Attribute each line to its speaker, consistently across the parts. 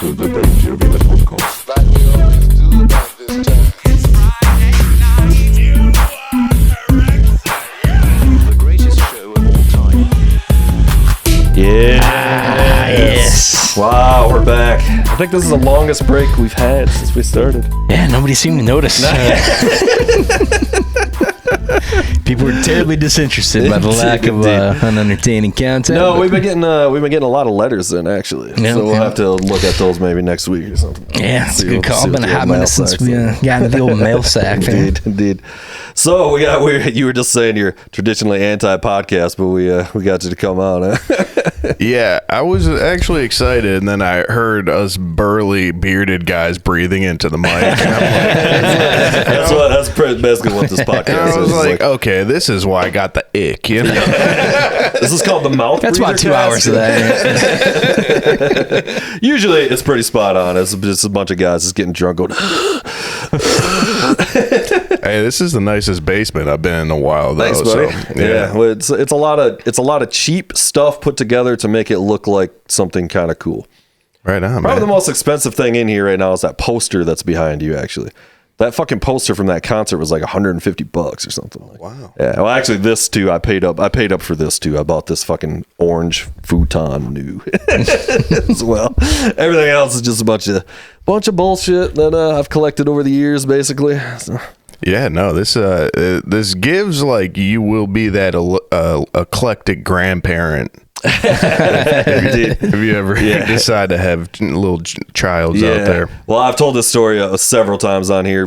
Speaker 1: to the Dangerville podcast.
Speaker 2: Like we always do about this time.
Speaker 3: It's Friday night. You are
Speaker 4: The greatest show of all time.
Speaker 5: Yes.
Speaker 6: Wow, we're back. I think this is the longest break we've had since we started.
Speaker 5: Yeah, nobody seemed to notice. People were terribly disinterested by the lack of unentertaining content.
Speaker 6: No, we've been getting a lot of letters in actually.
Speaker 5: Yeah,
Speaker 6: So we'll
Speaker 5: yeah.
Speaker 6: have to look at those maybe next week or something.
Speaker 5: Yeah, it's a
Speaker 6: See
Speaker 5: good
Speaker 6: what-
Speaker 5: call.
Speaker 6: see
Speaker 5: Been
Speaker 6: what
Speaker 5: a
Speaker 6: the
Speaker 5: hot
Speaker 6: old mail
Speaker 5: minute since
Speaker 6: sack's
Speaker 5: we
Speaker 6: like.
Speaker 5: got into the old mail sack.
Speaker 6: Indeed. So you were just saying you're traditionally anti-podcast, but we got you to come on. Huh?
Speaker 7: Yeah, I was actually excited, and then I heard us burly, bearded guys breathing into the mic. And I'm like,
Speaker 6: That's basically what this podcast
Speaker 7: and I
Speaker 6: is.
Speaker 7: was
Speaker 6: It's
Speaker 7: like, okay, this is why I got the ick. You know?
Speaker 6: this is called the mouth.
Speaker 5: That's about 2 hours of that.
Speaker 6: Usually it's pretty spot on. It's just a bunch of guys just getting drunk going.
Speaker 7: Hey, this is the nicest basement I've been in a while, though.
Speaker 6: Thanks, buddy.
Speaker 7: So,
Speaker 6: Yeah, well, it's a lot of cheap stuff put together to make it look like something kind of cool.
Speaker 7: Right on,
Speaker 6: Probably the
Speaker 7: man.
Speaker 6: most expensive thing in here right now is that poster that's behind you. Actually, that fucking poster from that concert was like $150 or something.
Speaker 7: Wow.
Speaker 6: Yeah. Well, actually, this too. I paid up for this too. I bought this fucking orange futon new as well. Everything else is just a bunch of bullshit that I've collected over the years, basically. So.
Speaker 7: Yeah, no, this gives like you will be that eclectic grandparent. If you ever decide to have little childs out there.
Speaker 6: Well, I've told this story several times on here.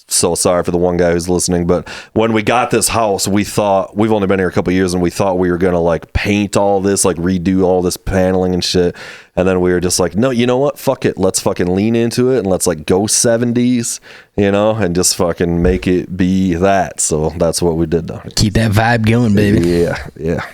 Speaker 6: So sorry for the one guy who's listening, but when we got this house, we thought we've only been here a couple of years, and we thought we were gonna like paint all this, like redo all this paneling and shit. And then we were just like, no, you know what? Fuck it. Let's fucking lean into it and let's like go 70s, you know, and just fucking make it be that. So that's what we did.
Speaker 5: Keep that vibe going, baby.
Speaker 6: Yeah.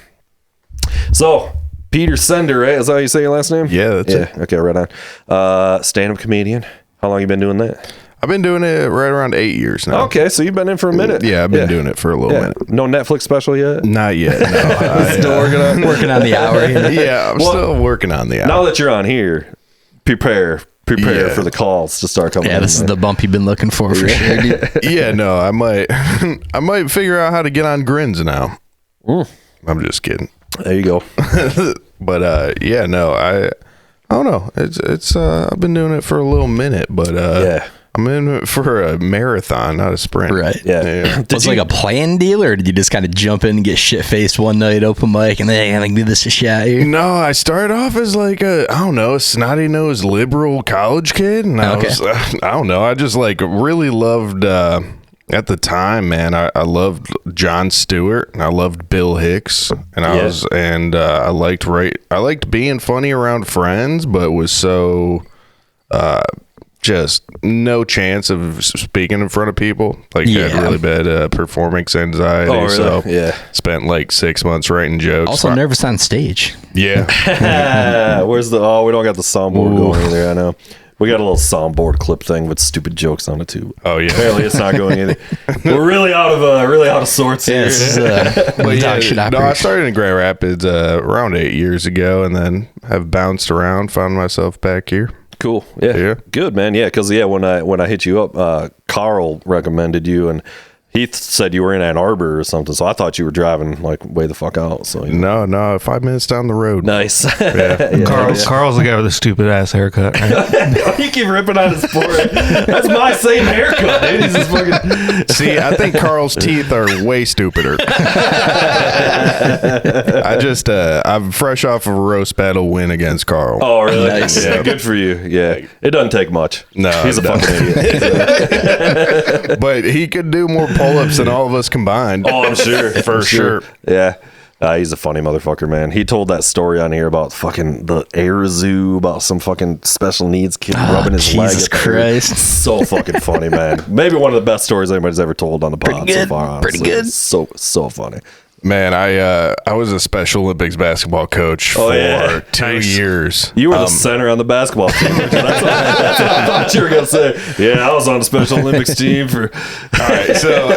Speaker 6: So, Peter Cender, right? Is that how you say your last name?
Speaker 7: Yeah, that's it.
Speaker 6: Okay, right on. Stand-up comedian. How long you been doing that?
Speaker 7: I've been doing it right around 8 years now.
Speaker 6: Okay, so you've been in for a minute.
Speaker 7: Yeah, I've been doing it for a little minute.
Speaker 6: No Netflix special yet?
Speaker 7: Not yet. No,
Speaker 6: Still working on
Speaker 5: the hour.
Speaker 7: yeah, I'm still working on the hour.
Speaker 6: Now that you're on here, prepare
Speaker 7: Yeah.
Speaker 6: for the calls to start coming.
Speaker 5: Yeah, this is the bump you've been looking for sure, dude.
Speaker 7: Yeah, no, I might figure out how to get on Grins now. I'm just kidding.
Speaker 6: There you go.
Speaker 7: But yeah, no, I don't know. It's I've been doing it for a little minute, but I'm in it for a marathon, not a sprint.
Speaker 5: Right.
Speaker 6: Yeah.
Speaker 5: Was it like a planned deal, or did you just kind of jump in and get shit-faced one night, open mic, and then like give this a shot here?
Speaker 7: No, I started off as like a snotty-nosed liberal college kid, and I just like really loved at the time, man. I loved Jon Stewart and I loved Bill Hicks, and I liked being funny around friends, but was so just no chance of speaking in front of people. Like, had really bad performance anxiety.
Speaker 6: Oh, really?
Speaker 7: So spent like 6 months writing jokes.
Speaker 5: Also nervous on stage.
Speaker 7: Yeah.
Speaker 6: Where's we don't got the soundboard going either. I know. We got a little soundboard clip thing with stupid jokes on it too.
Speaker 7: Oh yeah.
Speaker 6: Apparently it's not going either. We're really out of sorts here.
Speaker 7: I started in Grand Rapids around 8 years ago, and then have bounced around, found myself back here.
Speaker 6: Cool. Yeah. Good, man. Yeah, because when I hit you up, Carl recommended you, and he said you were in Ann Arbor or something. So I thought you were driving like way the fuck out. So
Speaker 7: no, 5 minutes down the road.
Speaker 6: Nice.
Speaker 7: Yeah.
Speaker 8: Carl's the guy with the stupid ass haircut. Right?
Speaker 6: You keep ripping on his forehead. That's my same haircut, dude. He's just fucking.
Speaker 7: See, I think Carl's teeth are way stupider. I'm fresh off of a roast battle win against Carl.
Speaker 6: Oh, really?
Speaker 5: Nice.
Speaker 6: Yeah, good for you. Yeah, it doesn't take much.
Speaker 7: No,
Speaker 6: he's a fucking idiot.
Speaker 7: But he could do more pull-ups than all of us combined.
Speaker 6: Oh, I'm sure.
Speaker 7: For sure.
Speaker 6: Yeah. He's a funny motherfucker, man. He told that story on here about fucking the air zoo, about some fucking special needs kid rubbing his leg.
Speaker 5: Jesus Christ.
Speaker 6: So fucking funny, man. Maybe one of the best stories anybody's ever told on the pod so far. Honestly.
Speaker 5: Pretty good.
Speaker 6: So funny.
Speaker 7: Man, I was a Special Olympics basketball coach for 2 years.
Speaker 6: You were the center on the basketball team. That's what I thought you were going to say. Yeah, I was on the Special Olympics team for.
Speaker 7: All right, so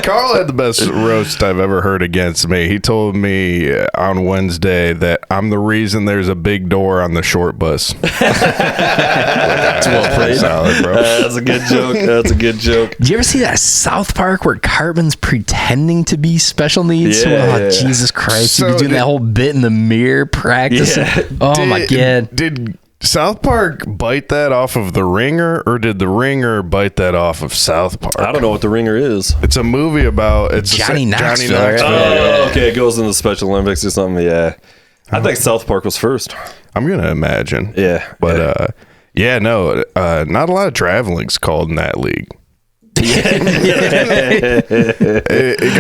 Speaker 7: Carl had the best roast I've ever heard against me. He told me on Wednesday that I'm the reason there's a big door on the short bus. That's well played. Solid, bro.
Speaker 6: That's a good joke. That's a good joke.
Speaker 5: Did you ever see that South Park where Cartman's pretending to be special needs?
Speaker 6: Yeah.
Speaker 5: Jesus Christ.
Speaker 7: So
Speaker 5: He'd be doing that whole bit in the mirror practicing.
Speaker 6: Yeah.
Speaker 5: My God.
Speaker 7: Did South Park bite that off of The Ringer, or did The Ringer bite that off of South Park?
Speaker 6: I don't know what The Ringer is.
Speaker 7: It's a movie about
Speaker 5: Johnny Knoxville, right?
Speaker 6: Oh, okay. It goes into the Special Olympics or something. Yeah. I think South Park was first.
Speaker 7: I'm going to imagine.
Speaker 6: Yeah.
Speaker 7: But, not a lot of traveling's called in that league. It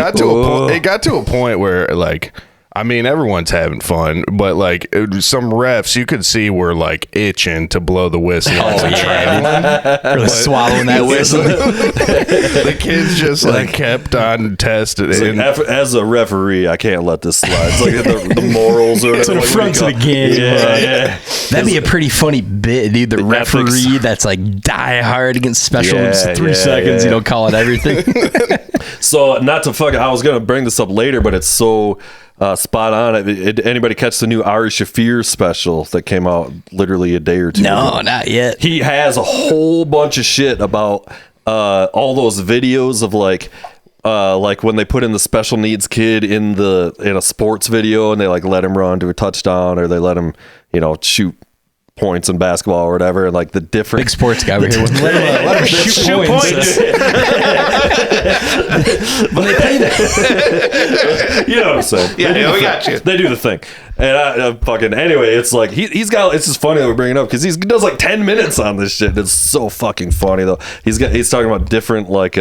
Speaker 7: got to a point where, like, I mean, everyone's having fun, but like some refs you could see were like itching to blow the whistle.
Speaker 5: Really swallowing that whistle.
Speaker 7: The kids just like kept on testing.
Speaker 6: As a referee, I can't let this slide. It's like the morals or
Speaker 5: To
Speaker 6: whatever.
Speaker 5: the front of the game.
Speaker 6: Yeah.
Speaker 5: That'd be a pretty funny bit, dude. The referee
Speaker 6: ethics.
Speaker 5: that's like die hard against special.
Speaker 6: Yeah,
Speaker 5: Just 3
Speaker 6: yeah,
Speaker 5: seconds,
Speaker 6: yeah.
Speaker 5: call it everything.
Speaker 6: So not to I was gonna bring this up later, but it's so spot on. Anybody catch the new Ari Schaeffer special that came out literally a day or two
Speaker 5: No,
Speaker 6: ago?
Speaker 5: not yet.
Speaker 6: He has a whole bunch of shit about all those videos of like when they put in the special needs kid in a sports video and they like let him run to a touchdown, or they let him shoot points in basketball or whatever, and like the different
Speaker 5: Big sports guy over here. Let him shoot points.
Speaker 6: But they play that. You know what I'm saying?
Speaker 8: Yeah, we got you.
Speaker 6: They do the thing. And I fucking anyway, it's like he's got. It's just funny that we bring it up because he does like 10 minutes on this shit. It's so fucking funny though. He's talking about different like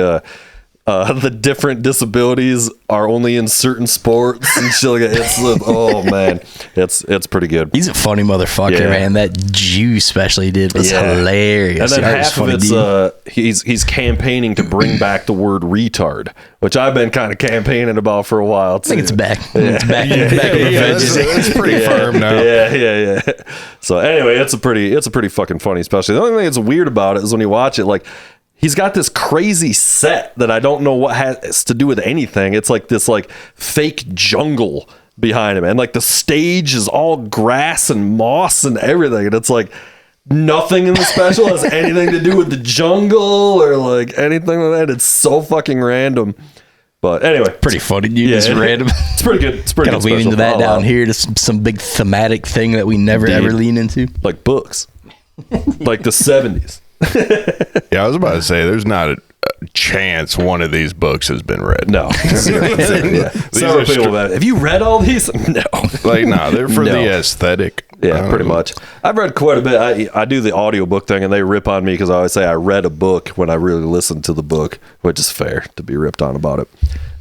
Speaker 6: the different disabilities are only in certain sports and shit like that. Oh man, it's pretty good.
Speaker 5: He's a funny motherfucker,
Speaker 6: Yeah.
Speaker 5: man. That Jew special he did was
Speaker 6: Yeah.
Speaker 5: hilarious.
Speaker 6: And then
Speaker 5: That was
Speaker 6: half of
Speaker 5: funny,
Speaker 6: it's
Speaker 5: dude.
Speaker 6: he's campaigning to bring back the word retard, which I've been kind of campaigning about for a while too.
Speaker 5: I think it's back. It's back in the
Speaker 7: that's
Speaker 5: veggies.
Speaker 7: pretty firm now.
Speaker 6: Yeah. So anyway, it's a pretty fucking funny special. The only thing that's weird about it is when you watch it, like he's got this crazy set that I don't know what has to do with anything. It's like this like fake jungle behind him, and like the stage is all grass and moss and everything, and it's like nothing in the special has anything to do with the jungle or like anything like that. It's so fucking random. But anyway,
Speaker 5: Pretty funny, dude. It's random.
Speaker 6: It's pretty good. It's pretty
Speaker 5: Kind
Speaker 6: good
Speaker 5: of lean
Speaker 6: special.
Speaker 5: into that
Speaker 6: I'll
Speaker 5: down
Speaker 6: allow it.
Speaker 5: here to some big thematic thing that we never
Speaker 6: Indeed.
Speaker 5: ever lean into.
Speaker 6: Like books, like the 70s.
Speaker 7: Yeah, I was about to say, there's not a chance one of these books has been read.
Speaker 6: No. Yeah. Several
Speaker 7: are
Speaker 6: people that have you read all these? No.
Speaker 7: Like, no, they're for
Speaker 6: No.
Speaker 7: the aesthetic.
Speaker 6: Yeah, pretty much. I've read quite a bit. I do the audiobook thing, and they rip on me because I always say I read a book when I really listened to the book, which is fair to be ripped on about it.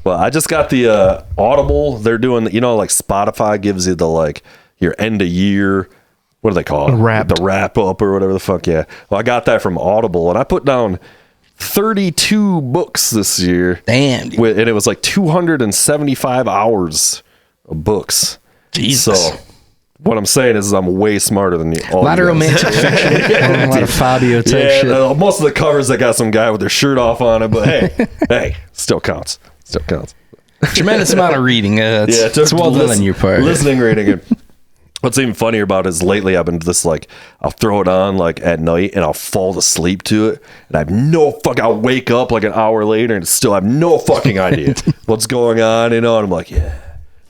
Speaker 6: Well, I just got the Audible. They're doing, like Spotify gives you the like your end of year. What do they call it?
Speaker 8: Wrapped.
Speaker 6: The wrap up or whatever the fuck. Yeah. Well, I got that from Audible, and I put down 32 books this year.
Speaker 5: Damn, dude.
Speaker 6: And it was like 275 hours of books.
Speaker 5: Jesus.
Speaker 6: So what I'm saying is I'm way smarter than you.
Speaker 5: A lot of romantic fiction. A lot of Fabio type
Speaker 6: Yeah,
Speaker 5: shit.
Speaker 6: most of the covers that got some guy with their shirt off on it, but hey, still counts. Still counts.
Speaker 5: Tremendous amount of reading. It's well done on your part.
Speaker 6: Listening, reading. And what's even funnier about it is lately I've been just like, I'll throw it on like at night and I'll fall asleep to it. And I have I'll wake up like an hour later and still have no fucking idea what's going on, And I'm like, yeah,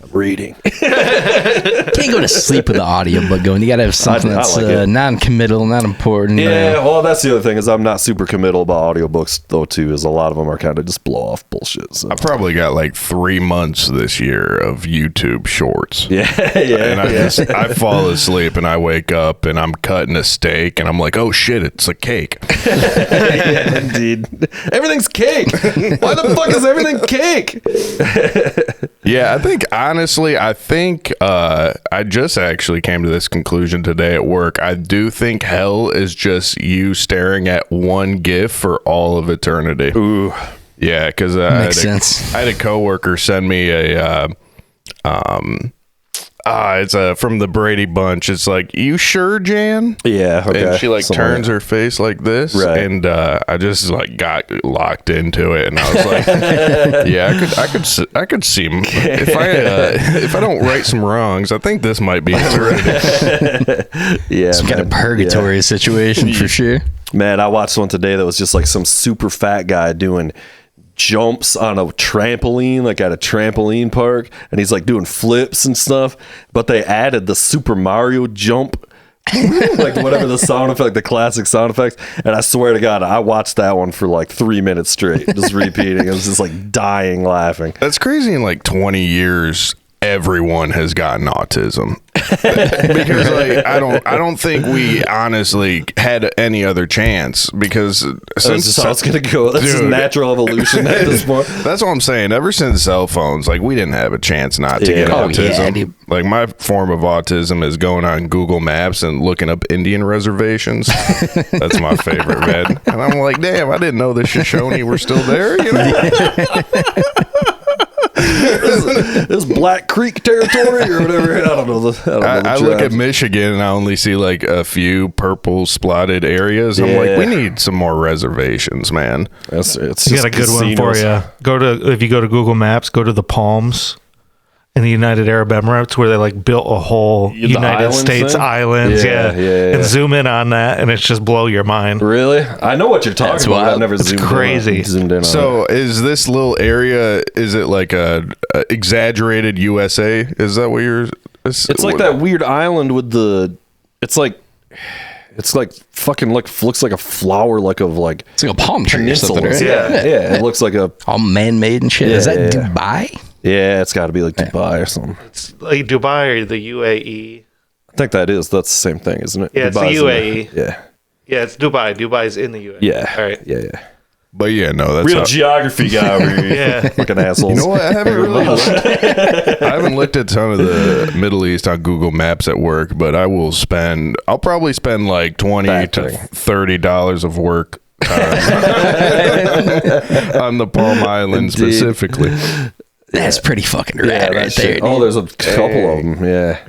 Speaker 6: I'm reading.
Speaker 5: Can't go to sleep with the audiobook going. You got to have something
Speaker 6: I
Speaker 5: that's
Speaker 6: like it.
Speaker 5: non-committal, not important.
Speaker 6: Yeah, well, that's the other thing is I'm not super committal about audiobooks though too, is a lot of them are kind of just blow off bullshit. So.
Speaker 7: I probably got like 3 months this year of YouTube shorts.
Speaker 6: Yeah.
Speaker 7: And I fall asleep and I wake up and I'm cutting a steak and I'm like, oh shit, it's a cake.
Speaker 6: Yeah, indeed. Everything's cake. Why the fuck is everything cake?
Speaker 7: Yeah, I think I just actually came to this conclusion today at work. I do think hell is just you staring at one GIF for all of eternity.
Speaker 6: Ooh.
Speaker 7: Yeah, because
Speaker 5: Makes sense.
Speaker 7: I had a coworker send me a it's from the Brady Bunch. It's like, you sure, Jan?
Speaker 6: Yeah, okay.
Speaker 7: And she like
Speaker 6: Something
Speaker 7: turns her face like this,
Speaker 6: Right.
Speaker 7: and I just like got locked into it, and I was like, yeah, I could see if I don't right some wrongs, I think this might be it.
Speaker 6: Yeah,
Speaker 5: Some kind of purgatory situation for sure.
Speaker 6: Man, I watched one today that was just like some super fat guy doing jumps on a trampoline, like at a trampoline park, and he's like doing flips and stuff, but they added the Super Mario jump, like whatever the sound effect, the classic sound effects, and I swear to God, I watched that one for like 3 minutes straight, just repeating. I was just like dying laughing.
Speaker 7: That's crazy. In like 20 years, everyone has gotten autism. Because like I don't think we honestly had any other chance, because
Speaker 6: That's just how it's gonna go. That's just
Speaker 7: Dude.
Speaker 6: natural evolution at this point.
Speaker 7: That's what I'm saying. Ever since cell phones, like, we didn't have a chance not to get
Speaker 5: Oh, yeah,
Speaker 7: autism.
Speaker 5: dude.
Speaker 7: Like, my form of autism is going on Google Maps and looking up Indian reservations. That's my favorite, man. And I'm like, damn, I didn't know the Shoshone were still there. You know?
Speaker 6: This Black Creek territory or whatever. I don't know.
Speaker 7: I look at Michigan and I only see like a few purple spotted areas. I'm like,
Speaker 6: Yeah.
Speaker 7: we need some more reservations, man.
Speaker 6: It's
Speaker 8: You got a good one for you. If you go to Google Maps, go to the Palms in the United Arab Emirates, where they like built a whole
Speaker 6: The
Speaker 8: United
Speaker 6: islands
Speaker 8: States
Speaker 6: thing?
Speaker 8: islands.
Speaker 6: Yeah,
Speaker 8: Yeah.
Speaker 6: yeah.
Speaker 8: And zoom in on that, and it's just blow your mind.
Speaker 6: Really? I know what you're talking
Speaker 5: That's
Speaker 6: about. I've
Speaker 5: wild.
Speaker 6: never
Speaker 8: It's
Speaker 6: zoomed
Speaker 8: crazy.
Speaker 6: zoomed in on it.
Speaker 7: So is this little area, is it like a exaggerated USA? Is that what you're...
Speaker 6: It's like that weird island with the. It's like fucking looks like a flower, like of like
Speaker 5: It's like a palm tree or something,
Speaker 6: peninsulas.
Speaker 5: right?
Speaker 6: Yeah. It looks like a.
Speaker 5: All man-made and shit. Is that
Speaker 6: Yeah.
Speaker 5: Dubai?
Speaker 6: Yeah, it's got to be like Dubai or something.
Speaker 8: It's like Dubai or the UAE.
Speaker 6: I think that's the same thing, isn't it?
Speaker 8: Yeah, it's the
Speaker 6: Dubai's
Speaker 8: UAE.
Speaker 6: Yeah.
Speaker 8: Yeah, it's Dubai. Dubai's in the UAE.
Speaker 6: Yeah.
Speaker 8: All right.
Speaker 6: Yeah.
Speaker 7: But yeah, no, that's
Speaker 6: Real
Speaker 7: how-
Speaker 6: geography guy over here.
Speaker 8: Yeah.
Speaker 6: Fucking assholes.
Speaker 7: You know what? I haven't looked at some of the Middle East on Google Maps at work, but I'll probably spend like $20 to
Speaker 6: Backpacking.
Speaker 7: $30 of work time on the Palm Islands
Speaker 6: Indeed.
Speaker 7: specifically.
Speaker 5: That's pretty fucking
Speaker 6: Yeah,
Speaker 5: rad
Speaker 6: that
Speaker 5: right
Speaker 6: shit.
Speaker 5: there.
Speaker 6: Oh, there's a couple of them. Yeah.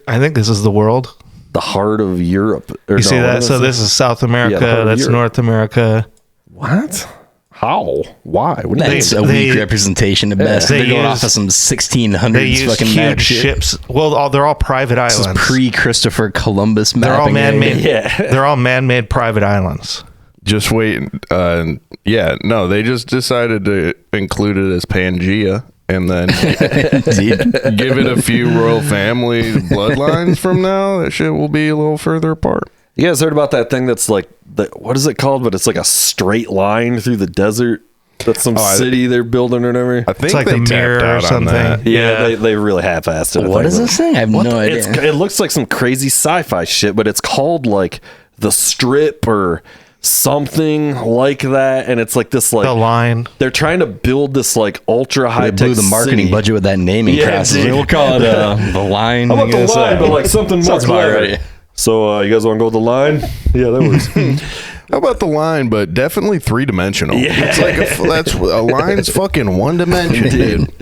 Speaker 8: I think this is the world.
Speaker 6: The heart of Europe. Or
Speaker 8: You see
Speaker 6: no,
Speaker 8: that?
Speaker 6: what
Speaker 8: So
Speaker 6: is
Speaker 8: this is South America.
Speaker 6: Yeah, the whole
Speaker 8: That's
Speaker 6: Europe.
Speaker 8: North America.
Speaker 6: What? How? Why? What do you
Speaker 5: That's
Speaker 6: mean?
Speaker 5: a
Speaker 8: they-
Speaker 5: weak representation at best.
Speaker 8: they
Speaker 5: They're going
Speaker 8: use-
Speaker 5: off of some
Speaker 8: They
Speaker 5: 1600s
Speaker 8: use
Speaker 5: fucking map
Speaker 8: huge
Speaker 5: shit.
Speaker 8: ships. Well, they're all private
Speaker 5: This is
Speaker 8: islands.
Speaker 5: pre-Christopher Columbus
Speaker 8: They're all
Speaker 5: mapping.
Speaker 8: man-made.
Speaker 6: Yeah.
Speaker 8: They're all man-made private islands.
Speaker 7: Just wait. They just decided to include it as Pangea and then
Speaker 5: Dude.
Speaker 7: give it a few royal family bloodlines from now. That shit will be a little further apart.
Speaker 6: You guys heard about that thing that's like, what is it called? But it's like a straight line through the desert. That's some city they're building or whatever.
Speaker 7: I think
Speaker 8: It's like
Speaker 7: they
Speaker 8: the mirror
Speaker 7: tapped
Speaker 8: or
Speaker 7: out on
Speaker 8: something.
Speaker 7: that.
Speaker 6: Yeah, they really half-assed it. I
Speaker 5: What
Speaker 6: think.
Speaker 5: is this thing? I have no idea.
Speaker 6: It looks like some crazy sci-fi shit, but it's called like the Strip or something like that, and it's like this like
Speaker 8: The line.
Speaker 6: they're trying to build this like ultra high
Speaker 5: They
Speaker 6: tech
Speaker 5: blew the marketing budget with that naming
Speaker 6: Yeah,
Speaker 5: process.
Speaker 6: dude.
Speaker 5: We'll call it the line.
Speaker 6: How about
Speaker 5: I
Speaker 6: the
Speaker 5: guess.
Speaker 6: line, but like something more
Speaker 5: Sounds about
Speaker 6: clever.
Speaker 5: right.
Speaker 6: So you guys want to go with the line? Yeah, that works.
Speaker 7: How about the line, but definitely three-dimensional?
Speaker 6: Yeah.
Speaker 7: It's like that's a line's fucking one dimension, dude.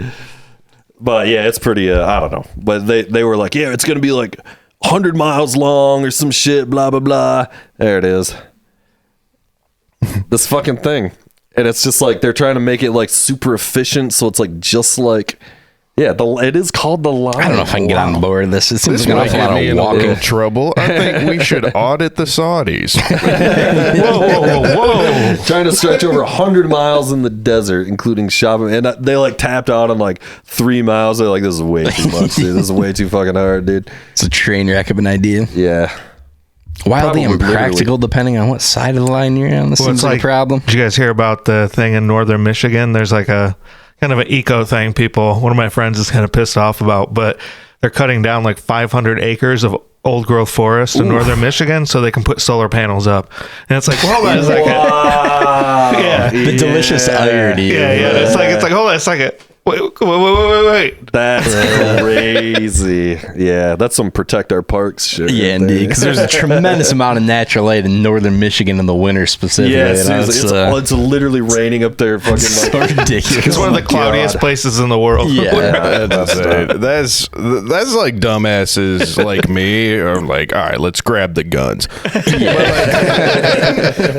Speaker 6: But yeah, it's pretty. I don't know. But they were like, yeah, it's gonna be like 100 miles long or some shit. Blah blah blah. There it is. This fucking thing, and it's just like they're trying to make it like super efficient. So it's like just like, yeah, it is called the line.
Speaker 5: I don't know if I can get on board with this. It seems
Speaker 7: This
Speaker 5: like an
Speaker 7: might
Speaker 5: awful
Speaker 7: get
Speaker 5: lot
Speaker 7: me
Speaker 5: of
Speaker 7: in a
Speaker 5: walking.
Speaker 7: little trouble. I think we should audit the Saudis.
Speaker 8: Whoa.
Speaker 6: Trying to stretch over 100 miles in the desert, including shopping, and they like tapped out on like 3 miles. They're like, this is way too much, dude. This is way too fucking hard, dude.
Speaker 5: It's a train wreck of an idea.
Speaker 6: Yeah.
Speaker 5: Wildly
Speaker 6: Probably
Speaker 5: impractical depending on what side of the line you're on. This
Speaker 8: Well,
Speaker 5: seems
Speaker 8: it's
Speaker 5: like
Speaker 8: like,
Speaker 5: a problem.
Speaker 8: did you guys hear about the thing in northern Michigan? There's like a kind of an eco thing. One of my friends is kind of pissed off about, but they're cutting down like 500 acres of old growth forest in northern Michigan so they can put solar panels up. And it's like, well, hold on a second.
Speaker 6: Wow.
Speaker 8: Yeah.
Speaker 5: The delicious irony.
Speaker 8: Yeah,
Speaker 5: of,
Speaker 8: yeah. It's like, hold on a second. Wait.
Speaker 6: That's crazy. Yeah, that's some protect our parks shit.
Speaker 5: Yeah,
Speaker 6: right
Speaker 5: indeed.
Speaker 6: there.
Speaker 5: Because there's a tremendous amount of natural light in northern Michigan in the winter specifically.
Speaker 6: Yeah,
Speaker 5: you know,
Speaker 6: seriously, it's literally raining up there. Fucking
Speaker 5: so
Speaker 6: like,
Speaker 5: ridiculous.
Speaker 8: It's one of the cloudiest places in the world.
Speaker 5: Yeah.
Speaker 7: That's like dumbasses like me are like, all right, let's grab the guns.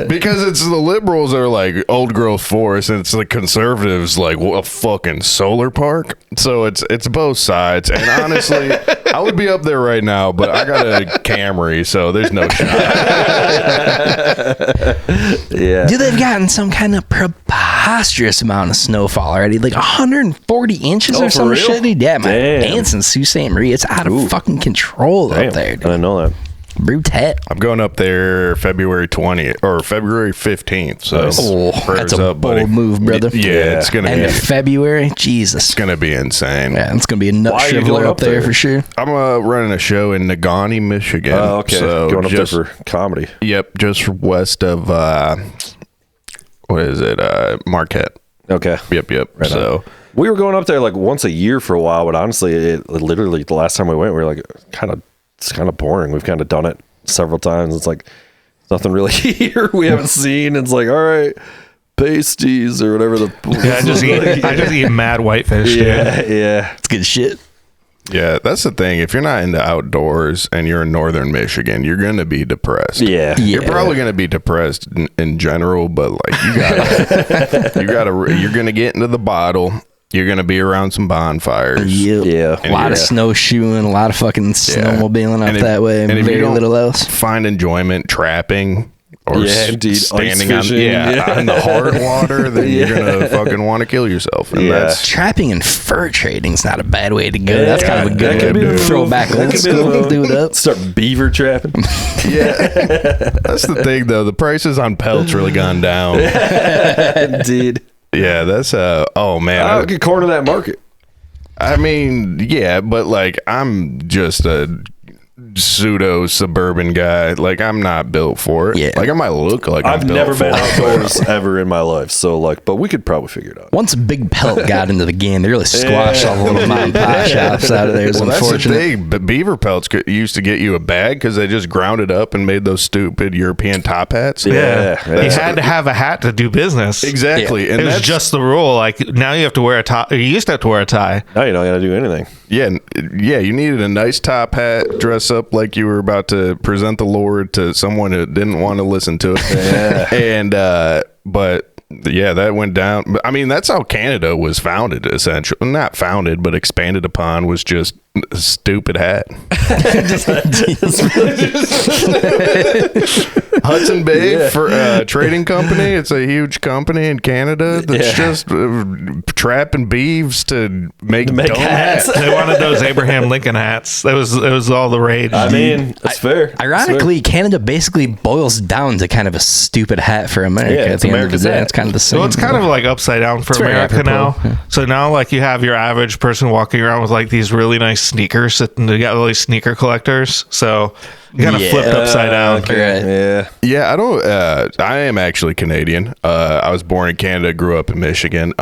Speaker 7: Because it's the liberals are like old growth forest, and it's the conservatives like a fucking solar park. So it's both sides. And honestly, I would be up there right now, but I got a Camry, so there's no shot.
Speaker 6: yeah.
Speaker 5: Dude, they've gotten some kind of preposterous amount of snowfall already, like 140 inches
Speaker 6: Oh,
Speaker 5: or
Speaker 6: for
Speaker 5: some
Speaker 6: real?
Speaker 5: shit. Dude, yeah, my
Speaker 6: Damn.
Speaker 5: aunt's in Sault Ste. Marie. It's out of fucking control
Speaker 6: Damn,
Speaker 5: up there,
Speaker 6: I
Speaker 5: dude.
Speaker 6: didn't know that.
Speaker 5: Brute.
Speaker 7: I'm going up there February 20th or February 15th. So prayers
Speaker 5: That's a
Speaker 7: up, buddy.
Speaker 5: bold move, brother.
Speaker 7: Yeah, it's gonna
Speaker 5: End
Speaker 7: be
Speaker 5: of February, Jesus.
Speaker 7: it's gonna be insane.
Speaker 5: Yeah, it's gonna be a nut
Speaker 6: Why are you
Speaker 5: shriveler
Speaker 6: going
Speaker 5: up
Speaker 6: up
Speaker 5: there
Speaker 6: there?
Speaker 5: for sure.
Speaker 7: I'm running a show in Negaunee, Michigan.
Speaker 6: Oh, okay.
Speaker 7: So
Speaker 6: Going up
Speaker 7: just,
Speaker 6: there for comedy.
Speaker 7: Yep, just west of what is it? Marquette.
Speaker 6: Okay.
Speaker 7: Yep.
Speaker 6: Right
Speaker 7: so
Speaker 6: on. We were going up there like once a year for a while, but honestly, it literally the last time we went, we were like, it's kind of boring. We've kind of done it several times. It's like nothing really here we haven't seen. It's like, all right, pasties or whatever the.
Speaker 8: Yeah, I just eat mad whitefish. Dude.
Speaker 6: Yeah.
Speaker 5: It's good shit.
Speaker 7: yeah, that's the thing. If you're not into outdoors and you're in northern Michigan, you're gonna be depressed.
Speaker 6: Yeah.
Speaker 5: Yeah.
Speaker 7: You're probably gonna be depressed in general, but like you're gonna get into the bottle. You're gonna be around some bonfires.
Speaker 5: Yep.
Speaker 6: Yeah.
Speaker 5: A lot of snowshoeing, a lot of fucking snowmobiling up
Speaker 7: And if-
Speaker 5: that way, and
Speaker 7: and if you
Speaker 5: very
Speaker 7: don't
Speaker 5: little else.
Speaker 7: Find enjoyment trapping or
Speaker 6: Yeah, indeed.
Speaker 7: standing
Speaker 6: Ice
Speaker 7: on
Speaker 6: fishing,
Speaker 7: on the hard water, then you're gonna fucking want to kill yourself. And
Speaker 6: Yeah.
Speaker 7: that's
Speaker 5: Trapping and fur trading's not a bad way to go.
Speaker 6: Yeah,
Speaker 5: That's kind of a good
Speaker 6: that could
Speaker 5: way
Speaker 6: be
Speaker 5: to
Speaker 6: the
Speaker 5: throw
Speaker 6: move.
Speaker 5: back
Speaker 6: That
Speaker 5: old
Speaker 6: could be the
Speaker 5: school.
Speaker 6: move.
Speaker 5: Do it up.
Speaker 6: Start beaver trapping.
Speaker 7: that's the thing though. The prices on pelts really gone down.
Speaker 6: Indeed.
Speaker 7: Yeah, that's oh man.
Speaker 6: I'll get corner that market.
Speaker 7: I mean, yeah, but like I'm just a pseudo suburban guy. Like I'm not built for it.
Speaker 5: Yeah.
Speaker 7: Like I might look like
Speaker 6: I've
Speaker 7: I'm built
Speaker 6: never
Speaker 7: for
Speaker 6: been
Speaker 7: it.
Speaker 6: outdoors ever in my life, so like, but we could probably figure it out.
Speaker 5: Once Big Pelt got into the game, they really squashed all the little mom and pop shops out of there. It's
Speaker 7: Well, that's the
Speaker 5: unfortunate.
Speaker 7: thing. But beaver pelts used to get you a bag because they just ground it up and made those stupid European top hats.
Speaker 8: Yeah.
Speaker 6: Yeah.
Speaker 8: You had to have a hat to do business.
Speaker 7: Exactly. And
Speaker 8: It was
Speaker 7: that's
Speaker 8: just the rule. Like now you have to wear a tie. You used to have to wear a tie.
Speaker 6: Now you don't gotta do anything.
Speaker 7: yeah. You needed a nice top hat, dress up like you were about to present the Lord to someone who didn't want to listen to it. Yeah. And but yeah, that went down. I mean, that's how Canada was founded, essentially. Not founded, but expanded upon was just a stupid hat. Hudson Bay for trading company. It's a huge company in Canada that's just trapping beeves to make dome hats.
Speaker 8: They wanted those Abraham Lincoln hats. It was all the rage.
Speaker 6: I mean, that's fair.
Speaker 5: Ironically, Canada basically boils down to kind of a stupid hat for America.
Speaker 6: Yeah,
Speaker 5: at
Speaker 6: it's
Speaker 5: the end of
Speaker 6: America's
Speaker 5: the day.
Speaker 6: hat.
Speaker 5: It's kind of the same.
Speaker 8: Well, it's kind of like upside down for
Speaker 5: very
Speaker 8: America now.
Speaker 5: apropos, yeah.
Speaker 8: So now, like, you have your average person walking around with like these really nice sneakers, and they got really sneaker collectors. So you kind of flipped upside down.
Speaker 6: Yeah.
Speaker 7: Yeah, I don't. I am actually Canadian. I was born in Canada, grew up in Michigan.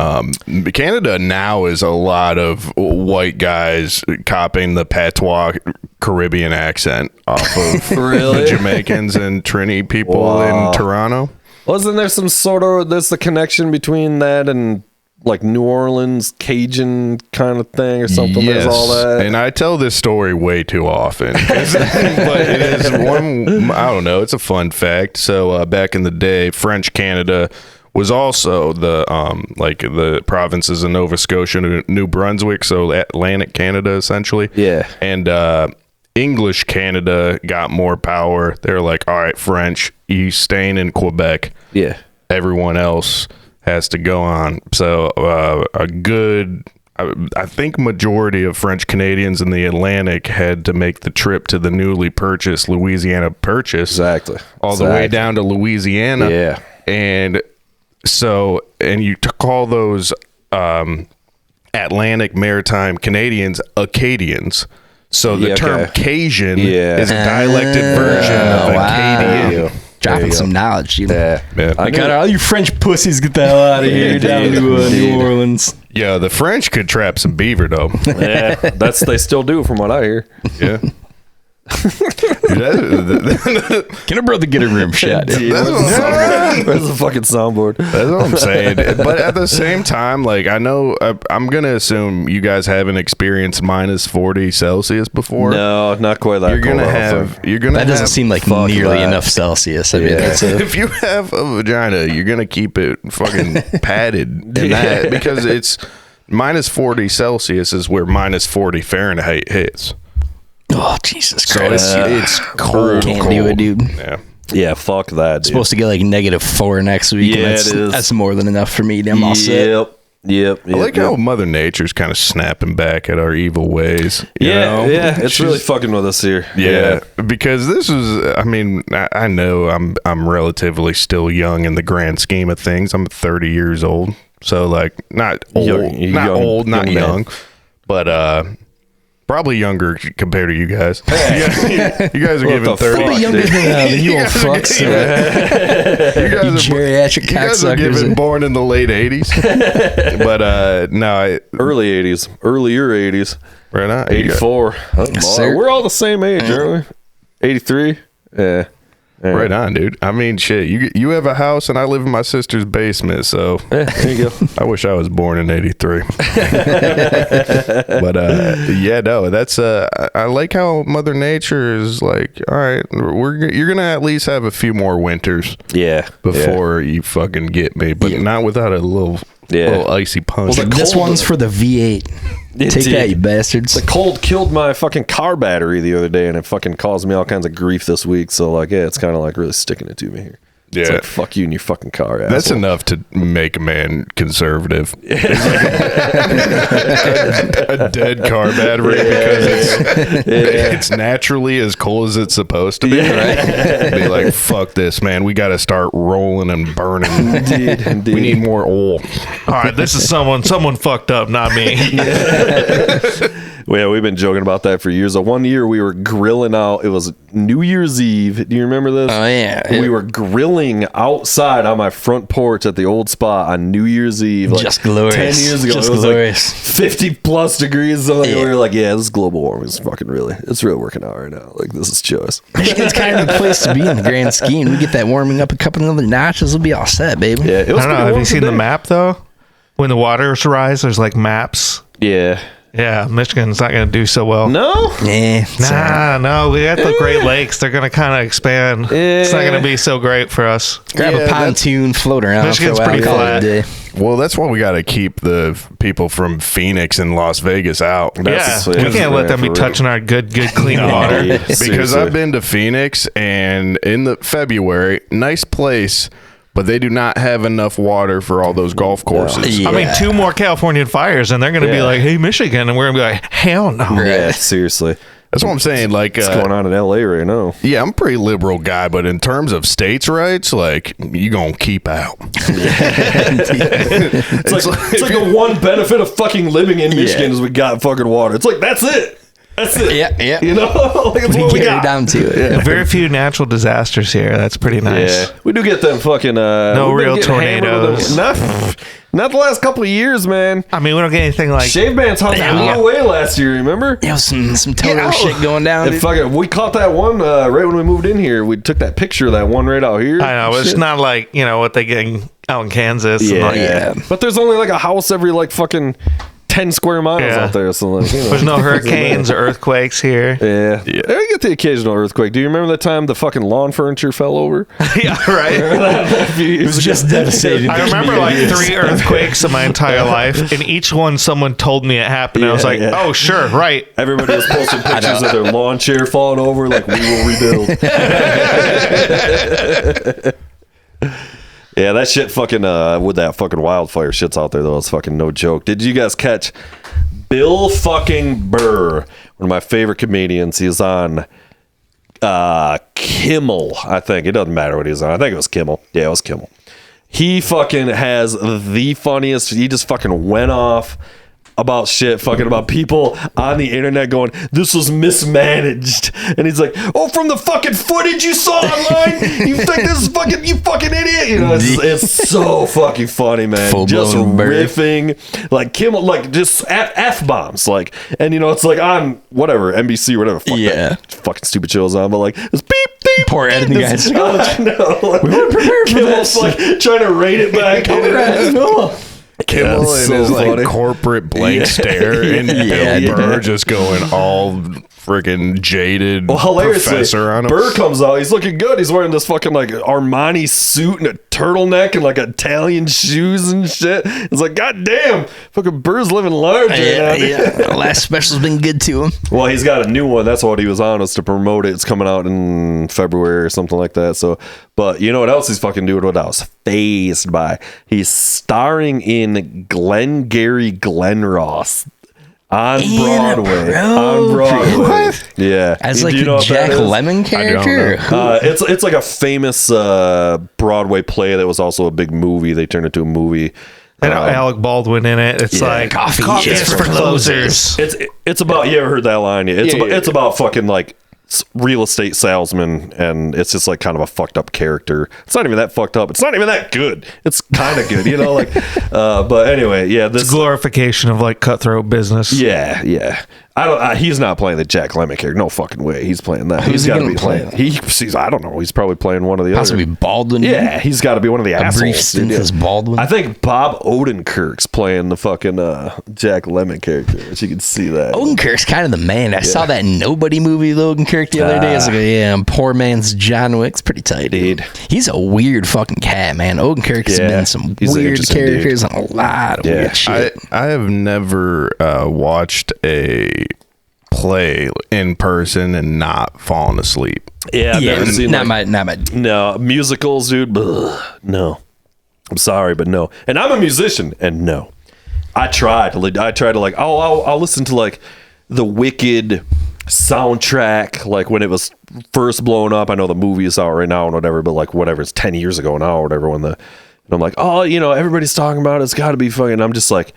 Speaker 7: Canada now is a lot of white guys copying the patois Caribbean accent off of
Speaker 6: Really?
Speaker 7: the Jamaicans and Trini people
Speaker 6: Wow.
Speaker 7: in Toronto.
Speaker 6: Wasn't there some sort of there's the connection between that and like New Orleans Cajun kind of thing or something? There's all that.
Speaker 7: And I tell this story way too often, but it is one. I don't know. It's a fun fact. So back in the day, French Canada was also the like the provinces of Nova Scotia and New Brunswick, so Atlantic Canada essentially.
Speaker 6: Yeah.
Speaker 7: And English Canada got more power. They're like, all right, French, you staying in Quebec.
Speaker 6: Yeah.
Speaker 7: Everyone else has to go on. So a good, I think, majority of French Canadians in the Atlantic had to make the trip to the newly purchased Louisiana Purchase.
Speaker 6: Exactly.
Speaker 7: All the way down to Louisiana.
Speaker 6: Yeah.
Speaker 7: And so, and you call those Atlantic Maritime Canadians Acadians. So the
Speaker 6: Yeah,
Speaker 7: term
Speaker 6: okay.
Speaker 7: Cajun
Speaker 6: Yeah.
Speaker 7: is a dialected version of
Speaker 5: wow.
Speaker 7: Acadian.
Speaker 5: Dropping some knowledge, dude.
Speaker 6: Yeah.
Speaker 7: I
Speaker 5: Got all you French pussies, get the hell out of here down to New Orleans.
Speaker 7: Yeah, the French could trap some beaver though.
Speaker 6: Yeah, they still do from what I hear.
Speaker 7: Yeah.
Speaker 5: Can a brother get a rim shot? Dude?
Speaker 6: Where's the fucking soundboard?
Speaker 7: That's what I'm saying. But at the same time, like, I know I'm gonna assume you guys haven't experienced minus 40 Celsius before.
Speaker 6: No, not quite that.
Speaker 7: You're gonna
Speaker 6: cold,
Speaker 7: have. You're gonna.
Speaker 5: That doesn't
Speaker 7: have,
Speaker 5: seem like
Speaker 6: fuck
Speaker 5: nearly
Speaker 6: that.
Speaker 5: enough Celsius. I mean, that's a,
Speaker 7: if you have a vagina, you're gonna keep it fucking padded in that because it's minus 40 Celsius is where minus 40 Fahrenheit hits.
Speaker 5: oh Jesus
Speaker 7: So
Speaker 5: Christ!
Speaker 7: it's cold.
Speaker 5: Can't do it, dude.
Speaker 7: Yeah.
Speaker 6: Yeah, fuck that. Dude.
Speaker 5: Supposed to get like -4 next week.
Speaker 6: Yeah,
Speaker 5: and that's,
Speaker 6: it is.
Speaker 5: that's more than enough for me. I'm all set.
Speaker 6: Yep.
Speaker 7: I like how Mother Nature's kind of snapping back at our evil ways. You
Speaker 6: Yeah,
Speaker 7: know?
Speaker 6: yeah. It's
Speaker 7: She's-
Speaker 6: really fucking with us here.
Speaker 7: Yeah, because this is. I mean, I know I'm relatively still young in the grand scheme of things. I'm 30 years old, so like not old, not
Speaker 6: young man.
Speaker 7: young, but probably younger compared to you guys. You guys are
Speaker 6: What
Speaker 7: giving
Speaker 6: the
Speaker 7: 30.
Speaker 6: fuck,
Speaker 5: Younger
Speaker 6: dude?
Speaker 5: than you old fucks.
Speaker 7: You guys are
Speaker 5: Geriatric
Speaker 7: you guys are
Speaker 5: cocksuckers.
Speaker 7: given born in the late 80s, but no,
Speaker 6: Early 80s, earlier 80s,
Speaker 7: right now
Speaker 6: 84.
Speaker 5: sir.
Speaker 6: We're all the same age, aren't we? 83. Yeah.
Speaker 7: Right on, dude. I mean, shit. You have a house, and I live in my sister's basement. So
Speaker 6: Yeah, there you go.
Speaker 7: I wish I was born in '83. But yeah, no. That's I like how Mother Nature is like. All right, you're gonna at least have a few more winters
Speaker 6: Yeah.
Speaker 7: before you fucking get me, but not without a little icy punch.
Speaker 6: Well,
Speaker 5: This
Speaker 6: cold-
Speaker 5: one's for the V8.
Speaker 6: It
Speaker 5: Take
Speaker 6: did.
Speaker 5: that, you bastards.
Speaker 6: The cold killed my fucking car battery the other day, and it fucking caused me all kinds of grief this week. So, like, yeah, it's kind of like really sticking it to me here. It's
Speaker 7: Yeah.
Speaker 6: like, fuck you and your fucking car,
Speaker 7: That's
Speaker 6: asshole.
Speaker 7: enough to make a man conservative. A dead car battery because it's naturally as cold as it's supposed to be. Right? Be like, fuck this, man. We got to start rolling and burning.
Speaker 6: Indeed.
Speaker 7: We need more oil.
Speaker 8: All right, this is someone fucked up, not me.
Speaker 6: Well, yeah, we've been joking about that for years. One year we were grilling out. It was New Year's Eve. Do you remember this?
Speaker 5: Oh, yeah.
Speaker 6: We were grilling outside on my front porch at the old spot on New Year's Eve. Like
Speaker 5: Just glorious.
Speaker 6: 10 years ago.
Speaker 5: Just
Speaker 6: it was
Speaker 5: glorious.
Speaker 6: like 50 plus degrees. So
Speaker 5: Yeah.
Speaker 6: we were like, yeah, this global warming is fucking really, it's really working out right now. Like, this is choice.
Speaker 5: Michigan's kind of the place to be in the grand scheme. We get that warming up a couple other notches, we'll be all set, baby.
Speaker 6: Yeah, it was
Speaker 8: I don't know.
Speaker 6: pretty
Speaker 8: Have
Speaker 6: warm
Speaker 8: you seen the
Speaker 6: today.
Speaker 8: map though? When the waters rise, there's like maps.
Speaker 6: Yeah.
Speaker 8: Yeah, Michigan's not going to do so well.
Speaker 6: No?
Speaker 5: Yeah.
Speaker 8: No, we got the Great Lakes. They're going to kind of expand. It's not going to be so great for us.
Speaker 5: Grab
Speaker 7: Yeah,
Speaker 5: a pontoon, float around
Speaker 8: Michigan's
Speaker 5: for a while,
Speaker 8: pretty
Speaker 5: call it a
Speaker 8: flat.
Speaker 5: day.
Speaker 7: Well, that's why we got to keep the people from Phoenix and Las Vegas out.
Speaker 6: That's-
Speaker 8: We can't let them be
Speaker 6: for real.
Speaker 8: touching our good, clean water.
Speaker 6: Yeah,
Speaker 7: Because
Speaker 6: seriously.
Speaker 7: I've been to Phoenix and in the February, nice place, but they do not have enough water for all those golf courses.
Speaker 5: Yeah.
Speaker 8: I mean, 2 more California fires, and they're going to be
Speaker 6: Yeah.
Speaker 8: like, hey, Michigan. And we're going to be like, hell no.
Speaker 6: Yeah, seriously.
Speaker 7: That's what I'm saying. Like,
Speaker 6: What's going on in LA right now?
Speaker 7: yeah, I'm a pretty liberal guy, but in terms of states' rights, like, you gonna keep out.
Speaker 6: It's like the one benefit of fucking living in Michigan is we got fucking water. It's like, that's it. That's it.
Speaker 5: Yeah.
Speaker 6: You know? Like, it's
Speaker 5: We
Speaker 6: what we
Speaker 5: get
Speaker 6: got.
Speaker 5: it down to it.
Speaker 8: Very few natural disasters here. That's pretty nice.
Speaker 6: Yeah, we do get them fucking
Speaker 8: No
Speaker 6: we've been
Speaker 8: real
Speaker 6: getting hammered with
Speaker 8: tornadoes.
Speaker 6: them. Not the last couple of years, man.
Speaker 8: I mean, we don't get anything like
Speaker 6: Shave Bands hung
Speaker 5: Yeah.
Speaker 6: away last year. Remember?
Speaker 5: Yeah, some total
Speaker 6: Yeah.
Speaker 5: shit going down.
Speaker 6: And
Speaker 5: dude.
Speaker 6: fucking, we caught that one right when we moved in here. We took that picture of that one right out here.
Speaker 8: I know, but it's
Speaker 6: Shit.
Speaker 8: not like, what they getting out in Kansas. and
Speaker 6: Yeah,
Speaker 8: like-
Speaker 5: Yeah.
Speaker 6: But there's only like a house every like fucking 10 square miles
Speaker 8: Yeah.
Speaker 6: out there. So like,
Speaker 8: There's no hurricanes or earthquakes here.
Speaker 6: Yeah. I get the occasional earthquake. Do you remember the time the fucking lawn furniture fell over?
Speaker 8: Yeah, right.
Speaker 5: It was just devastating.
Speaker 8: I remember like 3 earthquakes in my entire life, and each one someone told me it happened. I was
Speaker 6: Yeah,
Speaker 8: like,
Speaker 6: yeah.
Speaker 8: oh, sure, right.
Speaker 6: Everybody was posting pictures of their lawn chair falling over, like, we will rebuild. Yeah, that shit fucking, with that fucking wildfire shit's out there, though. It's fucking no joke. Did you guys catch Bill fucking Burr, one of my favorite comedians? He's on Kimmel, I think. It doesn't matter what he's on. I think it was Kimmel. Yeah, it was Kimmel. He fucking has the funniest. He just fucking went off about shit, fucking about people on the internet going, this was mismanaged. And he's like, oh, from the fucking footage you saw online, you think this is fucking, you fucking idiot. You know, it's so fucking funny, man. Just riffing, like Kimmel, like just F-bombs. Like, and you know, it's like on whatever, NBC or whatever. Fuck that fucking stupid show's on, but like, it's beep, beep.
Speaker 5: Poor editing guys.
Speaker 6: I know. Like, we weren't prepared for this. Like, trying to rate it back.
Speaker 7: Kimmel and
Speaker 6: so
Speaker 7: his
Speaker 6: funny.
Speaker 7: like corporate blank stare, and Bill Burr just going all freaking jaded professor on him.
Speaker 6: Burr comes out, he's looking good. He's wearing this fucking like Armani suit and a turtleneck and like Italian shoes and shit. It's like, god damn, fucking Burr's living large right now.
Speaker 5: The last special's been good to him.
Speaker 6: Well, he's got a new one. That's what he was on, was to promote it. It's coming out in February or something like that. So, but you know what else he's fucking doing? What I was phased by? He's starring in Glengarry Glen Ross on Broadway. On Broadway.
Speaker 5: What?
Speaker 6: Yeah.
Speaker 5: As like
Speaker 6: Do you know
Speaker 5: the
Speaker 6: what
Speaker 5: Jack
Speaker 6: that is?
Speaker 5: Lemmon character?
Speaker 6: It's like a famous Broadway play that was also a big movie. They turned it into a movie.
Speaker 8: And Alec Baldwin in it. It's like
Speaker 5: Coffee is for closers.
Speaker 6: It's about, you ever heard that line? It's about fucking like real estate salesman, and it's just like kind of a fucked up character. It's not even that fucked up. It's not even that good. It's kind of good, you know, like but anyway, yeah, this
Speaker 8: It's glorification of like cutthroat business.
Speaker 6: yeah. He's not playing the Jack Lemmon character. No fucking way. He's playing that.
Speaker 5: Who's
Speaker 6: He's
Speaker 5: he
Speaker 6: got to
Speaker 5: gonna
Speaker 6: be
Speaker 5: play?
Speaker 6: playing. I don't know. He's probably playing one of the
Speaker 5: Possibly
Speaker 6: other.
Speaker 5: Baldwin.
Speaker 6: Yeah, he's got to be one of the
Speaker 5: A
Speaker 6: assholes.
Speaker 5: brief stint as Baldwin.
Speaker 6: I think Bob Odenkirk's playing the fucking Jack Lemmon character. As you can see that.
Speaker 5: Odenkirk's kind of the man. I saw that Nobody movie with Odenkirk the other day. I was like, yeah, poor man's John Wick's pretty tight, dude. He's a weird fucking cat, man. Odenkirk's been some
Speaker 6: he's an
Speaker 5: weird
Speaker 6: interesting
Speaker 5: characters and a lot of weird shit.
Speaker 7: I have never watched a play in person and not fallen asleep.
Speaker 6: Yeah, I've never seen
Speaker 5: not
Speaker 6: like,
Speaker 5: my.
Speaker 6: no musicals, dude. Ugh, no, I'm sorry, but no. And I'm a musician, and no, I tried to like, I'll listen to like the Wicked soundtrack, like when it was first blowing up. I know the movie is out right now and whatever, but like whatever, it's 10 years ago now or whatever. And I'm like, oh, you know, everybody's talking about it. It's got to be fucking. I'm just like,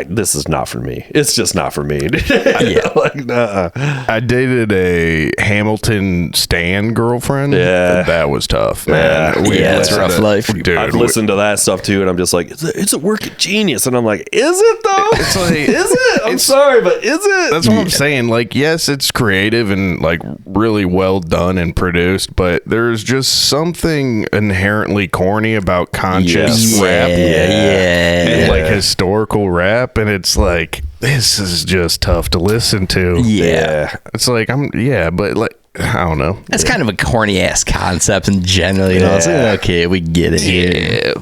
Speaker 6: this is not for me. It's just not for me. Like,
Speaker 7: I dated a Hamilton Stan girlfriend.
Speaker 6: Yeah.
Speaker 7: That was tough, man.
Speaker 5: It's a rough life.
Speaker 7: Dude,
Speaker 6: I've listened to that stuff too, and I'm just like, it's a work of genius. And I'm like, is it though?
Speaker 7: It's like,
Speaker 6: is it? I'm sorry, but is it?
Speaker 7: That's what I'm saying. Like, yes, it's creative and like really well done and produced, but there's just something inherently corny about conscious rap and like historical rap, and it's like, this is just tough to listen to.
Speaker 5: Yeah.
Speaker 7: It's like, but like, I don't know.
Speaker 5: That's kind of a corny ass concept in general, you know. It's like, okay, we get it here.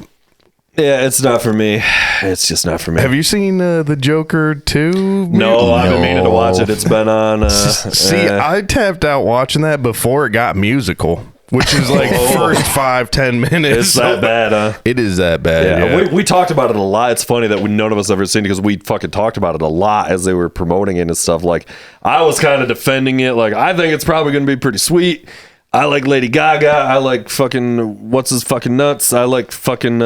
Speaker 6: Yeah, it's not for me. It's just not for me.
Speaker 7: Have you seen the Joker 2?
Speaker 6: No, I've been meaning to watch it. It's been on.
Speaker 7: See, I tapped out watching that before it got musical, which is like first 5-10 minutes.
Speaker 6: It's that bad, huh?
Speaker 7: It is that bad. Yeah.
Speaker 6: We talked about it a lot. It's funny that none of us ever seen it because we fucking talked about it a lot as they were promoting it and stuff. Like, I was kind of defending it. Like, I think it's probably going to be pretty sweet. I like Lady Gaga. I like fucking what's his fucking nuts. I like fucking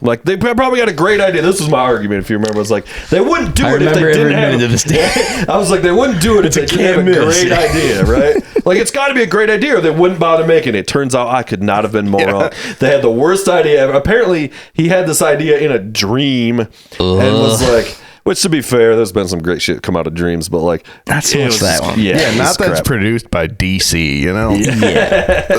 Speaker 6: like they probably got a great idea. This was my argument, if you remember. It's like they wouldn't do it if they didn't have. I was like, they wouldn't do it if they didn't have a great idea, right? Like, it's got to be a great idea, or they wouldn't bother making it. Turns out I could not have been more wrong. They had the worst idea ever. Apparently, he had this idea in a dream and was like. Which, to be fair, there's been some great shit come out of dreams, but like,
Speaker 5: not so much that one.
Speaker 7: Yeah, not that's produced by DC, you know,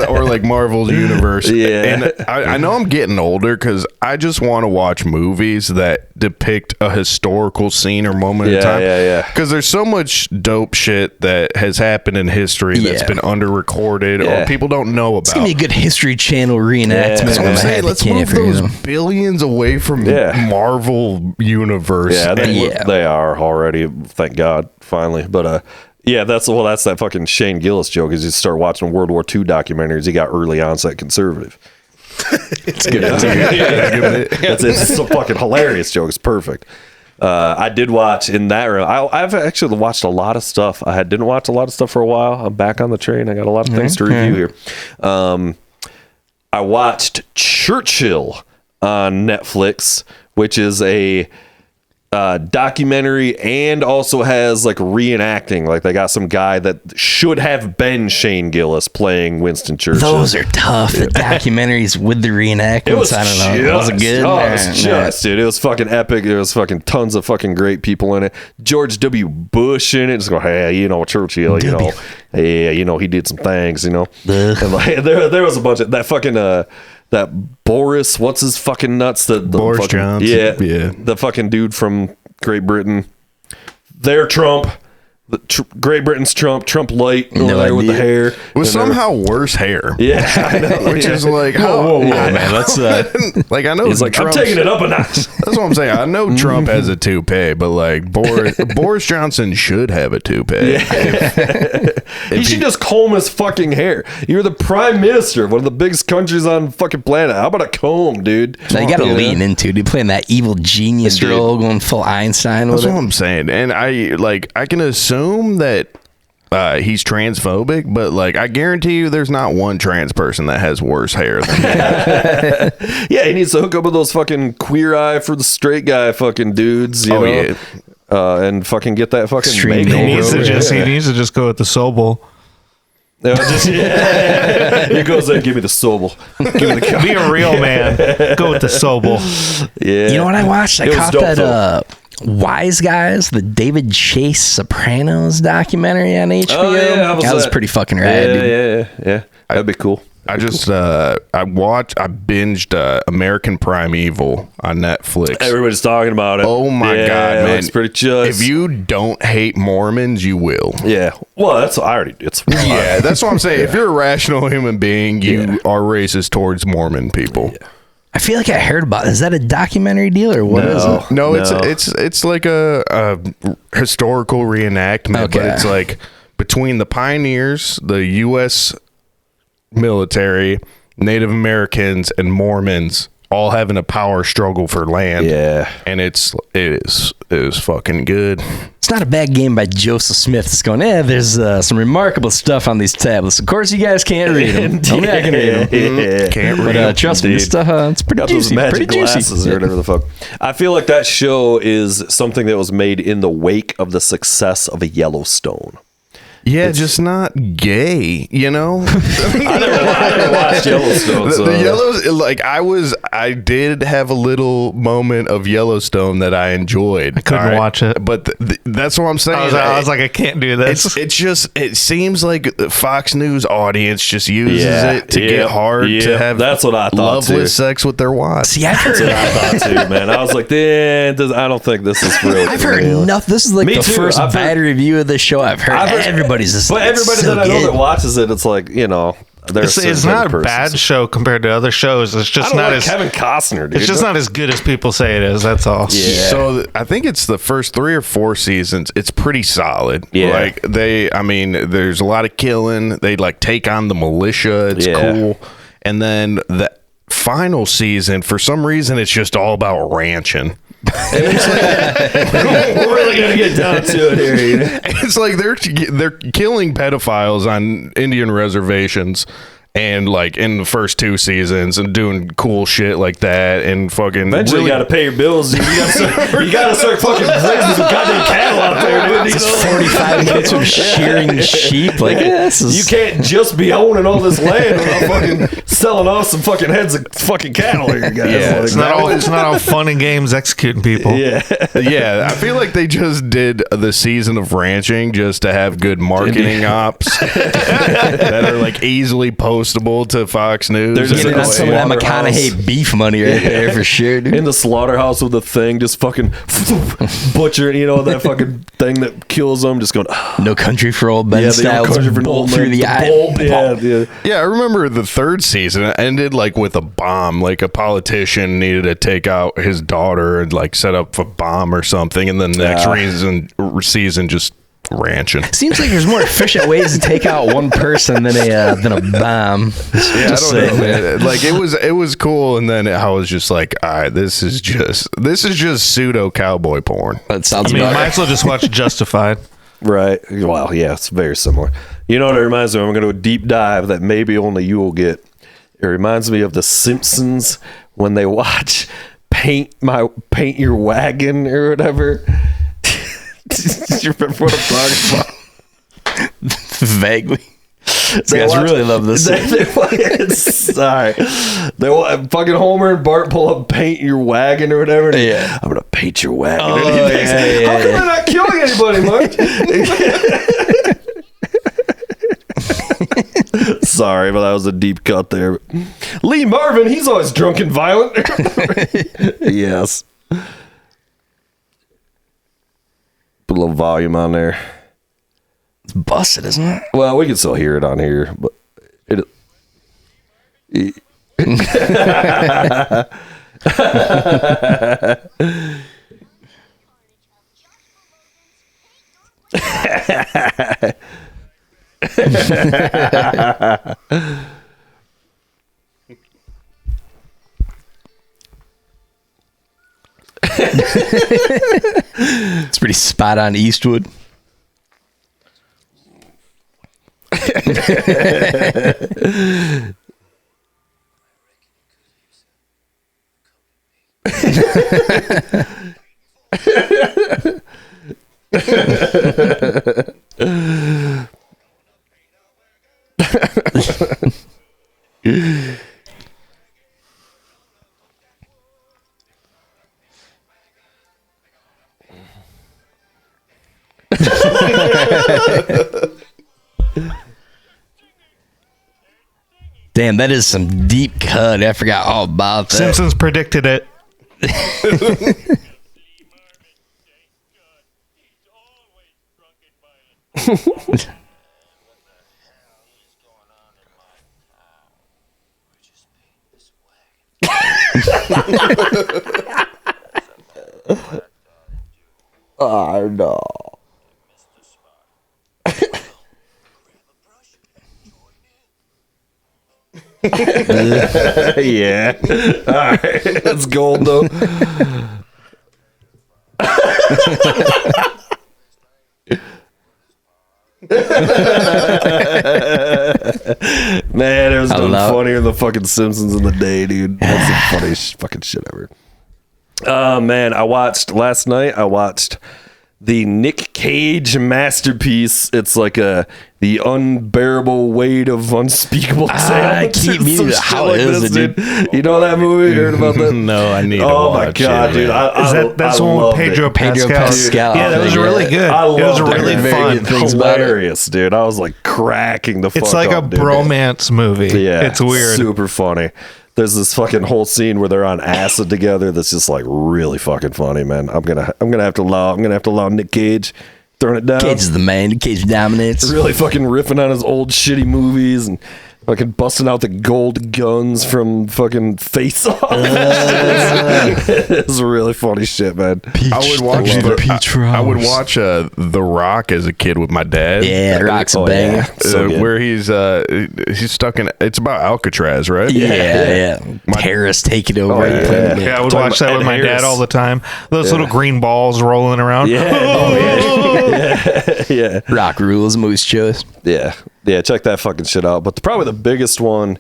Speaker 7: or like Marvel's universe. And I know I'm getting older because I just want to watch movies that depict a historical scene or moment in time. Because there's so much dope shit that has happened in history that's been under-recorded or people don't know about.
Speaker 5: It's gonna be a good History Channel reenactment.
Speaker 7: That's what I'm saying. Let's move those billions away from Marvel universe.
Speaker 6: They are already, thank God, finally. But that's that fucking Shane Gillis joke. Is you start watching World War II documentaries, he got early onset conservative. It's good. It's a fucking hilarious joke. It's perfect. I did watch in that room. I've actually watched a lot of stuff. Didn't watch a lot of stuff for a while. I'm back on the train. I got a lot of things to review here. I watched Churchill on Netflix, which is a documentary and also has like reenacting. Like they got some guy that should have been Shane Gillis playing Winston Churchill.
Speaker 5: Those are tough. The documentaries with the reenactments. I don't know. Was it good?
Speaker 6: Oh, it was just, dude. It was fucking epic. There was fucking tons of fucking great people in it. George W. Bush in it. Just go, hey, you know, Churchill, you know, yeah, you know, he did some things, you know. And like, there was a bunch of that fucking that Boris, what's his fucking nuts? The
Speaker 7: Boris
Speaker 6: fucking,
Speaker 7: Johnson.
Speaker 6: yeah, the fucking dude from Great Britain. Their Trump. Great Britain's Trump light over there with the hair.
Speaker 7: With somehow worse hair.
Speaker 6: Yeah, I know.
Speaker 7: Which is like,
Speaker 6: whoa,
Speaker 7: yeah,
Speaker 6: man,
Speaker 5: that's
Speaker 7: like I know
Speaker 6: he's like, I'm
Speaker 7: Trump's-
Speaker 6: taking it up a notch.
Speaker 7: That's what I'm saying. I know Trump has a toupee, but like Boris Johnson should have a toupee.
Speaker 6: He should just comb his fucking hair. You're the prime minister of one of the biggest countries on the fucking planet. How about a comb, dude?
Speaker 5: Now you got to lean into it. You're playing that evil genius
Speaker 6: Dude.
Speaker 5: role, going full Einstein with
Speaker 7: That's what
Speaker 5: it.
Speaker 7: I'm saying. And I can assume that he's transphobic, but like I guarantee you there's not one trans person that has worse hair than him.
Speaker 6: Yeah, he needs to hook up with those fucking queer eye for the straight guy fucking dudes, you know?
Speaker 7: Yeah.
Speaker 6: And fucking get that fucking
Speaker 5: Extreme
Speaker 6: makeover.
Speaker 8: He needs to just go with the Sobel.
Speaker 6: He goes there, give me the Sobel. Give me the
Speaker 8: Be a real man. Go with the Sobel.
Speaker 6: Yeah.
Speaker 5: You know what I watched? I
Speaker 6: It was
Speaker 5: caught
Speaker 6: dope,
Speaker 5: that
Speaker 6: though.
Speaker 5: Wise Guys, the David Chase Sopranos documentary on HBO.
Speaker 6: Oh, yeah, how was
Speaker 5: that was
Speaker 6: that?
Speaker 5: pretty fucking rad, dude.
Speaker 6: Yeah. That'd be cool.
Speaker 7: I just I binged American Primeval on Netflix.
Speaker 6: Everybody's talking about it.
Speaker 7: Oh my
Speaker 6: Yeah,
Speaker 7: god, man!
Speaker 6: It's pretty just.
Speaker 7: If you don't hate Mormons, you will.
Speaker 6: Yeah. Well, that's I already. It's
Speaker 7: Yeah, that's what I'm saying. If you're a rational human being, you are racist towards Mormon people.
Speaker 5: I feel like I heard about it. Is that a documentary deal or what is it?
Speaker 7: No, it's like a historical reenactment, but
Speaker 5: Okay.
Speaker 7: it's like between the pioneers, the U.S. military, Native Americans, and Mormons all having a power struggle for land.
Speaker 6: Yeah.
Speaker 7: And it is fucking good.
Speaker 5: It's not a bad game by Joseph Smith. It's going, there's some remarkable stuff on these tablets. Of course, you guys can't read them. Only I can read them.
Speaker 6: Yeah.
Speaker 7: Can't read
Speaker 5: But
Speaker 7: 'em.
Speaker 5: trust me, this stuff, it's pretty
Speaker 6: Got those
Speaker 5: juicy.
Speaker 6: magic
Speaker 5: Pretty
Speaker 6: glasses
Speaker 5: juicy.
Speaker 6: or whatever the fuck. I feel like that show is something that was made in the wake of the success of Yellowstone.
Speaker 7: Yeah, just not gay, you know?
Speaker 6: I never watched Yellowstone. So.
Speaker 7: The Yellows, like I did have a little moment of Yellowstone that I enjoyed. I
Speaker 8: couldn't watch it.
Speaker 7: But that's what I'm saying.
Speaker 8: I was like, I can't do this.
Speaker 7: It seems like the Fox News audience just uses it to get hard to
Speaker 6: yeah,
Speaker 7: have
Speaker 6: that's what I thought
Speaker 7: loveless
Speaker 6: too.
Speaker 7: sex with their wives.
Speaker 5: See, I've heard,
Speaker 6: I thought too, man. I was like, I don't think this is real.
Speaker 5: I've heard enough. This is like
Speaker 6: Me
Speaker 5: the
Speaker 6: too.
Speaker 5: first
Speaker 6: I've heard-
Speaker 5: bad review of this show I've heard. Everybody's just
Speaker 6: But
Speaker 5: like, it's
Speaker 6: everybody
Speaker 5: so
Speaker 6: that I know
Speaker 5: good.
Speaker 6: that watches it, it's like, you know,
Speaker 8: It's not a bad show compared to other shows. It's
Speaker 6: I
Speaker 8: just
Speaker 6: don't
Speaker 8: not
Speaker 6: like
Speaker 8: as
Speaker 6: Kevin Costner, dude.
Speaker 8: it's just not as good as people say it is. That's all.
Speaker 6: Yeah.
Speaker 7: So I think it's the first 3 or 4 seasons. It's pretty solid.
Speaker 6: Yeah.
Speaker 7: Like there's a lot of killing. They like take on the militia. It's
Speaker 6: Yeah.
Speaker 7: cool. And then the final season, for some reason, it's just all about ranching. And it's like,
Speaker 6: We're really gonna get down to it here. You know?
Speaker 7: it's like they're killing pedophiles on Indian reservations. And like in the first 2 seasons and doing cool shit like that and fucking
Speaker 6: Eventually, you gotta pay your bills, dude. You gotta start fucking raising some goddamn cattle out there, dude. You
Speaker 5: It's
Speaker 6: know?
Speaker 5: 45 minutes of shearing sheep. Like, this is...
Speaker 6: You can't just be owning all this land without fucking selling off some fucking heads of fucking cattle here, guys.
Speaker 7: Yeah,
Speaker 6: Like,
Speaker 8: It's not all fun and games executing people.
Speaker 6: yeah.
Speaker 7: Yeah, I feel like they just did the season of ranching just to have good marketing ops that are like easily postable to Fox News.
Speaker 6: They're just
Speaker 5: Getting on some of that
Speaker 6: slaughterhouse.
Speaker 5: McConaughey beef money right there for sure, dude.
Speaker 6: In the slaughterhouse with the thing, just fucking butchering, you know, that fucking thing that kills them, just going,
Speaker 5: No Country for Old Men
Speaker 6: yeah,
Speaker 5: style. Bolt through the eye.
Speaker 6: Yeah.
Speaker 7: Yeah, I remember the 3rd season it ended like with a bomb. Like a politician needed to take out his daughter and like set up a bomb or something, and then the next season just ranching.
Speaker 5: Seems like there's more efficient ways to take out one person than a bomb.
Speaker 7: Yeah, I don't know, man. Like it was cool, and then I was just like, all right, this is just pseudo cowboy porn.
Speaker 5: That sounds
Speaker 8: I mean,
Speaker 5: about
Speaker 8: might
Speaker 5: right.
Speaker 8: as well just watch Justified.
Speaker 6: Right. Well, yeah, it's very similar. You know what it reminds me of? I'm going to do a deep dive that maybe only you will get. It reminds me of The Simpsons when they watch paint your wagon or whatever. Do you remember what I'm talking about?
Speaker 5: Vaguely. These guys really love this.
Speaker 6: Sorry. Fucking Homer and Bart pull up paint your wagon or whatever.
Speaker 5: Yeah.
Speaker 6: I'm going to paint your wagon.
Speaker 5: Oh,
Speaker 6: And he thinks,
Speaker 5: yeah,
Speaker 6: how come I'm not killing anybody, Mark? Sorry, but that was a deep cut there. Lee Marvin, he's always drunk and violent. Yes. Put a little volume on there.
Speaker 5: It's busted, isn't it?
Speaker 6: Well, we can still hear it on here, but it.
Speaker 5: It's pretty spot on Eastwood. Damn, that is some deep cut. I forgot all about that.
Speaker 8: Simpsons predicted it.
Speaker 6: Oh, no. Yeah. All right. That's gold, though. Man, it was funnier than the fucking Simpsons in the day, dude. That's the funniest fucking shit ever. Oh, man. Last night, I watched the Nic Cage masterpiece. It's like the unbearable weight of unspeakable talent.
Speaker 5: I keep meaning how
Speaker 6: like
Speaker 5: is
Speaker 6: this,
Speaker 5: it,
Speaker 6: dude? You know that movie? You heard about that?
Speaker 7: No, I need to
Speaker 6: Oh my
Speaker 7: watch
Speaker 6: god,
Speaker 7: it,
Speaker 6: dude!
Speaker 7: man.
Speaker 8: That's the one with Pedro Pascal.
Speaker 5: Pascal.
Speaker 8: Yeah, that was really good.
Speaker 6: I
Speaker 8: It was
Speaker 6: loved
Speaker 8: really
Speaker 6: it.
Speaker 8: fun.
Speaker 5: Things about it.
Speaker 6: Hilarious, dude. I was like cracking the fuck
Speaker 8: It's like
Speaker 6: up,
Speaker 8: a
Speaker 6: dude.
Speaker 8: bromance movie.
Speaker 6: Yeah,
Speaker 8: It's weird.
Speaker 6: super funny. There's this fucking whole scene where they're on acid together. That's just like really fucking funny, man. I'm gonna have to allow Nic Cage throwing it down.
Speaker 5: Cage is the man. Cage dominates.
Speaker 6: Really fucking riffing on his old shitty movies and fucking busting out the gold guns from fucking Face Off. It's really funny shit, man.
Speaker 7: I would watch I would watch The Rock as a kid with my dad.
Speaker 5: Yeah, Rock's a banger.
Speaker 6: yeah. So good.
Speaker 7: Where he's stuck in. It's about Alcatraz, right?
Speaker 5: Yeah. Harris taking over.
Speaker 6: Oh, yeah.
Speaker 8: Yeah, I would
Speaker 6: Talking
Speaker 8: watch that
Speaker 6: about
Speaker 8: with
Speaker 6: Ed
Speaker 8: my
Speaker 6: Harris.
Speaker 8: dad all the time. Those little green balls rolling around.
Speaker 6: Yeah. Oh, yeah. Yeah.
Speaker 5: Rock rules, moose choice.
Speaker 6: Yeah. Yeah. Check that fucking shit out. But probably the biggest one,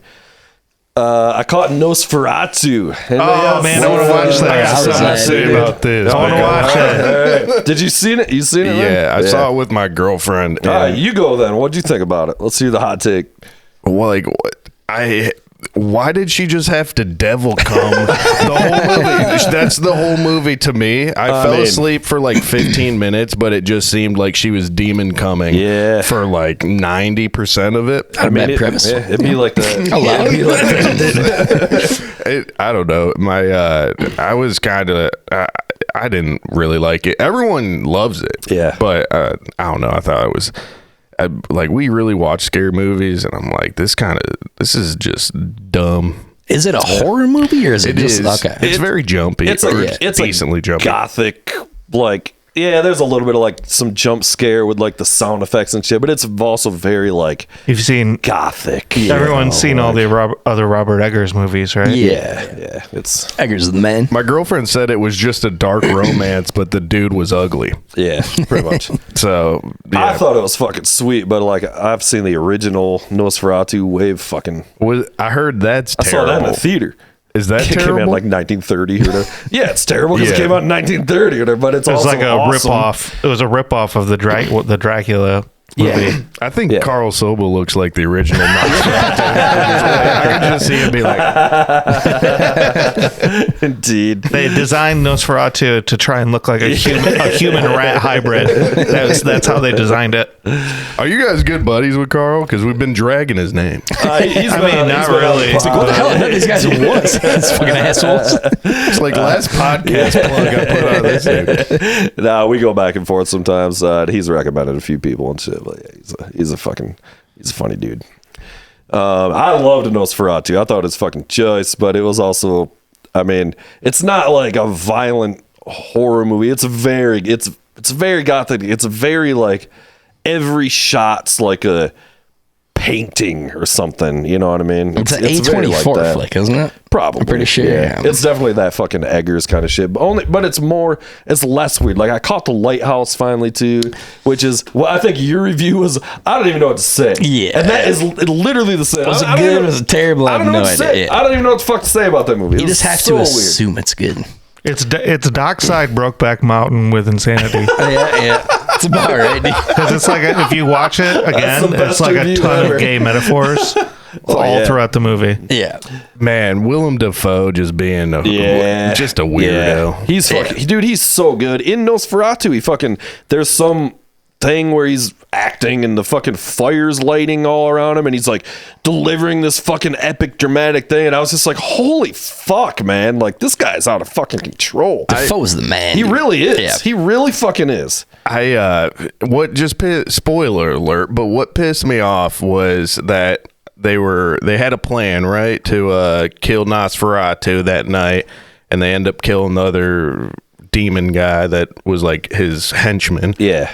Speaker 6: I caught Nosferatu.
Speaker 8: Oh, man, I want to watch that.
Speaker 5: I got
Speaker 8: Something
Speaker 5: something
Speaker 8: to say
Speaker 5: dude.
Speaker 8: about this. I want to watch it.
Speaker 6: All right. Did you see it? You seen it?
Speaker 7: Yeah,
Speaker 6: man?
Speaker 7: I saw it with my girlfriend.
Speaker 6: All right,
Speaker 7: and-
Speaker 6: you go then. What'd you think about it? Let's hear the hot take.
Speaker 7: Well, like why did she just have to devil come the whole movie? That's the whole movie to me. I fell asleep for like 15 minutes, but it just seemed like she was demon coming for like 90% of it.
Speaker 5: Not a bad premise.
Speaker 6: It'd be like
Speaker 7: I don't know. I was kind of I didn't really like it. Everyone loves it.
Speaker 6: Yeah.
Speaker 7: But I don't know. I thought it was like we really watch scary movies, and I'm like, this is just dumb.
Speaker 5: Is it a horror movie or is it just okay?
Speaker 7: It's very jumpy.
Speaker 6: It's
Speaker 7: decently jumpy.
Speaker 6: Gothic, like there's a little bit of like some jump scare with like the sound effects and shit, but it's also very like
Speaker 8: You've seen
Speaker 6: gothic.
Speaker 8: everyone's seen all the other Robert Eggers movies, right?
Speaker 6: Yeah. It's
Speaker 5: Eggers the man.
Speaker 7: My girlfriend said it was just a dark romance, but the dude was ugly.
Speaker 6: pretty much.
Speaker 7: So
Speaker 6: I thought it was fucking sweet, but like I've seen the original Nosferatu wave fucking.
Speaker 7: I heard that's
Speaker 6: I saw
Speaker 7: terrible.
Speaker 6: that in the theater.
Speaker 7: Is that
Speaker 6: It came out in
Speaker 7: terrible?
Speaker 6: like 1930 or whatever. Yeah, it's terrible because
Speaker 7: Yeah.
Speaker 6: it came out in 1930 or whatever, but it's
Speaker 8: It was
Speaker 6: also
Speaker 8: like a
Speaker 6: awesome.
Speaker 8: rip-off. It was a rip-off of the Dracula movie.
Speaker 7: I think
Speaker 6: Yeah.
Speaker 7: Carl Sobel looks like the original Nosferatu. I can just see him be like,
Speaker 6: Indeed.
Speaker 8: They designed Nosferatu to try and look like a human rat hybrid. That's how they designed it.
Speaker 7: "Are you guys good buddies with Carl? Because we've been dragging his name."
Speaker 8: Not really.
Speaker 5: It's like, what the hell? None of these guys are once. These fucking assholes.
Speaker 7: It's like last podcast plug I put on this dude.
Speaker 6: Nah, we go back and forth sometimes. He's recommended a few people and shit, but yeah, he's a funny dude. I loved Nosferatu. I thought it was fucking choice, but it was also, I mean, it's not like a violent horror movie. It's very gothic. It's very like every shot's like a painting or something. You know what I mean?
Speaker 5: It's an
Speaker 6: very like
Speaker 5: A24
Speaker 6: that.
Speaker 5: flick, isn't it?
Speaker 6: Probably.
Speaker 5: I'm pretty sure.
Speaker 6: Yeah. It's definitely that fucking Eggers kind of shit. But it's less weird. Like I caught The Lighthouse finally too, which is I think your review was, I don't even know what to say.
Speaker 5: Yeah.
Speaker 6: And that is literally the same.
Speaker 5: Was it
Speaker 6: I don't
Speaker 5: good?
Speaker 6: even-
Speaker 5: Was it terrible? I
Speaker 6: I
Speaker 5: have
Speaker 6: don't know
Speaker 5: no
Speaker 6: what to say.
Speaker 5: idea.
Speaker 6: I don't even know what the fuck to say about that movie.
Speaker 5: You just have to assume it's good.
Speaker 8: It's Dockside Brokeback Mountain with insanity.
Speaker 5: Yeah. It's about right.
Speaker 8: Because it's like if you watch it again,
Speaker 6: the best
Speaker 8: it's like a
Speaker 6: review
Speaker 8: ton
Speaker 6: ever.
Speaker 8: of gay metaphors all
Speaker 6: yeah.
Speaker 8: throughout the movie.
Speaker 5: Yeah.
Speaker 7: Man, Willem Dafoe just being just a weirdo.
Speaker 6: Yeah. He's fucking, dude, he's so good. In Nosferatu, there's some thing where he's acting and the fucking fire's lighting all around him and he's like delivering this fucking epic dramatic thing, and I was just like, holy fuck, man, like this guy's out of fucking control.
Speaker 5: Defoe's the man.
Speaker 6: He really is.
Speaker 5: Yeah.
Speaker 6: He really fucking is.
Speaker 7: Spoiler alert, but what pissed me off was that they had a plan, right, to kill Nosferatu that night, and they end up killing the other demon guy that was like his henchman.
Speaker 6: Yeah.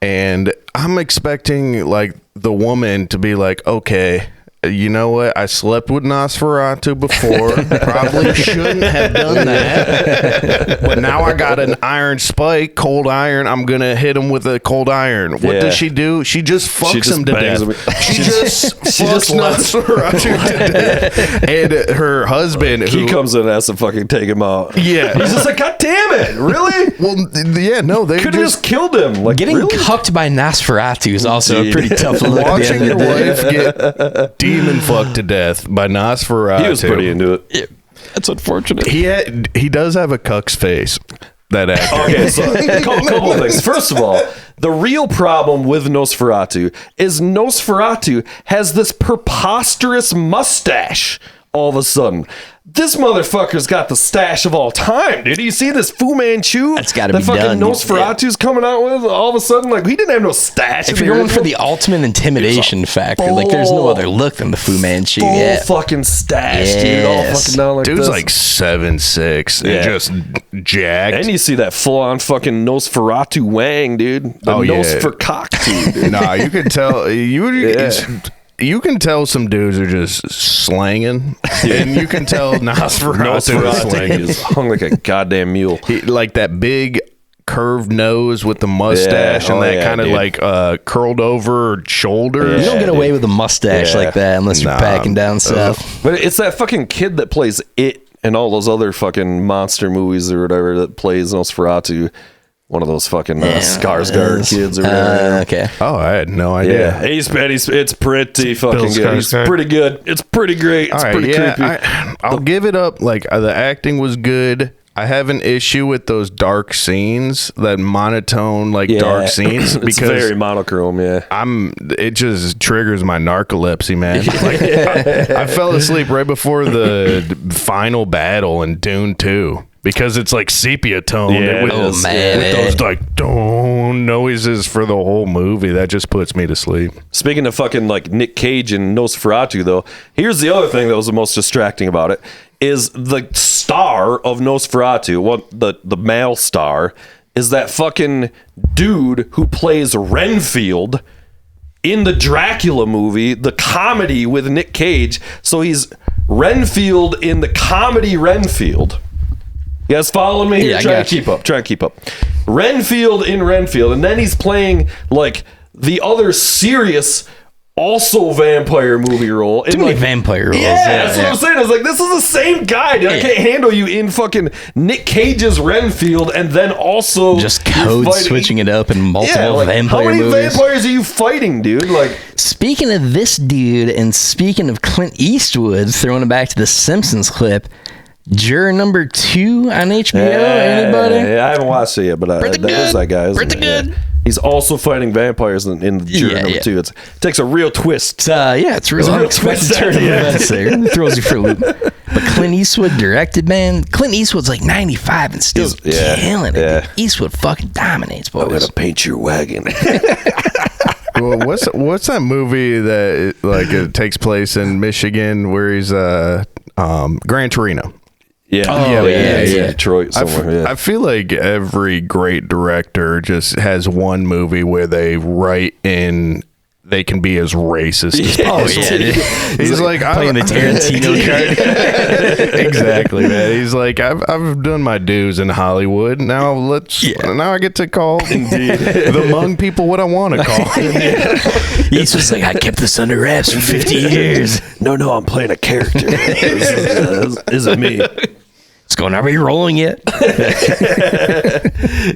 Speaker 7: And I'm expecting like the woman to be like, okay, you know what? I slept with Nosferatu before. Probably shouldn't have done that. But now I got an iron spike, cold iron. I'm going to hit him with a cold iron. What
Speaker 6: Yeah.
Speaker 7: does she do? She just fucks
Speaker 6: just
Speaker 7: him to
Speaker 6: bangs
Speaker 7: death.
Speaker 6: him.
Speaker 7: She just fucks
Speaker 6: lets-
Speaker 7: Nosferatu to death. And her husband,
Speaker 6: He
Speaker 7: who
Speaker 6: comes in and has to fucking take him out.
Speaker 7: Yeah.
Speaker 6: He's just like, God damn it, really?
Speaker 7: well, yeah, no, they
Speaker 6: Could have just killed him. Like,
Speaker 5: Getting
Speaker 6: really?
Speaker 5: cucked by Nosferatu is also a pretty tough look. at the
Speaker 7: watching
Speaker 5: end
Speaker 7: your
Speaker 5: of the day.
Speaker 7: wife get demon fucked to death by Nosferatu.
Speaker 6: He was pretty into it.
Speaker 5: Yeah. That's unfortunate.
Speaker 7: He does have a cuck's face. That actor.
Speaker 6: Okay, so a couple of things. First of all, the real problem with Nosferatu is Nosferatu has this preposterous mustache all of a sudden. This motherfucker's got the stash of all time, dude. You see this Fu Manchu?
Speaker 5: That's gotta
Speaker 6: that
Speaker 5: be
Speaker 6: fucking
Speaker 5: done, dude.
Speaker 6: Nosferatu's coming out with all of a sudden. Like, he didn't have no stash.
Speaker 5: If
Speaker 6: in
Speaker 5: you're
Speaker 6: the
Speaker 5: going for
Speaker 6: original.
Speaker 5: the ultimate intimidation factor, like there's no other look than the Fu Manchu.
Speaker 6: full
Speaker 5: Yeah.
Speaker 6: fucking stash, dude. All
Speaker 5: Yes.
Speaker 6: fucking down like
Speaker 7: Dude's
Speaker 6: this.
Speaker 7: like 7'6"
Speaker 6: Yeah.
Speaker 7: and just jacked.
Speaker 6: And you see that full on fucking Nosferatu Wang, dude. The
Speaker 7: Oh, yeah.
Speaker 6: Nosferatu, dude.
Speaker 7: Nah, you can tell you can tell some dudes are just slanging, and you can tell Nosferatu is
Speaker 6: Nosferatu
Speaker 7: slanging.
Speaker 6: is hung like a goddamn mule.
Speaker 7: Like that big curved nose with the mustache
Speaker 6: Yeah.
Speaker 7: and
Speaker 6: Oh,
Speaker 7: that
Speaker 6: yeah,
Speaker 7: kind of
Speaker 6: dude.
Speaker 7: like curled over shoulders.
Speaker 5: You don't get away with a mustache
Speaker 6: Yeah.
Speaker 5: like that unless you're
Speaker 7: Nah.
Speaker 5: packing down south.
Speaker 6: But it's that fucking kid that plays It and all those other fucking monster movies or whatever that plays Nosferatu. One of those fucking Skarsgård kids or whatever.
Speaker 5: Okay.
Speaker 7: Oh, I had no idea.
Speaker 6: Yeah, it's pretty fucking
Speaker 8: Bill
Speaker 6: good. He's
Speaker 8: Skarsgård.
Speaker 6: pretty good. It's pretty great. It's
Speaker 7: All right,
Speaker 6: pretty
Speaker 7: yeah,
Speaker 6: creepy.
Speaker 7: I'll give it up. Like the acting was good. I have an issue with those dark scenes, that monotone dark scenes,
Speaker 6: It's
Speaker 7: because
Speaker 6: very monochrome. Yeah,
Speaker 7: it just triggers my narcolepsy, man. Like, I fell asleep right before the final battle in Dune 2 because it's like sepia tone.
Speaker 6: Yeah,
Speaker 7: with,
Speaker 6: it is.
Speaker 5: man.
Speaker 7: with those like dong noises for the whole movie. That just puts me to sleep.
Speaker 6: Speaking of fucking like Nic Cage and Nosferatu, though, here's the other thing that was the most distracting about it is the star of Nosferatu, the male star, is that fucking dude who plays Renfield in the Dracula movie, the comedy with Nic Cage. So he's Renfield in the comedy Renfield. You guys following me?
Speaker 5: Yeah, I
Speaker 6: Try
Speaker 5: got
Speaker 6: to keep up. Try to keep up. Renfield in Renfield, and then he's playing like the other serious also vampire movie role.
Speaker 5: Too many vampire roles.
Speaker 6: Yeah, that's what I'm saying. I was like, this is the same guy. Dude. I can't handle you in fucking Nic Cage's Renfield and then also
Speaker 5: just code switching it up in multiple vampire
Speaker 6: how many
Speaker 5: movies.
Speaker 6: vampires are you fighting, dude? Like,
Speaker 5: speaking of this dude and speaking of Clint Eastwood, throwing it back to the Simpsons clip, Juror number 2 on HBO. Anybody?
Speaker 6: Yeah, I haven't watched it yet, but that is that guy. Isn't it? Yeah. He's also fighting vampires in Juror number 2. It takes a real twist.
Speaker 5: It's a real unexpected turn of events there. It throws you for a loop. But Clint Eastwood directed, man. Clint Eastwood's like 95 and still killing it. Yeah. Eastwood fucking dominates, boys.
Speaker 6: I'm gonna paint your wagon.
Speaker 7: Well, what's that movie that it takes place in Michigan where he's Gran Torino?
Speaker 6: Yeah. Detroit somewhere.
Speaker 7: I feel like every great director just has one movie where they write in they can be as racist as possible. He's like
Speaker 5: playing the Tarantino card.
Speaker 7: Exactly, man. He's like, I've done my dues in Hollywood. Now now I get to call the Hmong people what I want to call.
Speaker 5: He's just like, I kept this under wraps for 50 years.
Speaker 6: No, I'm playing a character. This isn't me.
Speaker 5: It's going, are we rolling yet?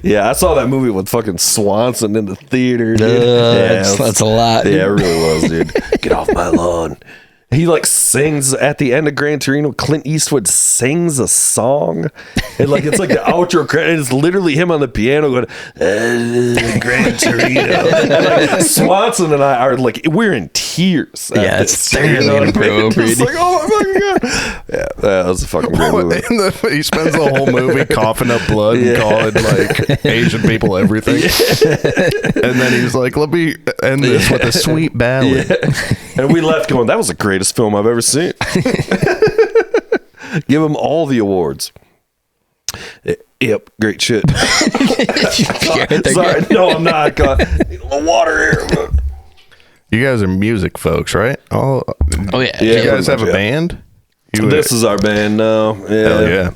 Speaker 6: Yeah, I saw that movie with fucking Swanson in the theater. Dude.
Speaker 5: That's a lot.
Speaker 6: Yeah, it really was, dude. Get off my lawn. He sings at the end of Gran Torino. Clint Eastwood sings a song, and it's like the outro credit. It's literally him on the piano going, Gran Torino. And Swanson and I are we're in tears.
Speaker 5: Yeah, it's thoroughly inappropriate.
Speaker 6: It's like, oh my fucking god. Yeah, that was a fucking great movie.
Speaker 7: He spends the whole movie coughing up blood and calling Asian people everything. And then he's like, let me end this with a sweet ballad.
Speaker 6: Yeah. And we left going, that was the greatest film I've ever seen. Give him all the awards. Yep, great shit. Sorry, no, I'm not. Need a little water here.
Speaker 7: You guys are music folks, right?
Speaker 5: Oh yeah.
Speaker 7: You guys have a band?
Speaker 6: This is our band now.
Speaker 7: Hell yeah.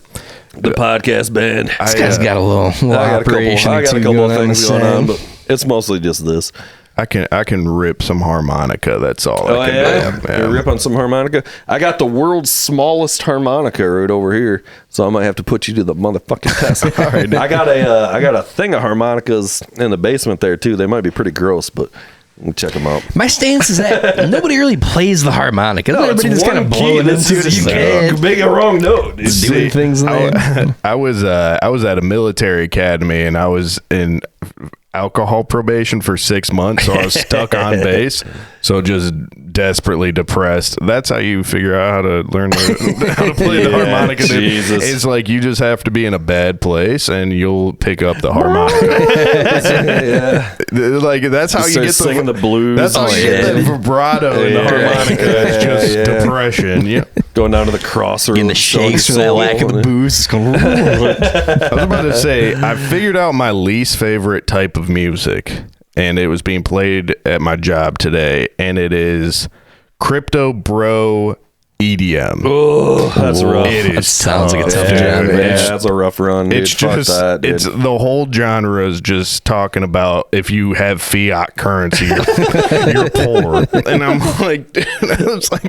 Speaker 6: The podcast band.
Speaker 5: This guy's got a little operation.
Speaker 6: I got a couple of things going on, but it's mostly just this.
Speaker 7: I can rip some harmonica. That's all I can do.
Speaker 6: You rip on some harmonica? I got the world's smallest harmonica right over here, so I might have to put you to the motherfucking test. Right, I got a thing of harmonicas in the basement there too. They might be pretty gross, but you can check them out.
Speaker 5: My stance is that nobody really plays the harmonica. Everybody just kind of blowing into it.
Speaker 6: You can't make a wrong note.
Speaker 5: Doing things there.
Speaker 7: I was at a military academy and I was in alcohol probation for 6 months, so I was stuck on bass, so just desperately depressed. That's how you figure out how to learn how to play the harmonica.
Speaker 6: Jesus.
Speaker 7: It's like you just have to be in a bad place and you'll pick up the harmonica. That's how you get
Speaker 6: singing the blues.
Speaker 7: That's how you get the vibrato in the harmonica. It's just depression. Yeah.
Speaker 6: Going down to the crossroads.
Speaker 5: Getting the shakes from that lack of the booze.
Speaker 7: I was about to say, I figured out my least favorite type of music, and it was being played at my job today, and it is crypto bro EDM.
Speaker 6: Oh, that's rough.
Speaker 5: That sounds like a tough job.
Speaker 6: Yeah, that's a rough run. Dude.
Speaker 7: It's just, it's the whole genre is just talking about if you have fiat currency, you're poor. And I'm like, it's like,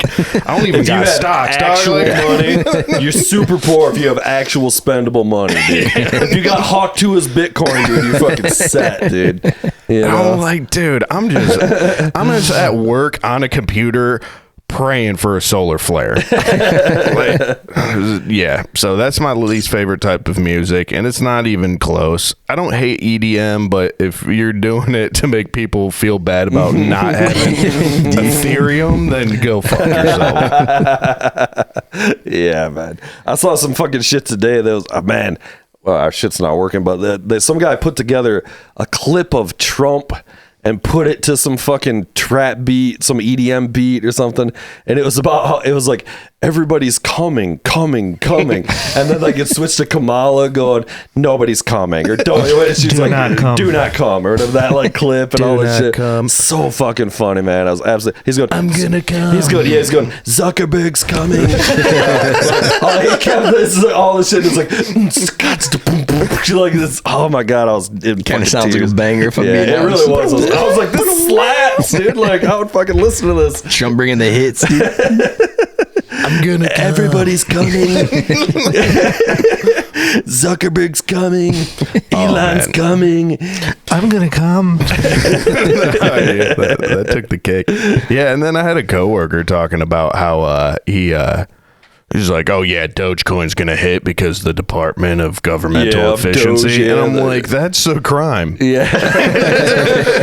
Speaker 7: I don't even got stocks.
Speaker 6: Actual money, you're super poor if you have actual spendable money, dude. If you got Hawk to his Bitcoin, dude, you're fucking set, dude. You know?
Speaker 7: I'm like, dude, I'm just at work on a computer praying for a solar flare. Yeah, so that's my least favorite type of music, and it's not even close. I don't hate EDM, but if you're doing it to make people feel bad about not having Ethereum, then go fuck yourself.
Speaker 6: Yeah, man. I saw some fucking shit today that was, man, well, our shit's not working, but some guy put together a clip of Trump and put it to some fucking trap beat, some EDM beat or something. And it was about how it was like everybody's coming. And then like it switched to Kamala going, nobody's coming. Or don't, she's
Speaker 8: Do
Speaker 6: like,
Speaker 8: not come.
Speaker 6: do not come. Or whatever, that like clip and
Speaker 7: Do
Speaker 6: all this
Speaker 7: not
Speaker 6: shit.
Speaker 7: come.
Speaker 6: So fucking funny, man. I was absolutely, he's going,
Speaker 7: I'm gonna come.
Speaker 6: He's going, Zuckerberg's coming. He kept this, all this shit. It's like, like this. Oh my God. I was in
Speaker 5: Kind of sounds like a banger. If I'm being
Speaker 6: it
Speaker 5: honest.
Speaker 6: really was. I was like, this slaps, dude. Like, I would fucking listen to this.
Speaker 5: Trump bringing the hits, dude.
Speaker 7: I'm gonna come.
Speaker 6: Everybody's coming. Zuckerberg's coming. Elon's coming.
Speaker 8: I'm gonna come.
Speaker 7: that took the cake. Yeah, and then I had a coworker talking about how he's like, oh yeah, Dogecoin's gonna hit because the Department of Governmental Efficiency.
Speaker 6: Doge,
Speaker 7: and I'm like, that's a crime.
Speaker 6: Yeah.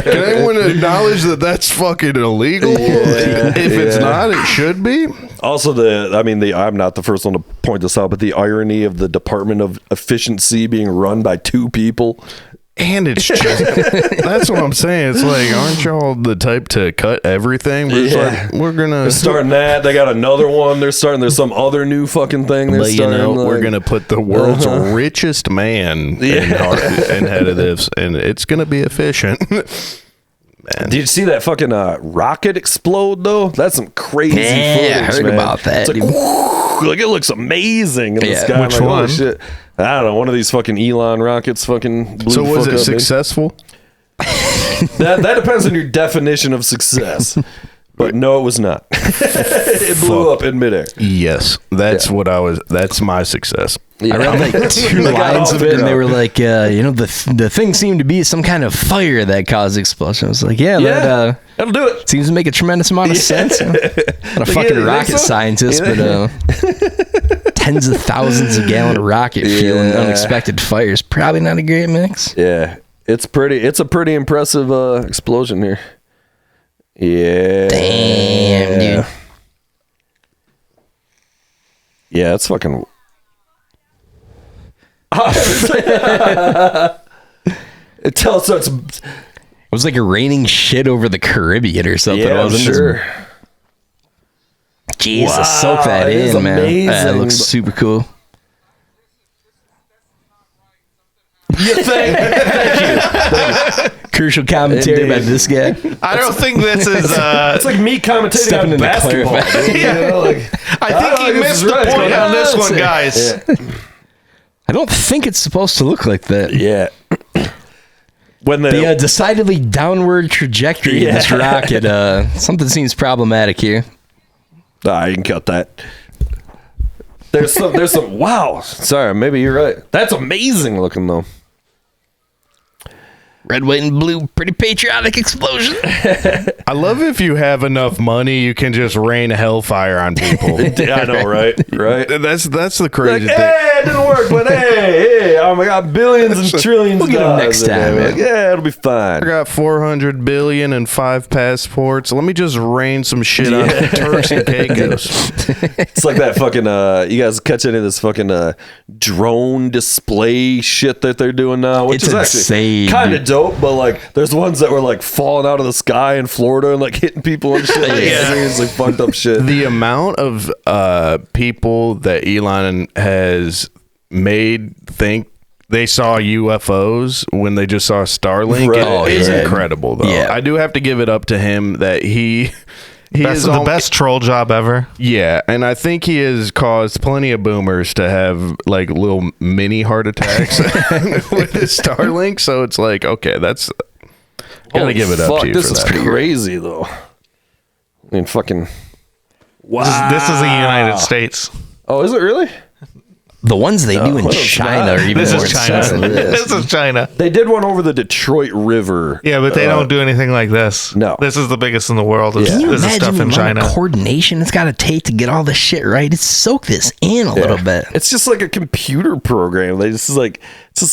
Speaker 7: Can anyone acknowledge that that's fucking illegal? If it's not, it should be.
Speaker 6: Also, I'm not the first one to point this out, but the irony of the Department of Efficiency being run by two people.
Speaker 7: And it's just, that's what I'm saying. It's like, aren't y'all the type to cut everything? But it's like, we're gonna
Speaker 6: They're starting that. They got another one. There's some other new fucking thing. They're
Speaker 7: But
Speaker 6: starting.
Speaker 7: we're gonna put the world's richest man in head of this, and it's gonna be efficient. Man.
Speaker 6: Did you see that fucking rocket explode though? That's some crazy footage.
Speaker 5: I heard
Speaker 6: man.
Speaker 5: about that.
Speaker 6: It's like, it looks amazing in the
Speaker 5: Yeah,
Speaker 6: sky.
Speaker 8: which
Speaker 6: I'm like, holy
Speaker 8: one?
Speaker 6: shit. I don't know. One of these fucking Elon rockets fucking blew
Speaker 7: So
Speaker 6: the
Speaker 7: was
Speaker 6: fuck
Speaker 7: it
Speaker 6: up, dude.
Speaker 7: successful?
Speaker 6: That depends on your definition of success. But no, it was not. It blew up in midair.
Speaker 7: Yes, that's that's my success.
Speaker 5: I read like two
Speaker 6: They got
Speaker 5: lines
Speaker 6: all
Speaker 5: of it, and they
Speaker 6: figured
Speaker 5: were like, the thing seemed to be some kind of fire that caused the explosion. I was like, that
Speaker 6: that'll do it.
Speaker 5: seems to make a tremendous amount of sense. I'm not a
Speaker 6: Like,
Speaker 5: fucking
Speaker 6: you think
Speaker 5: rocket
Speaker 6: so?
Speaker 5: scientist, but tens of thousands of gallon of rocket fuel and unexpected fires probably not a great mix.
Speaker 6: Yeah, it's a pretty impressive explosion here. Yeah.
Speaker 5: Damn, dude.
Speaker 6: Yeah, it's fucking. It tells us.
Speaker 5: It was like a raining shit over the Caribbean or something.
Speaker 6: Yeah,
Speaker 5: wasn't it?
Speaker 6: sure.
Speaker 5: Jesus,
Speaker 6: Wow,
Speaker 5: soak that
Speaker 6: it is
Speaker 5: in, man.
Speaker 6: amazing.
Speaker 5: That looks super cool.
Speaker 6: Yeah, thank you.
Speaker 5: Crucial commentary
Speaker 6: Indeed.
Speaker 5: by this guy.
Speaker 8: I don't think this is.
Speaker 6: It's like me commentating
Speaker 5: Stepping
Speaker 6: on
Speaker 5: into
Speaker 6: basketball.
Speaker 5: clarify.
Speaker 6: dude, you know, like,
Speaker 8: I think
Speaker 6: Oh,
Speaker 8: he
Speaker 6: this
Speaker 8: missed
Speaker 6: is
Speaker 8: the
Speaker 6: right.
Speaker 8: point on this one,
Speaker 5: Yeah.
Speaker 8: guys.
Speaker 5: I don't think it's supposed to look like that.
Speaker 6: yeah. When
Speaker 5: The decidedly downward trajectory of this
Speaker 6: Yeah.
Speaker 5: rocket, something seems problematic here.
Speaker 6: you can cut that. There's some. Wow. Sorry, maybe you're right. That's amazing looking though.
Speaker 5: Red, white, and blue, pretty patriotic explosion.
Speaker 7: I love if you have enough money, you can just rain hellfire on people.
Speaker 6: I know, right? Right.
Speaker 7: That's the
Speaker 6: Like,
Speaker 7: crazy thing.
Speaker 6: hey, it didn't work, but hey, oh my God, billions and trillions
Speaker 5: We'll
Speaker 6: of
Speaker 5: get 'em
Speaker 6: dollars
Speaker 5: next
Speaker 6: in there.
Speaker 5: time,
Speaker 6: Like, yeah, it'll be fine.
Speaker 7: I got 400 billion and 5 passports. Let me just rain some shit on Turks and Caicos.
Speaker 6: It's like that fucking you guys catch any of this fucking drone display shit that they're doing now, which
Speaker 5: It's
Speaker 6: is
Speaker 5: insane,
Speaker 6: actually kind of
Speaker 5: dude.
Speaker 6: dope, but like there's ones that were like falling out of the sky in Florida and like hitting people and shit. Like, seriously fucked up shit.
Speaker 7: The amount of people that Elon has made think they saw UFOs when they just saw Starlink
Speaker 6: Right.
Speaker 7: is
Speaker 5: yeah.
Speaker 7: incredible, though.
Speaker 5: Yeah.
Speaker 7: I do have to give it up to him that he is
Speaker 8: The best troll job ever.
Speaker 7: Yeah, and I think he has caused plenty of boomers to have like little mini heart attacks with his Starlink. So it's like, okay, that's gotta
Speaker 6: Holy
Speaker 7: give it up
Speaker 6: fuck,
Speaker 7: to you
Speaker 6: this
Speaker 7: for
Speaker 6: is
Speaker 7: that.
Speaker 6: crazy though. I mean, fucking. Wow.
Speaker 8: This is the United States.
Speaker 6: Oh, is it really?
Speaker 5: The ones they do in
Speaker 6: well, it's
Speaker 5: China
Speaker 6: not.
Speaker 5: are even
Speaker 8: This
Speaker 5: more
Speaker 8: is China.
Speaker 5: insane than this.
Speaker 8: This is China.
Speaker 6: They did one over the Detroit River.
Speaker 8: Yeah, but they don't do anything like this.
Speaker 6: No.
Speaker 8: This is the biggest in the world. This,
Speaker 5: Can you
Speaker 8: this is
Speaker 5: imagine
Speaker 8: stuff
Speaker 5: the
Speaker 8: in
Speaker 5: amount
Speaker 8: China.
Speaker 5: of coordination it's got to take to get all this shit right? It's soak this in a little bit.
Speaker 6: It's just like a computer program. It's just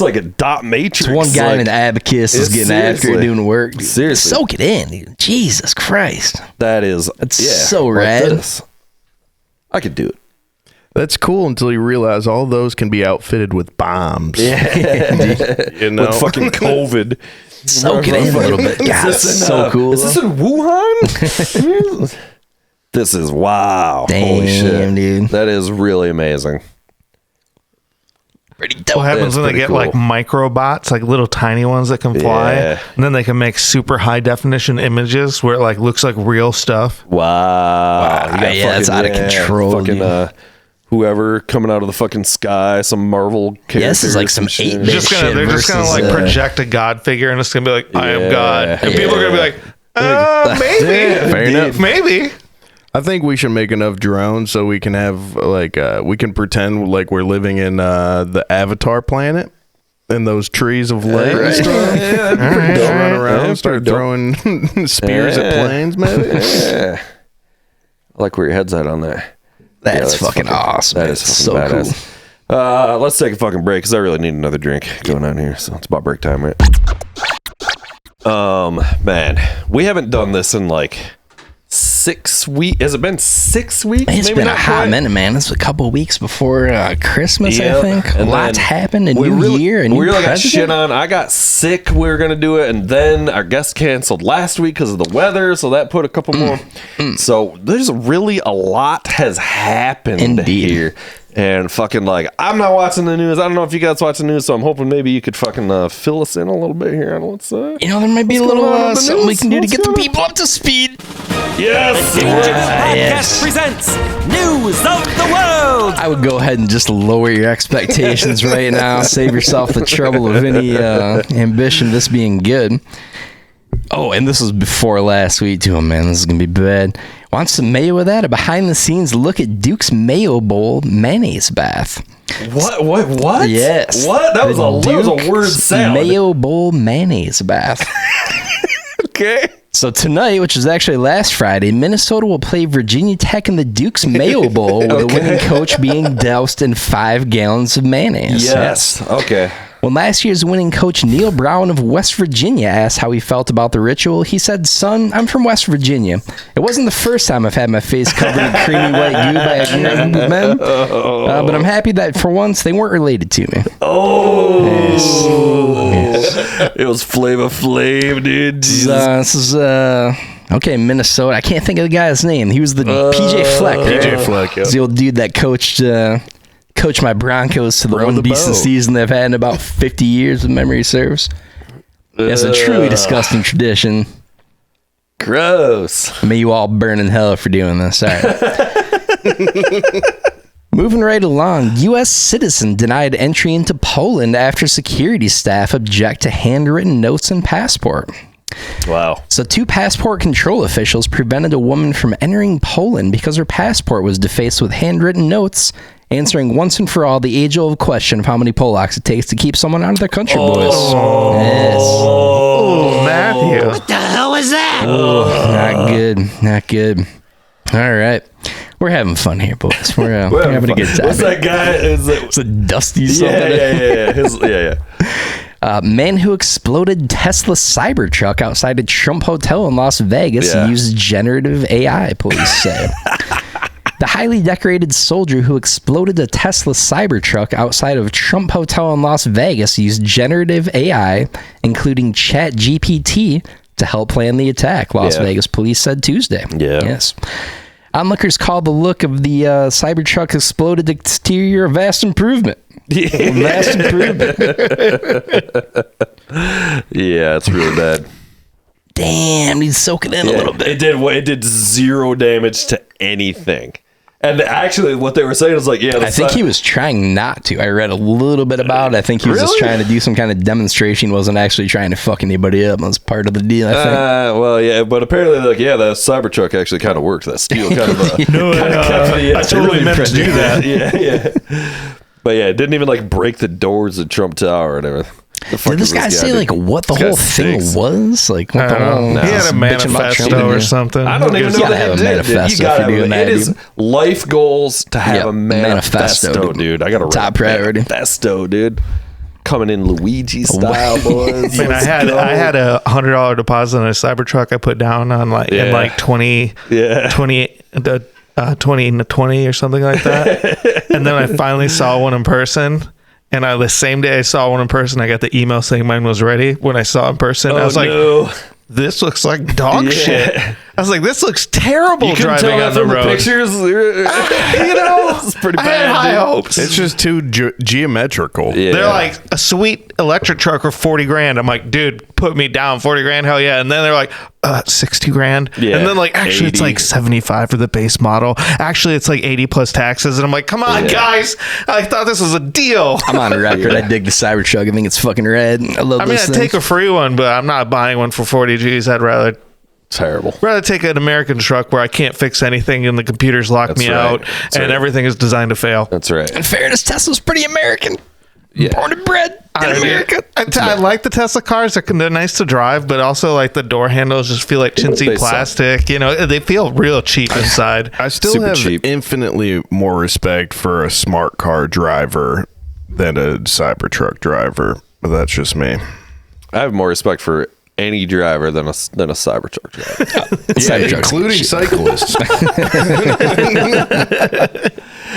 Speaker 6: like a dot matrix.
Speaker 5: It's one guy
Speaker 6: like,
Speaker 5: in an abacus is
Speaker 6: it's
Speaker 5: getting after it
Speaker 6: seriously-
Speaker 5: doing work. Dude.
Speaker 6: seriously.
Speaker 5: Soak it in, dude. Jesus Christ.
Speaker 6: That is.
Speaker 5: That's
Speaker 6: yeah,
Speaker 5: so
Speaker 6: like
Speaker 5: rad.
Speaker 6: this. I could do it.
Speaker 7: That's cool until you realize all those can be outfitted with bombs. You know?
Speaker 6: With fucking COVID.
Speaker 5: Soak it in a little bit. God,
Speaker 6: Is this
Speaker 5: it's
Speaker 6: in,
Speaker 5: so cool.
Speaker 6: Is this in Wuhan? This is wow.
Speaker 5: Damn,
Speaker 6: Holy shit.
Speaker 5: dude.
Speaker 6: That is really amazing.
Speaker 5: Pretty dope.
Speaker 8: What happens when they
Speaker 6: pretty
Speaker 8: get
Speaker 6: cool.
Speaker 8: like microbots, like little tiny ones that can fly,
Speaker 6: Yeah.
Speaker 8: and then they can make super high definition images where it like looks like real stuff.
Speaker 6: Wow. You got
Speaker 5: yeah, it's out of control,
Speaker 6: Fucking
Speaker 5: dude.
Speaker 6: whoever coming out of the fucking sky, some Marvel character.
Speaker 5: Yeah, this is like some
Speaker 6: shit.
Speaker 5: 8-bit
Speaker 8: They're just gonna
Speaker 5: versus,
Speaker 8: like project a god figure, and it's gonna be like, I am
Speaker 6: Yeah.
Speaker 8: God, and people are gonna be like, maybe,
Speaker 7: Fair enough.
Speaker 8: maybe.
Speaker 7: I think we should make enough drones so we can have like we can pretend like we're living in the Avatar planet and those trees of light and stuff. Just run around and start throwing spears at planes, maybe.
Speaker 6: Yeah. I like where your head's at on that.
Speaker 5: That's fucking awesome.
Speaker 6: That
Speaker 5: man.
Speaker 6: is
Speaker 5: It's
Speaker 6: fucking
Speaker 5: so
Speaker 6: badass.
Speaker 5: cool.
Speaker 6: Let's take a fucking break because I really need another drink going on here. So it's about break time, right? Man, we haven't done this in like 6 weeks. Has it been 6 weeks?
Speaker 5: It's
Speaker 6: Maybe
Speaker 5: been a
Speaker 6: not
Speaker 5: hot
Speaker 6: quite.
Speaker 5: minute, man. It's a couple weeks before Christmas, I
Speaker 6: Yep.
Speaker 5: think.
Speaker 6: And
Speaker 5: Lots
Speaker 6: then
Speaker 5: happened. A
Speaker 6: we
Speaker 5: new
Speaker 6: really,
Speaker 5: year, a new
Speaker 6: we really got
Speaker 5: president.
Speaker 6: shit on. I got sick. We were going to do it. And then our guest canceled last week because of the weather. So that put a couple more. So there's really a lot has happened
Speaker 5: Indeed.
Speaker 6: here. And fucking like, I'm not watching the news. I don't know if you guys watch the news. So I'm hoping maybe you could fucking fill us in a little bit here on what's
Speaker 5: You know, there might be a
Speaker 6: What's
Speaker 5: little
Speaker 6: going on in the
Speaker 5: something we
Speaker 6: news?
Speaker 5: can do to
Speaker 6: What's
Speaker 5: get the
Speaker 6: going on?
Speaker 5: people up to speed.
Speaker 6: Yes.
Speaker 3: Dangerville
Speaker 5: yes.
Speaker 3: Podcast presents News of the World.
Speaker 5: I would go ahead and just lower your expectations right now. Save yourself the trouble of any ambition of this being good. Oh, and this was before last week too. Oh, man, this is going to be bad. Want some mayo with that? A behind-the-scenes look at Duke's Mayo Bowl mayonnaise bath.
Speaker 6: What?
Speaker 5: Yes.
Speaker 6: What? That was a
Speaker 5: Duke's
Speaker 6: word sound.
Speaker 5: Mayo Bowl mayonnaise bath.
Speaker 6: Okay.
Speaker 5: So tonight, which is actually last Friday, Minnesota will play Virginia Tech in the Duke's Mayo Bowl with the winning coach being doused in 5 gallons of mayonnaise.
Speaker 6: Yes. Okay.
Speaker 5: When last year's winning coach Neil Brown of West Virginia asked how he felt about the ritual, he said, "Son, I'm from West Virginia. It wasn't the first time I've had my face covered in creamy white goo by a group of men, but I'm happy that for once they weren't related to me."
Speaker 6: It was Flavor Flav, dude.
Speaker 5: This is okay, Minnesota. I can't think of the guy's name. He was the PJ Fleck. Right?
Speaker 7: PJ Fleck, yeah.
Speaker 5: He's the old dude that coached my Broncos to the
Speaker 7: Row
Speaker 5: one
Speaker 7: the
Speaker 5: decent
Speaker 7: boat.
Speaker 5: season they've had in about 50 years, if memory serves. It's a truly disgusting tradition.
Speaker 6: Gross.
Speaker 5: May you all burn in hell for doing this. All right. Moving right along, U.S. citizen denied entry into Poland after security staff object to handwritten notes and passport.
Speaker 6: Wow.
Speaker 5: So 2 passport control officials prevented a woman from entering Poland because her passport was defaced with handwritten notes, answering once and for all the age-old question of how many Polacks it takes to keep someone out of their country, boys. Yes.
Speaker 8: Oh, Matthew.
Speaker 3: What the hell was that?
Speaker 5: Not good. Not good. All right. We're having fun here, boys. We're having a good time.
Speaker 6: What's that guy? Is it?
Speaker 5: It's a dusty something.
Speaker 6: Yeah.
Speaker 5: Man who exploded Tesla Cybertruck outside a Trump hotel in Las Vegas
Speaker 6: Yeah.
Speaker 5: used generative AI, police say. The highly decorated soldier who exploded a Tesla Cybertruck outside of a Trump hotel in Las Vegas used generative AI, including ChatGPT, to help plan the attack, Las
Speaker 6: Yeah.
Speaker 5: Vegas police said Tuesday.
Speaker 6: Yeah.
Speaker 5: Yes. Onlookers called the look of the Cybertruck exploded exterior a vast improvement. A vast improvement.
Speaker 6: Yeah, it's really bad.
Speaker 5: Damn, he's soaking in a little bit.
Speaker 6: It did 0 damage to anything. And actually, what they were saying is like, yeah,
Speaker 5: I think he was trying not to. I read a little bit about it. I think he was just
Speaker 6: Really?
Speaker 5: trying to do some kind of demonstration. He wasn't actually trying to fuck anybody up. That was part of the deal, I think.
Speaker 6: Well, yeah, but apparently, like, yeah, that Cybertruck actually kind of worked. That steel kind of.
Speaker 8: I totally meant to do that.
Speaker 6: Yeah. But yeah, it didn't even like break the doors of Trump Tower and everything. The fuck
Speaker 5: Did this
Speaker 6: is
Speaker 5: guy say
Speaker 6: dude?
Speaker 5: like what the
Speaker 6: This guy
Speaker 5: whole thing
Speaker 6: stinks.
Speaker 5: was? Like what the whole?
Speaker 8: He had a
Speaker 5: bitching about Trump
Speaker 8: manifesto or
Speaker 5: and-
Speaker 8: something.
Speaker 6: I don't even
Speaker 5: You
Speaker 6: know
Speaker 5: gotta
Speaker 6: that
Speaker 5: have
Speaker 6: it
Speaker 5: a
Speaker 6: did.
Speaker 5: manifesto
Speaker 6: You gotta
Speaker 5: if you're doing
Speaker 6: have,
Speaker 5: that,
Speaker 6: it is
Speaker 5: dude.
Speaker 6: life goals to have
Speaker 5: Yep,
Speaker 6: a manifesto,
Speaker 5: manifesto,
Speaker 6: dude. I got a
Speaker 5: Top priority.
Speaker 6: manifesto, dude. Coming in Luigi style, boys.
Speaker 8: Man, I had a $100 deposit on a Cybertruck I put down on like in
Speaker 6: Yeah.
Speaker 8: like 20 or something like that. And then I finally saw one in person. And the same day I saw one in person, I got the email saying mine was ready. When I saw it in person, I was like,
Speaker 6: no.
Speaker 8: this looks like dog shit. I was like, this looks terrible
Speaker 6: You couldn't
Speaker 8: driving
Speaker 6: tell
Speaker 8: on
Speaker 6: that
Speaker 8: the
Speaker 6: from the
Speaker 8: road.
Speaker 6: pictures. It's pretty
Speaker 8: I had
Speaker 6: bad.
Speaker 8: high
Speaker 6: dude.
Speaker 8: hopes.
Speaker 7: It's just too geometrical.
Speaker 6: Yeah.
Speaker 8: They're like, a sweet electric truck for 40 grand. I'm like, dude, put me down, 40 grand, hell yeah. And then they're like, 60 grand.
Speaker 6: Yeah,
Speaker 8: And then like, actually, it's
Speaker 6: 80.
Speaker 8: like 75 for the base model. Actually, it's like 80 plus taxes. And I'm like, come on, guys. I thought this was a deal.
Speaker 5: I'm on record. I dig the Cybertruck. I think it's fucking rad. I love
Speaker 8: I mean,
Speaker 5: this
Speaker 8: I'd
Speaker 5: thing.
Speaker 8: take a free one, but I'm not buying one for 40 G's. I'd rather
Speaker 6: Terrible.
Speaker 8: take an American truck where I can't fix anything and the computers lock
Speaker 6: That's
Speaker 8: me
Speaker 6: right.
Speaker 8: out
Speaker 6: That's
Speaker 8: and
Speaker 6: right.
Speaker 8: everything is designed to fail.
Speaker 6: That's right.
Speaker 5: In fairness, Tesla's pretty American.
Speaker 6: Yeah.
Speaker 5: Born and bred in America.
Speaker 8: I like the Tesla cars. They're nice to drive, but also like the door handles just feel like chintzy
Speaker 6: They suck.
Speaker 8: plastic. You know, they feel real cheap inside.
Speaker 7: I still
Speaker 6: Super
Speaker 7: have
Speaker 6: cheap.
Speaker 7: infinitely more respect for a smart car driver than a Cybertruck driver. But that's just me.
Speaker 6: I have more respect for any driver than a Cybertruck driver.
Speaker 7: Yeah, including cyclists.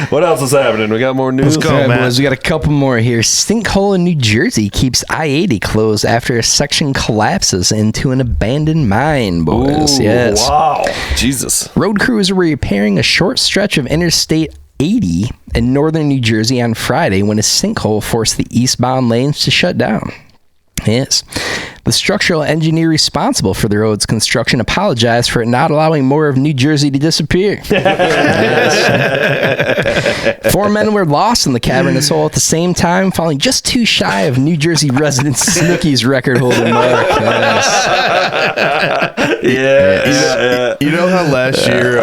Speaker 6: What else is happening? We got more news.
Speaker 8: Let's go.
Speaker 5: All right,
Speaker 8: Matt.
Speaker 5: boys, we got a couple more here. Sinkhole in New Jersey keeps I-80 closed after a section collapses into an abandoned mine, boys.
Speaker 6: Ooh,
Speaker 5: Yes.
Speaker 6: Wow. Jesus.
Speaker 5: Road crews were repairing a short stretch of Interstate 80 in northern New Jersey on Friday when a sinkhole forced the eastbound lanes to shut down. Yes. The structural engineer responsible for the road's construction apologized for not allowing more of New Jersey to disappear. Yes. 4 men were lost in the cavernous hole at the same time, falling just too shy of New Jersey resident Snooki's record-holding mark. Yes.
Speaker 7: You know how last year,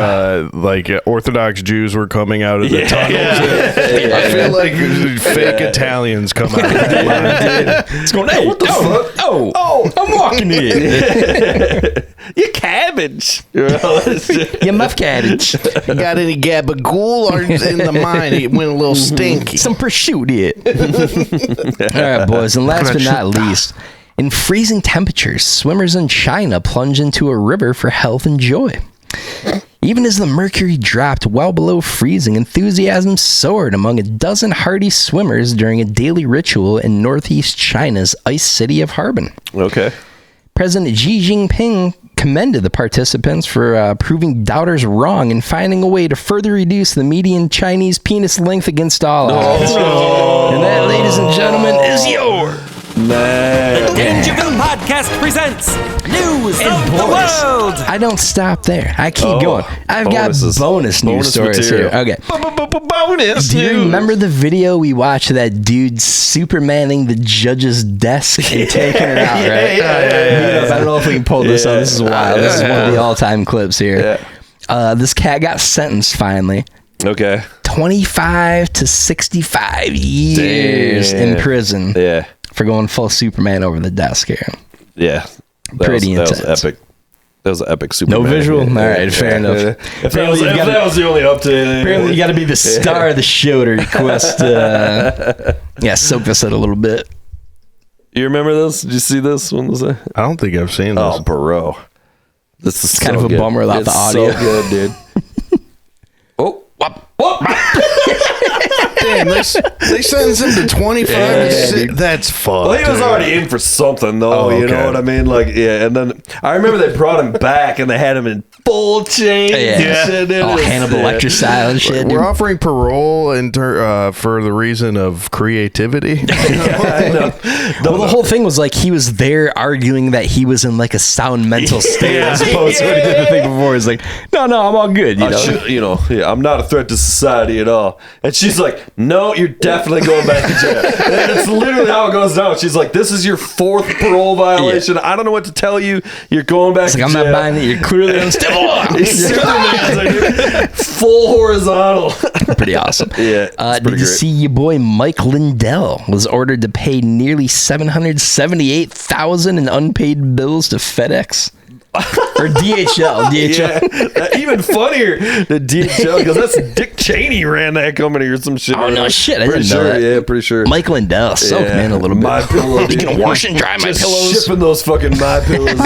Speaker 7: Orthodox Jews were coming out of the tunnels? I feel like fake Italians come out of the line.
Speaker 5: It's going, hey, what the fuck? Oh, I'm walking in.
Speaker 6: You cabbage.
Speaker 5: You muff cabbage.
Speaker 7: You got any gabagool or in the mine? It went a little stinky.
Speaker 5: Some prosciutto. All right, boys, and last but not least, in freezing temperatures, swimmers in China plunge into a river for health and joy. Even as the mercury dropped well below freezing, enthusiasm soared among a dozen hardy swimmers during a daily ritual in northeast China's ice city of Harbin.
Speaker 6: Okay.
Speaker 5: President Xi Jinping commended the participants for proving doubters wrong and finding a way to further reduce the median Chinese penis length against all odds. And that, ladies and gentlemen, is yours.
Speaker 6: Man.
Speaker 3: Dangerville Podcast presents News of the
Speaker 5: boys,
Speaker 3: World.
Speaker 5: I don't stop there. I keep going. I've
Speaker 6: bonuses.
Speaker 5: got bonus news
Speaker 6: Bonus
Speaker 5: stories
Speaker 6: material.
Speaker 5: here. Okay.
Speaker 8: Bonus.
Speaker 5: Do you remember the video we watched of that dude supermanning the judge's desk and taking her out, right? Yeah. I don't know if we can pull this up. This is wild. This is one of the all-time clips here. This cat got sentenced finally.
Speaker 6: Okay.
Speaker 5: 25 to 65 years in prison
Speaker 6: Yeah.
Speaker 5: for going full Superman over the desk here.
Speaker 6: Yeah.
Speaker 5: Pretty
Speaker 6: that
Speaker 5: intense.
Speaker 6: was epic. That was an epic Superman.
Speaker 5: No visual?
Speaker 6: Yeah.
Speaker 5: All right, fair enough.
Speaker 6: If that was the only update.
Speaker 5: Apparently, you got to be the star of the show to request. Soak this in a little bit.
Speaker 6: You remember this? Did you see this? When was that?
Speaker 7: I don't think I've seen this.
Speaker 6: Oh, bro. This is
Speaker 5: kind
Speaker 6: so
Speaker 5: of a
Speaker 6: good.
Speaker 5: bummer without the
Speaker 6: It's
Speaker 5: audio.
Speaker 6: so good, dude. Oh.
Speaker 7: Damn, they sentenced him to 25. That's fucked.
Speaker 6: Well, he was already in for something, though.
Speaker 7: Oh,
Speaker 6: You know
Speaker 7: okay.
Speaker 6: what I mean? Like, yeah. And then I remember they brought him back, and they had him in full chains. and shit. It
Speaker 5: Oh,
Speaker 6: was-
Speaker 5: Hannibal Lecter style and shit.
Speaker 7: We're
Speaker 5: dude.
Speaker 7: offering parole for the reason of creativity.
Speaker 6: I know.
Speaker 5: Well, the whole thing was like he was there arguing that he was in like a sound mental state as opposed to what he did the thing before. He's like, no, I'm all good.
Speaker 6: I'm not a threat to society at all. And she's like, no, you're definitely going back to jail. And it's literally how it goes down. She's like, this is your 4th parole violation. I don't know what to tell you. You're going back
Speaker 5: It's
Speaker 6: to
Speaker 5: like, I'm
Speaker 6: jail.
Speaker 5: not buying it. You're clearly unstable.
Speaker 6: Superman's like, full horizontal.
Speaker 5: Pretty awesome.
Speaker 6: Yeah, it's
Speaker 5: Did
Speaker 6: pretty
Speaker 5: you
Speaker 6: great.
Speaker 5: see your boy Mike Lindell was ordered to pay nearly $778,000 in unpaid bills to FedEx? Or DHL.
Speaker 6: Yeah, even funnier than DHL because that's Dick Cheney ran that company or some shit.
Speaker 5: Oh, no shit. I
Speaker 6: Pretty
Speaker 5: didn't know
Speaker 6: sure.
Speaker 5: that.
Speaker 6: Yeah, pretty sure.
Speaker 5: Mike Lindell, soak
Speaker 6: Yeah.
Speaker 5: man a little bit.
Speaker 6: My Pillow.
Speaker 5: You can wash and dry my
Speaker 6: Just
Speaker 5: pillows.
Speaker 6: shipping those fucking My Pillows.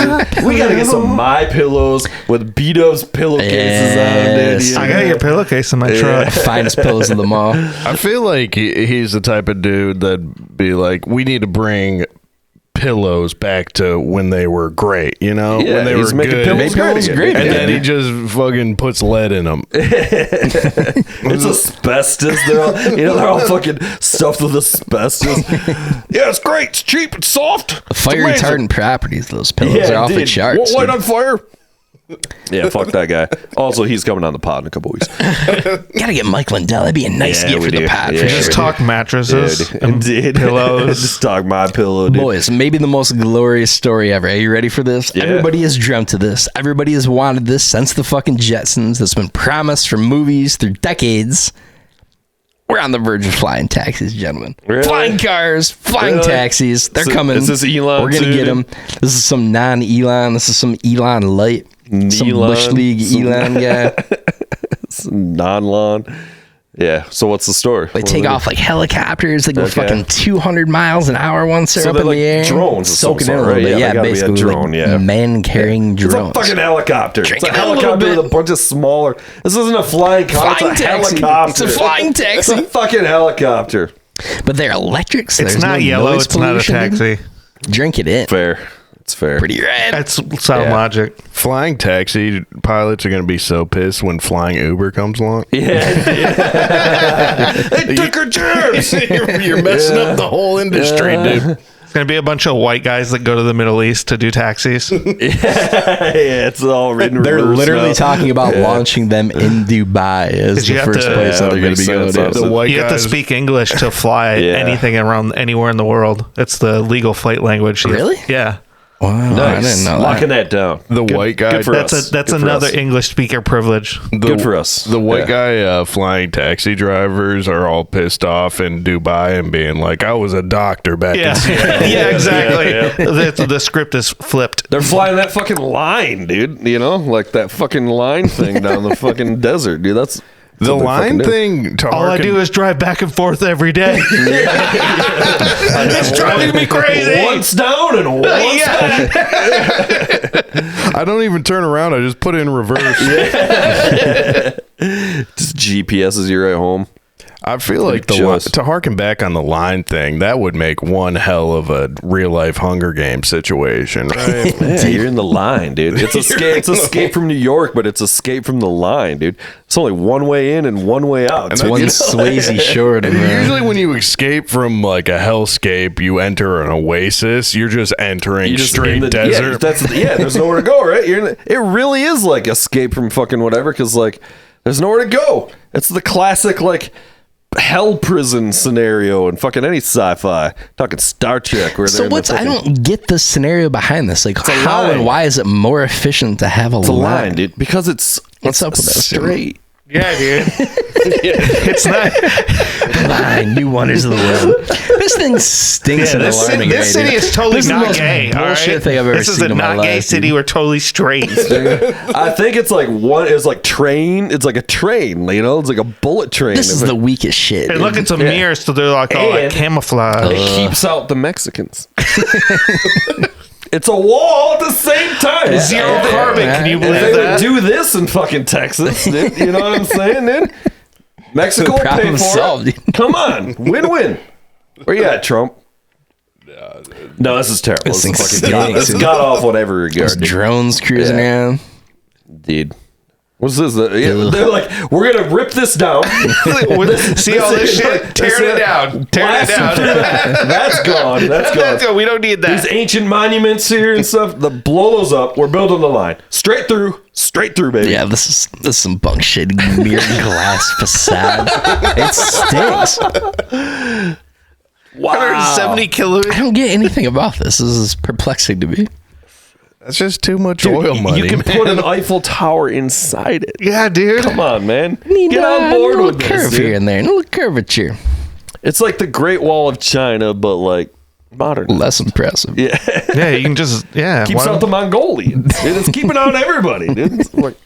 Speaker 6: We gotta get some My Pillows with B-Dubs pillowcases on them, dude.
Speaker 5: Yes.
Speaker 8: I got your pillowcase in my truck.
Speaker 5: Finest pillows of them all.
Speaker 7: I feel like he's the type of dude that'd be like, we need to bring pillows back to when they were great, you know?
Speaker 6: Yeah,
Speaker 7: when they
Speaker 6: he's
Speaker 7: were
Speaker 6: making
Speaker 7: good.
Speaker 6: pillows great again.
Speaker 7: And
Speaker 6: Yeah.
Speaker 7: then he just fucking puts lead in them.
Speaker 6: It's asbestos. They're all fucking stuffed with asbestos. Yeah, it's great. It's cheap. It's soft. It's
Speaker 5: Fire
Speaker 6: amazing.
Speaker 5: retardant properties of those pillows are off the
Speaker 6: dude.
Speaker 5: charts.
Speaker 6: Light
Speaker 5: dude.
Speaker 6: on fire. Yeah, fuck that guy. Also, he's coming on the pod in a couple weeks.
Speaker 5: Gotta get Mike Lindell. That'd be a nice
Speaker 6: Yeah,
Speaker 5: gift
Speaker 6: we
Speaker 5: for the
Speaker 6: do.
Speaker 5: pod.
Speaker 6: Yeah,
Speaker 5: for
Speaker 6: we
Speaker 5: sure.
Speaker 8: Just talk mattresses,
Speaker 6: Indeed.
Speaker 8: pillows.
Speaker 6: Just talk my pillow, dude.
Speaker 5: Boys, maybe the most glorious story ever. Are you ready for this?
Speaker 6: Yeah.
Speaker 5: Everybody has dreamt of this. Everybody has wanted this since the fucking Jetsons. It's been promised from movies through decades. We're on the verge of flying taxis, gentlemen.
Speaker 6: Really?
Speaker 5: Flying cars, flying
Speaker 6: Really?
Speaker 5: taxis. They're
Speaker 6: So,
Speaker 5: coming.
Speaker 6: is this Elon
Speaker 5: We're going to
Speaker 6: too,
Speaker 5: get them.
Speaker 6: dude?
Speaker 5: This is some non-Elon. This is some Elon light. Some
Speaker 6: Elon,
Speaker 5: Bush League
Speaker 6: some-
Speaker 5: Elon guy.
Speaker 6: Non-lawn. Yeah. So what's the story?
Speaker 5: They take off like helicopters. They go
Speaker 6: Okay.
Speaker 5: fucking 200 miles an hour once they're
Speaker 6: So
Speaker 5: up
Speaker 6: they're
Speaker 5: in
Speaker 6: like
Speaker 5: the air.
Speaker 6: drones of some
Speaker 5: Soaking in a
Speaker 6: sort,
Speaker 5: little
Speaker 6: right?
Speaker 5: bit.
Speaker 6: Yeah,
Speaker 5: Yeah,
Speaker 6: they gotta be a
Speaker 5: basically
Speaker 6: drone,
Speaker 5: like
Speaker 6: yeah.
Speaker 5: man-carrying
Speaker 6: It's
Speaker 5: drones.
Speaker 6: a fucking helicopter. It's
Speaker 5: Drink
Speaker 6: a
Speaker 5: it a little
Speaker 6: helicopter
Speaker 5: bit.
Speaker 6: with a bunch of smaller. This isn't a flying car.
Speaker 5: Flying
Speaker 6: it's a
Speaker 5: taxi.
Speaker 6: helicopter.
Speaker 5: It's a flying
Speaker 6: It's
Speaker 5: taxi.
Speaker 6: a fucking helicopter.
Speaker 5: But they're electric, so
Speaker 8: It's
Speaker 5: there's
Speaker 8: not
Speaker 5: no
Speaker 8: yellow.
Speaker 5: noise
Speaker 8: It's not a
Speaker 5: pollution.
Speaker 8: taxi.
Speaker 5: Drink it in.
Speaker 6: Fair. It's fair.
Speaker 5: Pretty rad.
Speaker 8: That's sound
Speaker 6: Yeah.
Speaker 8: logic.
Speaker 7: Flying taxi pilots are going to be so pissed when flying Uber comes along.
Speaker 6: Yeah. They took her germs.
Speaker 7: You're messing up the whole industry, dude.
Speaker 8: It's gonna be a bunch of white guys that go to the Middle East to do taxis.
Speaker 6: Yeah, it's all written.
Speaker 5: They're
Speaker 6: reverse
Speaker 5: literally
Speaker 6: now.
Speaker 5: talking about launching them in Dubai as
Speaker 8: 'Cause you
Speaker 5: the
Speaker 8: have
Speaker 5: first
Speaker 8: to-
Speaker 5: place that
Speaker 6: Yeah,
Speaker 5: they're going to be
Speaker 6: makes
Speaker 5: going
Speaker 6: sense.
Speaker 5: to.
Speaker 7: The white
Speaker 8: You have to
Speaker 7: guys.
Speaker 8: speak English to fly
Speaker 6: Yeah.
Speaker 8: anything around anywhere in the world. It's the legal flight language.
Speaker 5: Really?
Speaker 8: Yeah.
Speaker 5: Wow, I
Speaker 6: Nice.
Speaker 5: didn't know
Speaker 6: Locking
Speaker 5: that.
Speaker 6: that down.
Speaker 7: The white guy.
Speaker 6: good for us.
Speaker 8: That's
Speaker 6: Good for
Speaker 8: another
Speaker 6: us.
Speaker 8: English speaker privilege.
Speaker 6: Good for us.
Speaker 7: The white
Speaker 6: Yeah.
Speaker 7: guy flying taxi drivers are all pissed off in Dubai and being like, I was a doctor back
Speaker 8: Yeah.
Speaker 7: in Seattle.
Speaker 8: Yeah, exactly. The script is flipped.
Speaker 6: They're flying that fucking line, dude. You know, like that fucking line thing down the fucking desert, dude. That's
Speaker 7: The
Speaker 6: what they fucking
Speaker 7: line
Speaker 6: do.
Speaker 7: thing to
Speaker 8: All I
Speaker 7: harken-
Speaker 8: do is drive back and forth every day. It's driving me crazy.
Speaker 6: Once down and once
Speaker 8: Yeah.
Speaker 7: I don't even turn around. I just put it in reverse.
Speaker 6: just GPSs you right home.
Speaker 7: I feel like
Speaker 6: Ridiculous.
Speaker 7: to harken back on the line thing, that would make one hell of a real life Hunger Games situation, right?
Speaker 6: Yeah, you're in the line, dude. It's escape. It's escape from New York, but it's escape from the line, dude. It's only one way in and one way out.
Speaker 7: And
Speaker 6: dude.
Speaker 5: One
Speaker 6: You know?
Speaker 5: Swayze short of
Speaker 7: Usually, when you escape from like a hellscape, you enter an oasis. You're just entering
Speaker 6: You just
Speaker 7: straight
Speaker 6: in the
Speaker 7: desert.
Speaker 6: Yeah, there's nowhere to go, right? It really is like escape from fucking whatever, because like there's nowhere to go. It's the classic like hell prison scenario in fucking any sci-fi. Talking Star Trek. Where
Speaker 5: So
Speaker 6: they're in the
Speaker 5: what's I
Speaker 6: fucking-
Speaker 5: don't get the scenario behind this. Like
Speaker 6: a
Speaker 5: how
Speaker 6: line.
Speaker 5: and why is it more efficient to have a
Speaker 6: It's a
Speaker 5: line?
Speaker 6: line, dude, because it's
Speaker 5: What's up with that, Jim?
Speaker 6: straight.
Speaker 8: Yeah, dude. It's not.
Speaker 5: Line, new wonders of the world. This thing stinks
Speaker 8: Yeah,
Speaker 5: and
Speaker 8: this
Speaker 5: alarming.
Speaker 8: this
Speaker 5: right,
Speaker 8: city
Speaker 5: dude.
Speaker 8: is totally
Speaker 5: This is the
Speaker 8: not
Speaker 5: most
Speaker 8: gay. all
Speaker 5: bullshit
Speaker 8: right?
Speaker 5: thing I've ever
Speaker 8: This is
Speaker 5: seen
Speaker 8: a
Speaker 5: in my
Speaker 8: not gay
Speaker 5: life,
Speaker 8: city.
Speaker 5: dude.
Speaker 8: We're totally straight.
Speaker 6: I think it's like one. It's like train. It's like a train. You know, it's like a bullet train.
Speaker 5: This is the weakest shit.
Speaker 8: And
Speaker 5: dude.
Speaker 8: look, it's a mirror, so they're like, oh, like
Speaker 6: And-
Speaker 8: camouflage.
Speaker 6: It keeps out the Mexicans. It's a wall at the same time.
Speaker 8: Zero carbon. Can you
Speaker 6: If
Speaker 8: believe
Speaker 6: they would
Speaker 8: that?
Speaker 6: do this in fucking Texas, dude, you know what I'm saying, dude? Mexico will pay
Speaker 5: Problem
Speaker 6: for
Speaker 5: solved,
Speaker 6: it.
Speaker 5: dude.
Speaker 6: Come on, win-win. Where you at, Trump? No, this is terrible.
Speaker 5: This
Speaker 6: This is
Speaker 5: thing
Speaker 6: fucking god,
Speaker 5: stinks.
Speaker 6: it's god awful in every regard,
Speaker 5: There's
Speaker 6: dude.
Speaker 5: drones cruising
Speaker 6: Yeah.
Speaker 5: around.
Speaker 6: Dude. What's this? They're like, we're gonna rip this down.
Speaker 8: See all this shit? Tearing it down. Tearing it down.
Speaker 6: That's gone. That's gone.
Speaker 8: We don't need
Speaker 6: These
Speaker 8: that.
Speaker 6: ancient monuments here and stuff, blow those up. We're building the line. Straight through, baby.
Speaker 5: Yeah, this is some bunk shit. Mirrored glass facade. It stinks.
Speaker 8: 170 kilometers.
Speaker 5: I don't get anything about this. This is perplexing to me.
Speaker 7: That's just too much
Speaker 6: Dude,
Speaker 7: oil money.
Speaker 6: You can
Speaker 7: man.
Speaker 6: put an Eiffel Tower inside it.
Speaker 8: Yeah, dude.
Speaker 6: Come on, man.
Speaker 5: Need
Speaker 6: Get on board
Speaker 5: a
Speaker 6: with
Speaker 5: little curve
Speaker 6: this,
Speaker 5: here
Speaker 6: dude.
Speaker 5: and there, a little curvature.
Speaker 6: It's like the Great Wall of China, but like modern.
Speaker 5: Less impressive.
Speaker 6: Yeah.
Speaker 8: Yeah, you can just, yeah.
Speaker 6: Keeps out the Mongolians. Dude, it's keeping out everybody. Dude. It's like-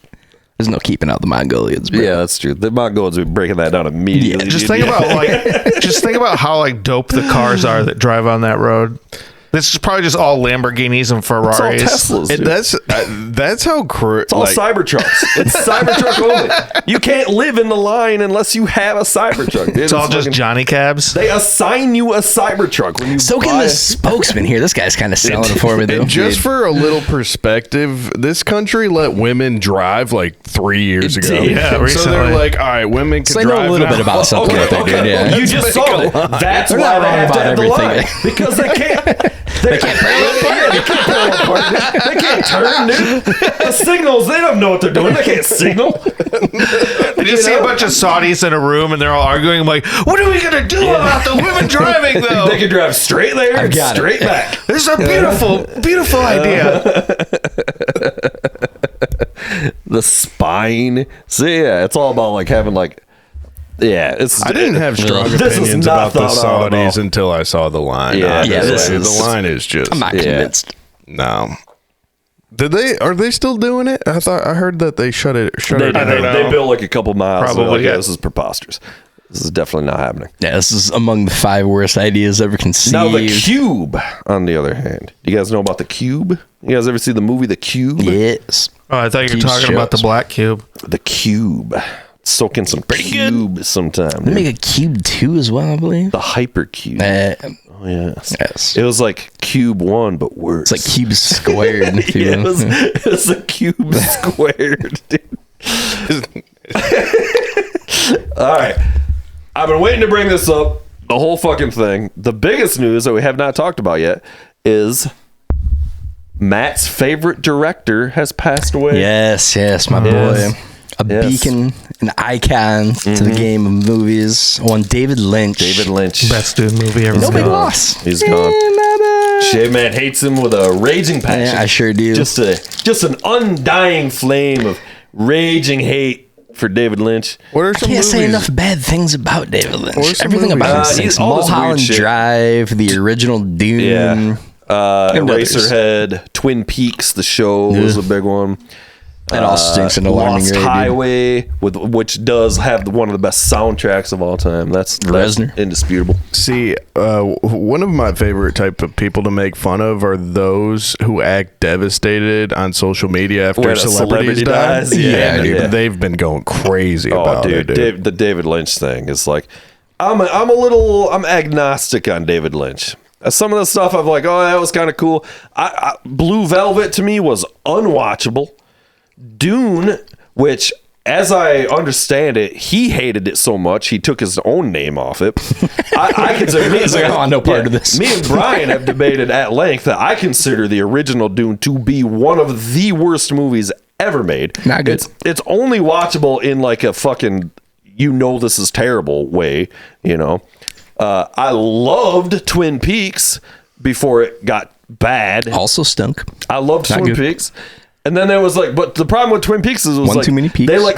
Speaker 5: There's no keeping out the Mongolians. Bro.
Speaker 6: yeah, that's true. The Mongolians would be breaking that down immediately.
Speaker 8: Just
Speaker 6: dude.
Speaker 8: think
Speaker 6: Yeah.
Speaker 8: about just think about how like dope the cars are that drive on that road. This is probably just all Lamborghinis and
Speaker 6: It's all
Speaker 8: Ferraris.
Speaker 6: Teslas.
Speaker 7: And
Speaker 6: dude.
Speaker 7: that's how
Speaker 6: It's all Cybertrucks. It's Cybertruck only. You can't live in the line unless you have a Cybertruck. Dude.
Speaker 8: It's all just Johnny cabs.
Speaker 6: They assign you a Cybertruck when you
Speaker 5: So can
Speaker 6: buy
Speaker 5: the spokesman here. This guy's kind of selling it for me, though.
Speaker 7: And just for a little perspective, this country let women drive like 3 years ago.
Speaker 8: Yeah,
Speaker 7: so
Speaker 8: recently.
Speaker 7: they're like, all right, women can
Speaker 5: So I know
Speaker 7: drive
Speaker 5: a little
Speaker 7: now.
Speaker 5: bit about something like that, dude. Yeah.
Speaker 6: You just saw it. That's
Speaker 5: They're
Speaker 6: why
Speaker 5: not
Speaker 6: they
Speaker 5: wrong
Speaker 6: have to
Speaker 5: about
Speaker 6: have the line.
Speaker 5: everything.
Speaker 6: Because they can't. They can't parallel park. They can't turn, dude. The signals, they don't know what they're doing. They can't signal.
Speaker 8: You just see a bunch of Saudis in a room and they're all arguing. I'm like, what are we going to do about the women driving, though?
Speaker 6: They can drive straight there and
Speaker 5: got it.
Speaker 6: straight back.
Speaker 8: This is a beautiful, beautiful idea.
Speaker 6: The spine. So yeah, it's all about like having like, yeah. It's.
Speaker 7: I didn't have strong
Speaker 6: This is
Speaker 7: opinions
Speaker 6: not
Speaker 7: about the
Speaker 6: thought out at all.
Speaker 7: Saudis until I saw the line.
Speaker 6: Yeah,
Speaker 5: yeah, this
Speaker 7: Honestly,
Speaker 5: is-
Speaker 7: the line is just
Speaker 5: I'm not convinced.
Speaker 7: no. Are they still doing it? I heard that they shut it
Speaker 6: They,
Speaker 7: down.
Speaker 6: they built like a couple miles.
Speaker 8: Probably,
Speaker 6: Probably. Like,
Speaker 8: yeah.
Speaker 6: This is preposterous. This is definitely not happening.
Speaker 5: Yeah, this is among the 5 worst ideas ever conceived.
Speaker 6: Now the Cube, on the other hand, you guys know about the Cube? You guys ever see the movie The Cube?
Speaker 5: Yes.
Speaker 8: Oh, I thought you were
Speaker 5: Cube
Speaker 8: talking about the
Speaker 5: shows.
Speaker 8: black cube.
Speaker 6: The Cube. Soak in some cube sometime.
Speaker 5: They
Speaker 6: dude.
Speaker 5: make a Cube 2 as well, I believe.
Speaker 6: The Hypercube. Oh yes.
Speaker 5: Yes.
Speaker 6: It was like Cube 1, but worse.
Speaker 5: It's like Cube squared. if you
Speaker 6: Yeah,
Speaker 5: will.
Speaker 6: it was a cube squared, dude. All right. I've been waiting to bring this up. The whole fucking thing. The biggest news that we have not talked about yet is Matt's favorite director has passed away.
Speaker 5: Yes, my
Speaker 6: Yes.
Speaker 5: boy. A
Speaker 6: Yes.
Speaker 5: beacon, an icon to the game of movies. One David Lynch.
Speaker 6: David Lynch.
Speaker 8: Best dude movie ever.
Speaker 5: No
Speaker 8: made.
Speaker 5: big loss.
Speaker 6: He's gone. Shave Man hates him with a raging passion.
Speaker 5: Yeah, I sure do.
Speaker 6: Just an undying flame of raging hate for David Lynch.
Speaker 7: What are
Speaker 5: I
Speaker 7: some
Speaker 5: can't
Speaker 7: movies?
Speaker 5: say enough bad things about David
Speaker 7: What are
Speaker 5: Lynch.
Speaker 7: some
Speaker 5: Everything
Speaker 7: movies?
Speaker 5: about him
Speaker 6: He's
Speaker 5: stinks.
Speaker 6: all this weird
Speaker 5: Mulholland
Speaker 6: shit.
Speaker 5: Drive, the original Dune.
Speaker 6: Yeah.
Speaker 5: And others.
Speaker 6: Eraserhead, Twin Peaks, the show was a big one.
Speaker 5: That all stinks in alarming
Speaker 6: Lost
Speaker 5: rate, dude.
Speaker 6: Highway, which does have one of the best soundtracks of all time. That's
Speaker 5: Reznor.
Speaker 6: indisputable.
Speaker 7: See, one of my favorite type of people to make fun of are those who act devastated on social media after
Speaker 6: When a
Speaker 7: celebrities
Speaker 6: celebrity
Speaker 7: die.
Speaker 6: dies?
Speaker 7: Yeah,
Speaker 6: Yeah,
Speaker 7: dude,
Speaker 6: yeah.
Speaker 7: they've been going crazy
Speaker 6: Oh,
Speaker 7: about
Speaker 6: dude,
Speaker 7: it, dude.
Speaker 6: the David Lynch thing is like, I'm agnostic on David Lynch. Some of the stuff I'm like, oh, that was kind of cool. Blue Velvet to me was unwatchable. Dune, which, as I understand it, he hated it so much he took his own name off it. I consider me
Speaker 5: He's like, "Oh, no part of this."
Speaker 6: Me and Brian have debated at length that I consider the original Dune to be one of the worst movies ever made.
Speaker 5: Not good.
Speaker 6: It's only watchable in like a fucking this is terrible way. I loved Twin Peaks before it got bad.
Speaker 5: Also stunk.
Speaker 6: I loved
Speaker 5: Not
Speaker 6: Twin
Speaker 5: good.
Speaker 6: Peaks. And then there was like, but the problem with Twin Peaks is it was
Speaker 5: One
Speaker 6: like
Speaker 5: too many peaks.
Speaker 6: they like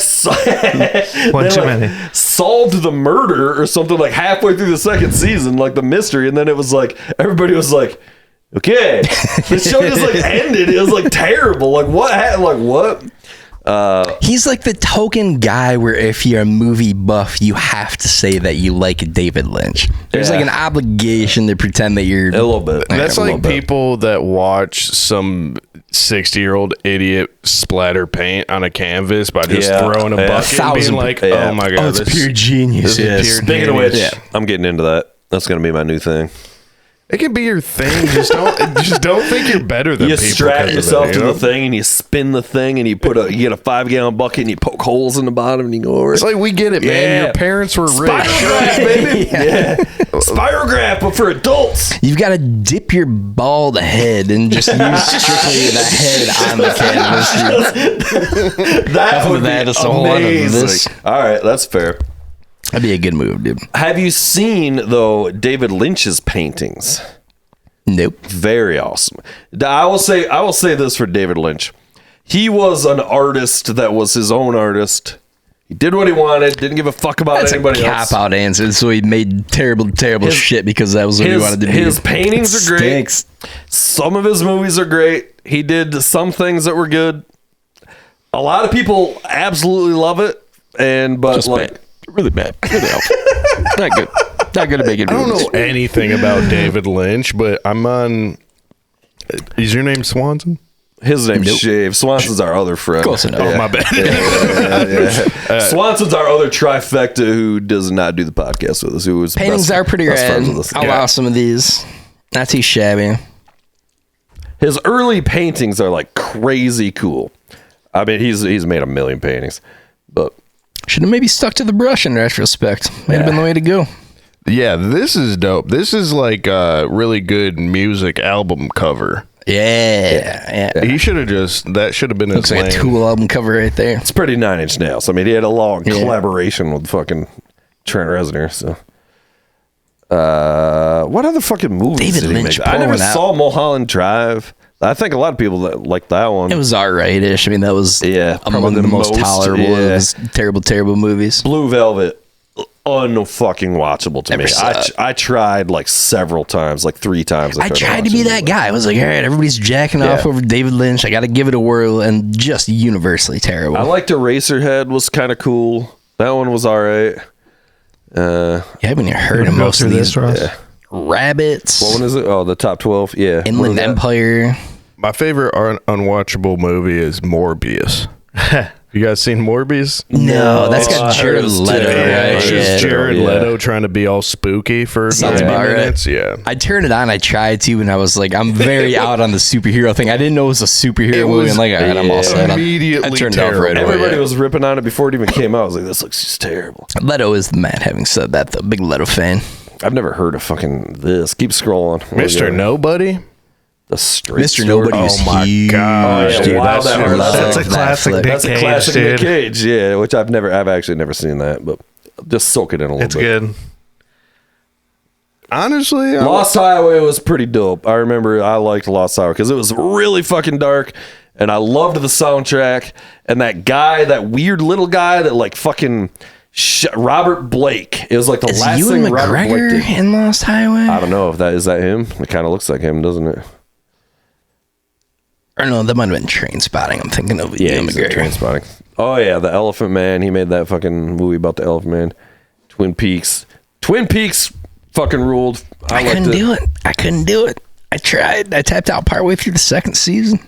Speaker 8: One too many.
Speaker 6: solved the murder or something like halfway through the second season, like the mystery, and then it was like everybody was like, okay, the show just like ended. It was like terrible. Like what? Like what?
Speaker 5: He's like the token guy where if you're a movie buff, you have to say that you like David Lynch. There's
Speaker 6: Yeah.
Speaker 5: like an obligation to pretend that you're
Speaker 6: A little bit.
Speaker 7: That's
Speaker 6: A little
Speaker 7: like
Speaker 6: bit.
Speaker 7: people that watch some 60-year-old idiot splatter paint on a canvas by just
Speaker 6: Yeah.
Speaker 7: throwing a
Speaker 6: Yeah.
Speaker 7: bucket and being
Speaker 5: 1,000
Speaker 7: like,
Speaker 6: yeah.
Speaker 7: oh my god,
Speaker 5: it's pure genius.
Speaker 7: this is
Speaker 5: Yes.
Speaker 7: pure
Speaker 6: Speaking of which,
Speaker 7: genius.
Speaker 6: I'm getting into that. That's gonna be my new thing.
Speaker 7: It can be your thing. Just don't think you're better than
Speaker 6: You
Speaker 7: people.
Speaker 6: strap
Speaker 7: 'cause of
Speaker 6: yourself
Speaker 7: it,
Speaker 6: to
Speaker 7: you know?
Speaker 6: the thing and you spin the thing and you get a 5-gallon bucket and you poke holes in the bottom and you go over it.
Speaker 7: It's like we get it, man.
Speaker 6: Yeah.
Speaker 7: Your parents were rich.
Speaker 6: Spirograph, baby. Yeah. Spirograph, but for adults.
Speaker 5: You've got to dip your bald head and just use strictly the head on the canvas.
Speaker 6: That would
Speaker 5: that
Speaker 6: be
Speaker 5: is a whole lot of
Speaker 6: amazing.
Speaker 5: this.
Speaker 6: All right, that's fair.
Speaker 5: That'd be a good move, dude.
Speaker 6: Have you seen, though, David Lynch's paintings?
Speaker 5: Nope.
Speaker 6: Very awesome. I will say this for David Lynch. He was an artist that was his own artist. He did what he wanted, didn't give a fuck about
Speaker 5: That's a
Speaker 6: anybody else.
Speaker 5: cop-out answer. So he made terrible shit because that was what he wanted to do.
Speaker 6: His paintings are great.
Speaker 5: Stinks.
Speaker 6: Some of his movies are great. He did some things that were good. A lot of people absolutely love it, but
Speaker 5: Just
Speaker 6: like
Speaker 5: bad. Really bad. Really awful. Not good. Not good at making
Speaker 7: I don't
Speaker 5: movies.
Speaker 7: know anything about David Lynch, but I'm on Is your name Swanson?
Speaker 6: His name's Shave. Swanson's our other friend.
Speaker 5: Close enough.
Speaker 7: Oh, my bad.
Speaker 6: Swanson's our other trifecta who does not do the podcast with us. Who was
Speaker 5: Paintings are pretty
Speaker 6: best
Speaker 5: rad.
Speaker 6: friends with us.
Speaker 5: I'll allow some of these. Not too shabby.
Speaker 6: His early paintings are like crazy cool. I mean, he's made a million paintings, but
Speaker 5: Should have maybe stuck to the brush in retrospect. Might have been the way to go.
Speaker 7: Yeah, this is dope. This is like a really good music album cover.
Speaker 5: Yeah.
Speaker 7: He should have that should have been
Speaker 5: Looks
Speaker 7: his
Speaker 5: like a
Speaker 7: lane.
Speaker 5: Tool album cover right there.
Speaker 6: it's pretty 9 Inch Nails. I mean, he had a long collaboration with fucking Trent Reznor. So, what other fucking movies
Speaker 5: David
Speaker 6: did he
Speaker 5: Lynch
Speaker 6: make? I never
Speaker 5: pouring out.
Speaker 6: saw Mulholland Drive. I think a lot of people that like that one.
Speaker 5: It was alright-ish. I mean, that was among
Speaker 6: probably
Speaker 5: the most tolerable of
Speaker 6: yeah.
Speaker 5: his terrible movies.
Speaker 6: Blue Velvet, unfucking watchable to
Speaker 5: Never
Speaker 6: me.
Speaker 5: saw it.
Speaker 6: I tried like several times, like 3 times.
Speaker 5: I tried to be that guy. I was like, all right, everybody's jacking off over David Lynch. I got to give it a whirl, and just universally terrible.
Speaker 6: I liked Eraserhead, was kind of cool. That one was all right.
Speaker 5: You haven't even heard of most of these. Rabbits.
Speaker 6: What one is it? Oh, the top 12. Yeah.
Speaker 5: Inland Empire.
Speaker 7: My favorite unwatchable movie is Morbius. You guys seen Morbius?
Speaker 5: No, that's got Jared Leto, right?
Speaker 7: It's just Jared Leto trying to be all spooky for
Speaker 5: Sounds
Speaker 7: 90
Speaker 5: about right.
Speaker 7: minutes. Yeah.
Speaker 5: I turned it on. I tried to, and I was like, I'm very out on the superhero thing. I didn't know it was a superhero movie. I'm like, all right, I'm all set.
Speaker 7: Immediately
Speaker 5: I turned it off right away.
Speaker 6: Everybody was ripping on it before it even came out. I was like, this looks just terrible.
Speaker 5: Leto is the man. Having said that, the big Leto fan.
Speaker 6: I've never heard of fucking this. Keep scrolling.
Speaker 7: Mr. Nobody?
Speaker 6: The Straight
Speaker 5: Mr.
Speaker 6: Sword.
Speaker 5: Nobody is
Speaker 7: Oh my
Speaker 5: huge,
Speaker 7: gosh,
Speaker 5: dude.
Speaker 6: Wild
Speaker 5: I
Speaker 6: at Heart.
Speaker 5: love
Speaker 8: That's a
Speaker 5: that
Speaker 8: classic
Speaker 5: flick.
Speaker 8: Nick
Speaker 6: That's a
Speaker 8: Cage,
Speaker 6: classic Nick
Speaker 8: dude.
Speaker 6: Cage, yeah, which I've actually never seen that, but just soak it in a little
Speaker 8: It's
Speaker 6: bit.
Speaker 8: good.
Speaker 7: Honestly,
Speaker 6: Lost Highway was pretty dope. I remember I liked Lost Highway because it was really fucking dark, and I loved the soundtrack. And that guy, that weird little guy that like fucking Robert Blake. It was like the
Speaker 5: Is
Speaker 6: last
Speaker 5: Ewan
Speaker 6: thing Robert Blake
Speaker 5: McGregor
Speaker 6: did.
Speaker 5: in Lost Highway?
Speaker 6: I don't know if that is him. It kind of looks like him, doesn't it?
Speaker 5: Or no, that might have been Train Spotting. I'm thinking of Ewan
Speaker 6: he's in
Speaker 5: McGregor.
Speaker 6: Trainspotting. Oh yeah, the Elephant Man. He made that fucking movie about the Elephant Man. Twin Peaks fucking ruled.
Speaker 5: I couldn't do it. I couldn't do it. I tried. I tapped out partway through the second season.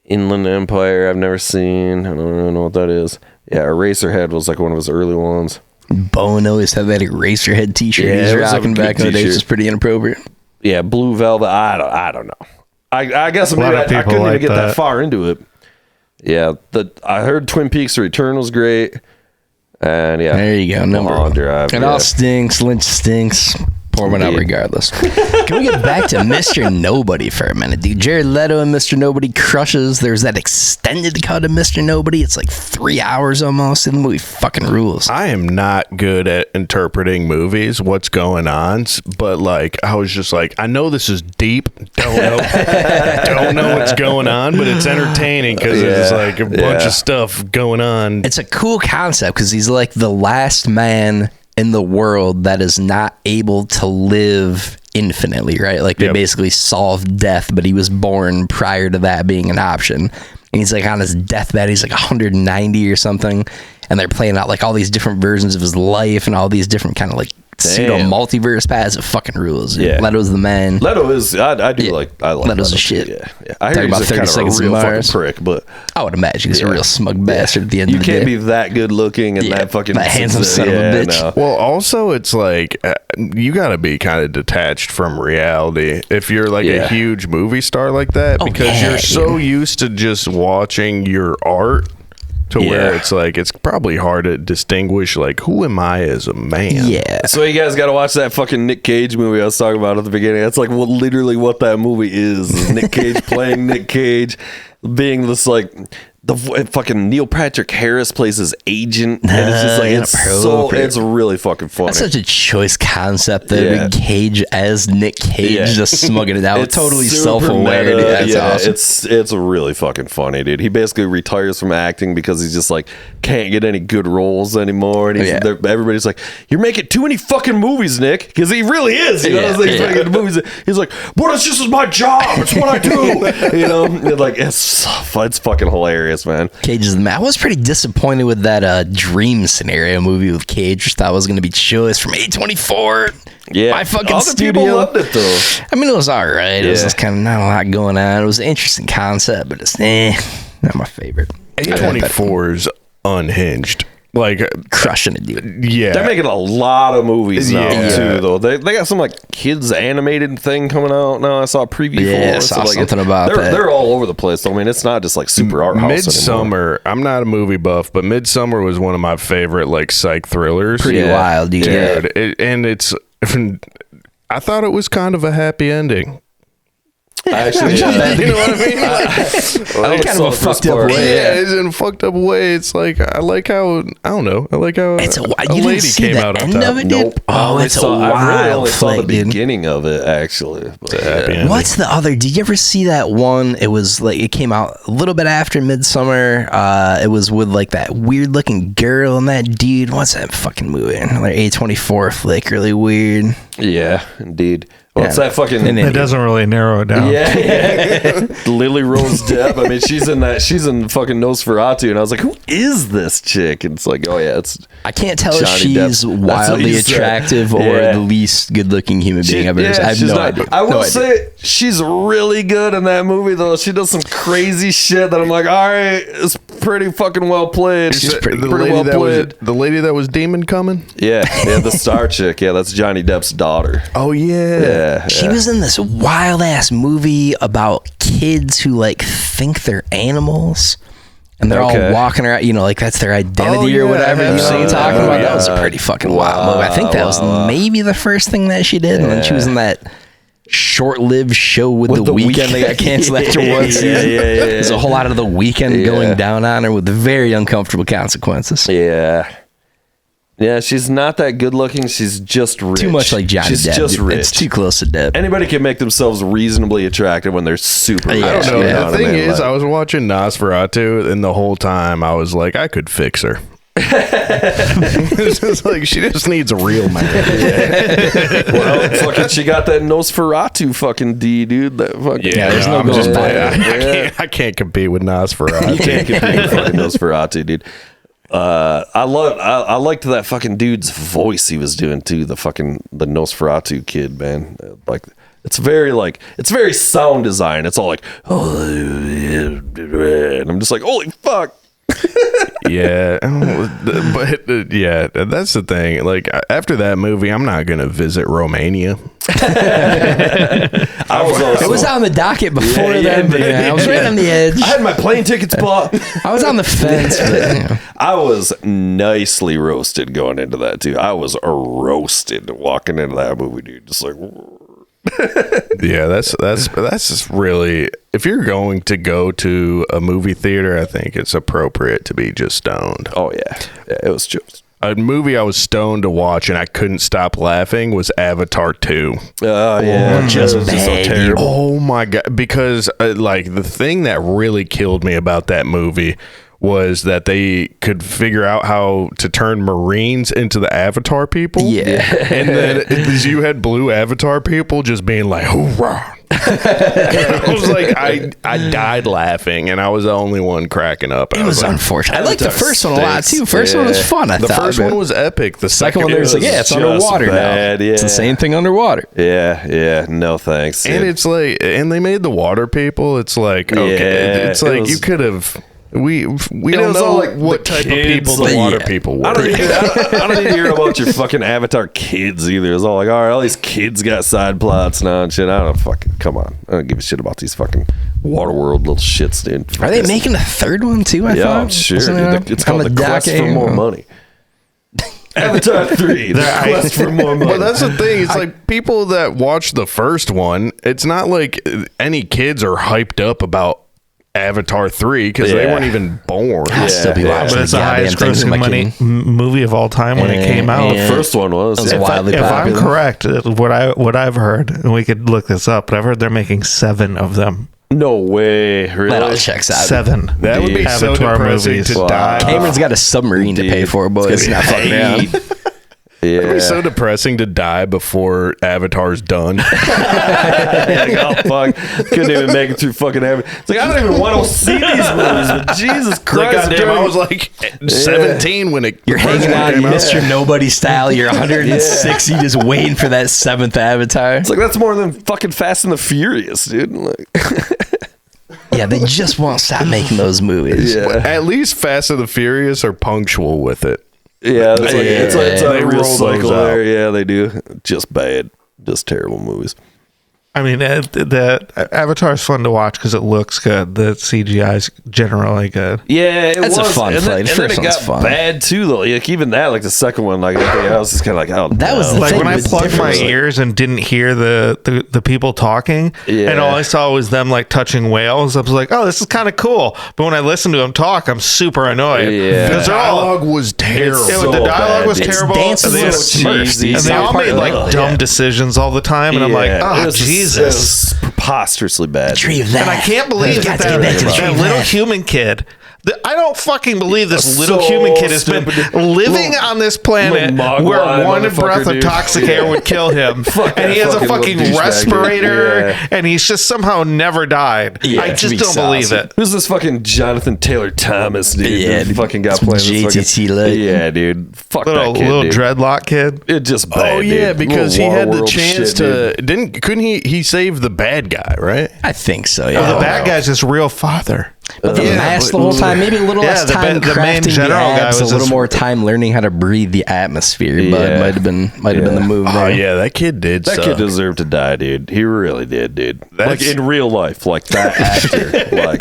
Speaker 6: Inland Empire. I've never seen. I don't really know what that is. Yeah, Eraserhead was like one of his early ones.
Speaker 5: Bono always had that Eraserhead t-shirt
Speaker 6: Yeah,
Speaker 5: he's
Speaker 6: it was a
Speaker 5: rocking
Speaker 6: good
Speaker 5: back in the day.
Speaker 6: t-shirt.
Speaker 5: It's just pretty inappropriate.
Speaker 6: Yeah, Blue Velvet. I don't know. I guess
Speaker 8: lot
Speaker 6: maybe
Speaker 8: of
Speaker 6: I
Speaker 8: people
Speaker 6: couldn't
Speaker 8: like
Speaker 6: even get that
Speaker 8: that.
Speaker 6: far into it. Yeah, I heard Twin Peaks Return was great. And yeah,
Speaker 5: There you go. Number
Speaker 6: Mulholland
Speaker 5: one.
Speaker 6: Drive.
Speaker 5: It
Speaker 6: yeah.
Speaker 5: all stinks. Lynch stinks. Pour one out
Speaker 6: Indeed.
Speaker 5: regardless. Can we get back to Mr. Nobody for a minute, dude? Jared Leto and Mr. Nobody crushes. There's that extended cut of Mr. Nobody. It's like 3 hours almost, and the movie fucking rules.
Speaker 7: I am not good at interpreting movies, what's going on, but like I was just like, I know this is deep, don't know what's going on, but it's entertaining because it's like a bunch of stuff going on.
Speaker 5: It's a cool concept because he's like the last man in the world that is not able to live infinitely, right? Like they basically solved death, but he was born prior to that being an option. And he's like on his deathbed, he's like 190 or something, and they're playing out like all these different versions of his life and all these different kind of like pseudo multiverse paths. It fucking rules.
Speaker 6: Yeah.
Speaker 5: Leto's the man.
Speaker 6: Leto is. I do like. I like
Speaker 5: Leto's
Speaker 6: Leto
Speaker 5: a shit.
Speaker 6: too, Yeah. I
Speaker 5: Talk
Speaker 6: hear
Speaker 5: about
Speaker 6: he's
Speaker 5: 30
Speaker 6: kind of a
Speaker 5: Seconds to
Speaker 6: real fucking
Speaker 5: Mars.
Speaker 6: prick, but
Speaker 5: I would imagine he's a real smug bastard at the end
Speaker 6: you
Speaker 5: of the day.
Speaker 6: can't be that good looking and that fucking
Speaker 5: that handsome son of a bitch.
Speaker 6: No.
Speaker 7: Well, also, it's like you got to be kind of detached from reality if you're like a huge movie star like that, because you're so used to just watching your art to where it's like it's probably hard to distinguish like who am I as a man.
Speaker 5: Yeah.
Speaker 6: So you guys got to watch that fucking Nic Cage movie I was talking about at the beginning. That's like literally what that movie is. Nick Cage playing Nick Cage, being this like fucking Neil Patrick Harris plays his agent, and it's just like it's really fucking funny.
Speaker 5: That's such a choice concept that Nick Cage as Nick Cage just smugging it out.
Speaker 6: It's
Speaker 5: Totally
Speaker 6: super
Speaker 5: self-aware.
Speaker 6: meta.
Speaker 5: Dude. That's awesome.
Speaker 6: It's really fucking funny, dude. He basically retires from acting because he's just like can't get any good roles anymore, and everybody's like, "You're making too many fucking movies, Nick," because he really is. You know, he's making movies. He's like, "But it's just my job. It's what I do." You know, and like it's fucking hilarious. hilarious, man.
Speaker 5: Cage is the man. I was pretty disappointed with that Dream Scenario movie with Cage. Just thought it was going to be choice from A24.
Speaker 6: Yeah,
Speaker 5: My fucking
Speaker 6: other
Speaker 5: studio.
Speaker 6: people loved it though.
Speaker 5: I mean, it was all right. It was
Speaker 6: Yeah.
Speaker 5: just kind of not a lot going on. It was an interesting concept, but it's not my favorite.
Speaker 7: A24's unhinged. Like,
Speaker 5: Crushing it, dude.
Speaker 7: yeah.
Speaker 6: They're making a lot of movies now
Speaker 7: Yeah.
Speaker 6: too, though. They got some like kids animated thing coming out now. I saw a preview
Speaker 5: Yeah,
Speaker 6: for.
Speaker 5: I saw something about that.
Speaker 6: They're all over the place. I mean, it's not just like super art house anymore.
Speaker 7: Midsummer, I'm not a movie buff, but Midsummer was one of my favorite like psych thrillers.
Speaker 5: Pretty wild, dude.
Speaker 7: Dude, I thought it was kind of a happy ending.
Speaker 6: Actually,
Speaker 7: You know what I mean?
Speaker 6: I
Speaker 5: kind of a fucked up way.
Speaker 7: Yeah, it's in a fucked up way. It's like I like how
Speaker 5: It's a
Speaker 7: a
Speaker 5: you
Speaker 7: lady
Speaker 5: didn't see
Speaker 7: came
Speaker 5: the
Speaker 7: out on
Speaker 5: end
Speaker 7: top.
Speaker 5: of it, dude?
Speaker 6: Nope.
Speaker 5: Oh, it's a
Speaker 6: I really only
Speaker 5: wild
Speaker 6: saw the
Speaker 5: flick, dude.
Speaker 6: beginning of it, actually. But,
Speaker 7: Happy ending.
Speaker 5: What's the other? Did you ever see that one? It was like it came out a little bit after Midsummer. It was with like that weird looking girl and that dude. What's that fucking movie? Like A24 flick, really weird.
Speaker 6: yeah, indeed. What's that fucking?
Speaker 8: It doesn't really narrow it down.
Speaker 6: Yeah. Lily Rose Depp. I mean, she's in fucking Nosferatu, and I was like, who is this chick? And it's like, oh yeah, it's
Speaker 5: I can't tell if
Speaker 6: Johnny
Speaker 5: she's
Speaker 6: Depp. That's what
Speaker 5: wildly
Speaker 6: you said.
Speaker 5: attractive or
Speaker 6: Yeah.
Speaker 5: the least good looking human being I've ever seen. I have
Speaker 6: she's
Speaker 5: no
Speaker 6: not-
Speaker 5: idea.
Speaker 6: I will
Speaker 5: No idea.
Speaker 6: say she's really good in that movie, though. She does some crazy shit that I'm like, all right, it's pretty fucking well played. She's pretty well played.
Speaker 7: The lady that was demon coming.
Speaker 6: Yeah, the star chick. Yeah, that's Johnny Depp's daughter.
Speaker 7: Oh yeah.
Speaker 6: Yeah,
Speaker 5: She was in this wild ass movie about kids who like think they're animals. And they're
Speaker 6: Okay.
Speaker 5: all walking around, you know, like that's their identity
Speaker 7: Oh,
Speaker 5: or
Speaker 7: yeah,
Speaker 5: whatever.
Speaker 7: I have
Speaker 5: You know what I'm
Speaker 7: seen
Speaker 5: talking
Speaker 7: that.
Speaker 5: about?
Speaker 7: Oh,
Speaker 5: That was a
Speaker 6: yeah.
Speaker 5: pretty fucking wild movie. I think that was maybe the first thing that she did. And then she was in that short-lived show with the Weeknd that got canceled after one season.
Speaker 6: Yeah.
Speaker 5: There's a whole lot of the Weeknd going down on her with very uncomfortable consequences.
Speaker 6: Yeah. Yeah, she's not that good looking. She's just rich.
Speaker 5: Too much like Johnny
Speaker 6: She's
Speaker 5: Depp.
Speaker 6: just
Speaker 5: dude.
Speaker 6: rich.
Speaker 5: It's too close to Depp.
Speaker 6: Anybody can make themselves reasonably attractive when they're super rich.
Speaker 5: I don't know.
Speaker 6: you
Speaker 7: The
Speaker 6: what I
Speaker 7: thing
Speaker 6: mean?
Speaker 7: is,
Speaker 6: Like-
Speaker 7: I was watching Nosferatu, and the whole time I was like, I could fix her. It's just like she just needs a real man.
Speaker 6: well, fucking, she got that Nosferatu fucking D, dude. That fucking
Speaker 5: there's no
Speaker 7: I'm just
Speaker 5: going
Speaker 7: playing.
Speaker 5: back.
Speaker 7: I can't compete with Nosferatu.
Speaker 6: You can't compete with fucking Nosferatu, dude. I liked that fucking dude's voice he was doing too. The Nosferatu kid, man. Like it's very sound design. It's all like, oh, and I'm just like, holy fuck.
Speaker 7: Yeah, but yeah, that's the thing. Like after that movie, I'm not gonna visit Romania.
Speaker 5: It was on the docket before then, but I was right on the edge.
Speaker 6: I had my plane tickets bought.
Speaker 5: I was on the fence, but you know.
Speaker 6: I was nicely roasted going into that too. I was roasted walking into that movie, dude. Just like,
Speaker 7: Yeah, that's just really. If you're going to go to a movie theater, I think it's appropriate to be just stoned.
Speaker 6: oh yeah, it was just.
Speaker 7: A movie I was stoned to watch and I couldn't stop laughing was Avatar 2.
Speaker 6: Oh yeah,
Speaker 5: just
Speaker 6: it was just so
Speaker 5: bad,
Speaker 6: terrible.
Speaker 7: Oh my god! Because like the thing that really killed me about that movie was that they could figure out how to turn Marines into the Avatar people.
Speaker 5: Yeah.
Speaker 7: And then you had blue Avatar people just being like, hoorah. I was like, I died laughing, and I was the only one cracking up.
Speaker 5: It was
Speaker 7: like,
Speaker 5: unfortunate. I liked the first one a lot too. First
Speaker 6: Yeah.
Speaker 5: one was fun. I
Speaker 7: the
Speaker 5: thought
Speaker 7: first
Speaker 5: but
Speaker 7: one was epic. The
Speaker 5: second one, there's like, yeah, it's
Speaker 6: just
Speaker 5: underwater
Speaker 6: bad,
Speaker 5: now.
Speaker 6: yeah.
Speaker 5: It's the same thing underwater.
Speaker 6: Yeah, no thanks.
Speaker 7: And it's like, and they made the water people. It's like, okay,
Speaker 6: Yeah,
Speaker 7: it's
Speaker 6: it
Speaker 7: like
Speaker 6: was-
Speaker 7: you could have. We
Speaker 6: it
Speaker 7: don't
Speaker 6: was
Speaker 7: know
Speaker 6: all like
Speaker 7: what
Speaker 6: the
Speaker 7: type of
Speaker 6: kids,
Speaker 7: people the
Speaker 6: like-
Speaker 7: water
Speaker 5: Yeah.
Speaker 7: people
Speaker 6: I
Speaker 7: were.
Speaker 6: don't need to hear about your fucking Avatar kids either. It's all like, all right, all these kids got side plots now and shit. I don't fucking, come on. I don't give a shit about these fucking Waterworld little shits, dude.
Speaker 5: Are they making a third one too? I
Speaker 6: Yeah,
Speaker 5: thought.
Speaker 6: I'm sure.
Speaker 5: Wasn't
Speaker 6: Dude.
Speaker 5: it
Speaker 6: It's
Speaker 5: on
Speaker 6: called The Quest
Speaker 5: docket?
Speaker 6: for More Money. Avatar 3, The Quest for More Money.
Speaker 7: Well, that's the thing. It's like people that watch the first one, it's not like any kids are hyped up about Avatar 3 because they
Speaker 6: Yeah.
Speaker 7: weren't even born.
Speaker 5: I'd still be
Speaker 6: Yeah,
Speaker 5: watching
Speaker 8: But it's
Speaker 5: the
Speaker 8: the
Speaker 5: goddamn
Speaker 8: highest
Speaker 5: things with my
Speaker 8: grossing
Speaker 5: kid.
Speaker 8: movie of all time when it came out.
Speaker 5: Yeah.
Speaker 6: The first one was.
Speaker 5: It was
Speaker 6: Yeah.
Speaker 5: wildly
Speaker 8: If I'm
Speaker 5: popular.
Speaker 8: correct, what I've heard, and we could look this up, but I've heard they're making 7 of them.
Speaker 6: No way. Really?
Speaker 5: That all checks out.
Speaker 8: 7.
Speaker 7: That would be so
Speaker 8: Avatar
Speaker 7: depressing
Speaker 8: movies.
Speaker 7: to
Speaker 6: Wow.
Speaker 7: die.
Speaker 5: Cameron's got a submarine to pay for, boys. Not fucking around.
Speaker 7: It'd be so depressing to die before Avatar's done.
Speaker 6: Like, oh fuck, couldn't even make it through fucking Avatar. It's like I don't even want to see these movies. But Jesus Christ,
Speaker 7: Goddamn, I was like 17 when it.
Speaker 5: You're hanging out Mr. Nobody style. You're 160 just waiting for that 7th Avatar.
Speaker 6: It's like that's more than fucking Fast and the Furious, dude. Like,
Speaker 5: Yeah, they just won't stop making those movies.
Speaker 6: yeah,
Speaker 7: At least Fast and the Furious are punctual with it.
Speaker 6: yeah, it's a
Speaker 7: They
Speaker 6: real
Speaker 7: roll those
Speaker 6: cycle there.
Speaker 7: out.
Speaker 6: Yeah, they do. Just bad, just terrible movies.
Speaker 8: I mean, the Avatar is fun to watch because it looks good. The CGI is generally good.
Speaker 6: Yeah, it
Speaker 5: That's a
Speaker 6: was
Speaker 5: fun
Speaker 6: and
Speaker 5: play.
Speaker 6: Then,
Speaker 5: The
Speaker 6: and then
Speaker 5: first
Speaker 6: it
Speaker 5: one's
Speaker 6: got
Speaker 5: fun.
Speaker 6: bad too, though. Like even that, like the second one, like everything else is kind of like, oh,
Speaker 5: That was the
Speaker 6: no.
Speaker 8: Like
Speaker 5: thing
Speaker 8: when I
Speaker 5: was
Speaker 8: plugged my
Speaker 5: different.
Speaker 8: ears and didn't hear the people talking,
Speaker 6: Yeah.
Speaker 8: and all I saw was them like touching whales, I was like, oh, this is kind of cool. But when I listen to them talk, I'm super annoyed.
Speaker 6: Yeah.
Speaker 8: Because
Speaker 7: The
Speaker 8: they're all.
Speaker 7: dialogue was terrible.
Speaker 6: so
Speaker 8: The dialogue
Speaker 6: bad,
Speaker 8: was
Speaker 6: dude.
Speaker 8: terrible.
Speaker 5: Dances
Speaker 8: and they,
Speaker 5: with
Speaker 6: so cheesy.
Speaker 5: Smurfs.
Speaker 8: and they all made like dumb decisions all the time, and I'm like,
Speaker 6: Yeah,
Speaker 8: oh
Speaker 6: it was
Speaker 8: Jesus.
Speaker 6: it was preposterously bad.
Speaker 5: Retrieve that.
Speaker 8: And I can't believe
Speaker 5: Got
Speaker 8: that,
Speaker 5: to get back to the
Speaker 8: that
Speaker 5: tree
Speaker 8: little
Speaker 5: that.
Speaker 8: human kid. I don't fucking believe this little
Speaker 6: So
Speaker 8: human kid has been
Speaker 6: stupid.
Speaker 8: living
Speaker 6: Little-
Speaker 8: on this planet
Speaker 6: little mogwai
Speaker 8: where one
Speaker 6: motherfucker,
Speaker 8: breath of
Speaker 6: dude.
Speaker 8: toxic air would kill him.
Speaker 6: Fuck
Speaker 8: And he
Speaker 6: that
Speaker 8: has a
Speaker 6: fucking
Speaker 8: fucking
Speaker 6: little douchebag,
Speaker 8: respirator,
Speaker 6: dude. Yeah.
Speaker 8: and he's just somehow never died.
Speaker 5: Yeah,
Speaker 8: I
Speaker 5: it's
Speaker 8: just
Speaker 5: be
Speaker 8: don't believe
Speaker 5: saucy.
Speaker 8: it.
Speaker 6: Who's this fucking Jonathan Taylor Thomas dude?
Speaker 5: Yeah,
Speaker 6: that fucking got
Speaker 5: some
Speaker 6: playing this
Speaker 5: JTT
Speaker 6: fucking,
Speaker 5: lit.
Speaker 6: yeah, dude. Fuck
Speaker 8: Little,
Speaker 6: that kid,
Speaker 8: little
Speaker 6: dude.
Speaker 8: dreadlock kid.
Speaker 6: It just bad,
Speaker 7: Oh yeah,
Speaker 6: dude.
Speaker 7: because
Speaker 6: Little
Speaker 7: he had the
Speaker 6: Waterworld
Speaker 7: chance
Speaker 6: shit,
Speaker 7: to
Speaker 6: dude.
Speaker 7: couldn't he saved the bad guy, right?
Speaker 5: I think so,
Speaker 8: The
Speaker 5: yeah.
Speaker 8: bad guy's his real father.
Speaker 5: But the mask the whole time, maybe a little
Speaker 8: Yeah,
Speaker 5: less
Speaker 8: the
Speaker 5: time
Speaker 8: the main
Speaker 5: crafting the
Speaker 8: general guy
Speaker 5: abs, a
Speaker 8: was
Speaker 5: little
Speaker 8: just-
Speaker 5: more time learning how to breathe the atmosphere. But
Speaker 6: Yeah.
Speaker 5: might have been the move there.
Speaker 7: Oh yeah, that kid did.
Speaker 6: That
Speaker 7: suck.
Speaker 6: kid deserved to die, dude. He really did, dude. Like
Speaker 7: That's-
Speaker 6: in real life, like that actor. Like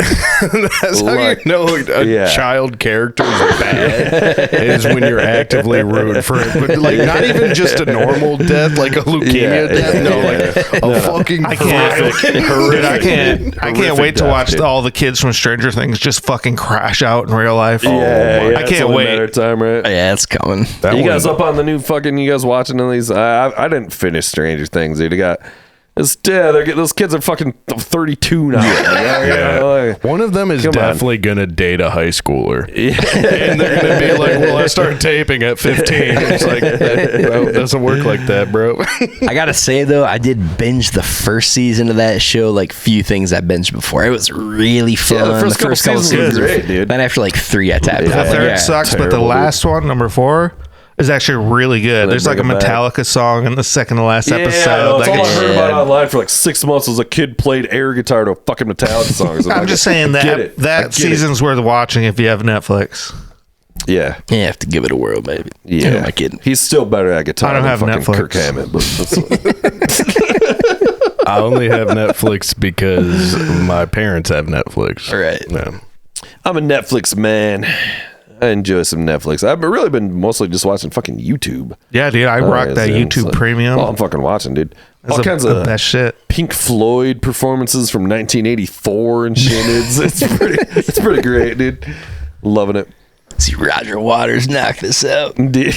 Speaker 7: That's how
Speaker 6: Like-
Speaker 7: you know a
Speaker 6: Yeah.
Speaker 7: child character is bad. is when you're actively rooting for it, but like not even just a normal death, like a leukemia
Speaker 6: Yeah,
Speaker 7: death.
Speaker 6: yeah,
Speaker 7: No,
Speaker 6: yeah.
Speaker 7: like a fucking
Speaker 8: I can't,
Speaker 6: horrific,
Speaker 8: I can't
Speaker 6: horrific
Speaker 8: wait to
Speaker 6: death,
Speaker 8: watch
Speaker 6: dude.
Speaker 8: all the kids from Stranger Things just fucking crash out in real life.
Speaker 6: yeah,
Speaker 8: I
Speaker 6: it's
Speaker 8: can't
Speaker 6: only a
Speaker 8: wait.
Speaker 6: matter of time, right?
Speaker 5: Yeah, it's coming.
Speaker 7: That
Speaker 6: You
Speaker 7: one-
Speaker 6: guys up on the new fucking? You guys watching all these? I didn't finish Stranger Things, dude. I got. It's dead. Those kids are fucking 32 now. Yeah.
Speaker 7: One of them is
Speaker 6: Come on.
Speaker 7: definitely gonna date a high schooler, and they're gonna be like, "Well, I started taping at 15." It's like, well, it doesn't work like that, bro.
Speaker 5: I gotta say though, I did binge the first season of that show. Like few things I binged before. It was really fun.
Speaker 6: Yeah, the first couple seasons were great, dude.
Speaker 5: Then after like 3, I tapped
Speaker 8: The
Speaker 5: out.
Speaker 8: third
Speaker 5: Yeah.
Speaker 8: sucks, but the
Speaker 6: terrible,
Speaker 8: last one, number 4, is actually really good. There's like a
Speaker 6: bring it back.
Speaker 8: Metallica song in the second to last
Speaker 6: Yeah,
Speaker 8: episode.
Speaker 6: no, it's
Speaker 8: Like,
Speaker 6: all I heard about
Speaker 5: Yeah.
Speaker 6: online for like 6 months was a kid played air guitar to a fucking Metallica song. So
Speaker 8: I'm
Speaker 6: like,
Speaker 8: just saying
Speaker 6: I get
Speaker 8: that
Speaker 6: it. I
Speaker 8: that
Speaker 6: get
Speaker 8: season's worth watching if you have Netflix.
Speaker 6: it. Yeah.
Speaker 5: You have to give it a whirl, baby.
Speaker 6: Yeah.
Speaker 5: Who am I kidding?
Speaker 6: He's still better at guitar
Speaker 8: I don't
Speaker 6: than
Speaker 8: have
Speaker 6: fucking
Speaker 8: Netflix.
Speaker 6: Kirk Hammett. But
Speaker 7: I only have Netflix because my parents have Netflix.
Speaker 5: Right.
Speaker 7: Yeah.
Speaker 6: I'm a Netflix man. I enjoy some Netflix. I've really been mostly just watching fucking YouTube.
Speaker 8: Yeah, dude, I rock that
Speaker 6: It's
Speaker 8: YouTube
Speaker 6: like-
Speaker 8: Premium.
Speaker 6: Oh, I'm fucking watching, dude.
Speaker 8: That's
Speaker 6: All kinds
Speaker 8: the
Speaker 6: of
Speaker 8: best shit.
Speaker 6: Pink Floyd performances from 1984 and shit. It's pretty great, dude. Loving it.
Speaker 5: See Roger Waters knock this out.
Speaker 6: Dude.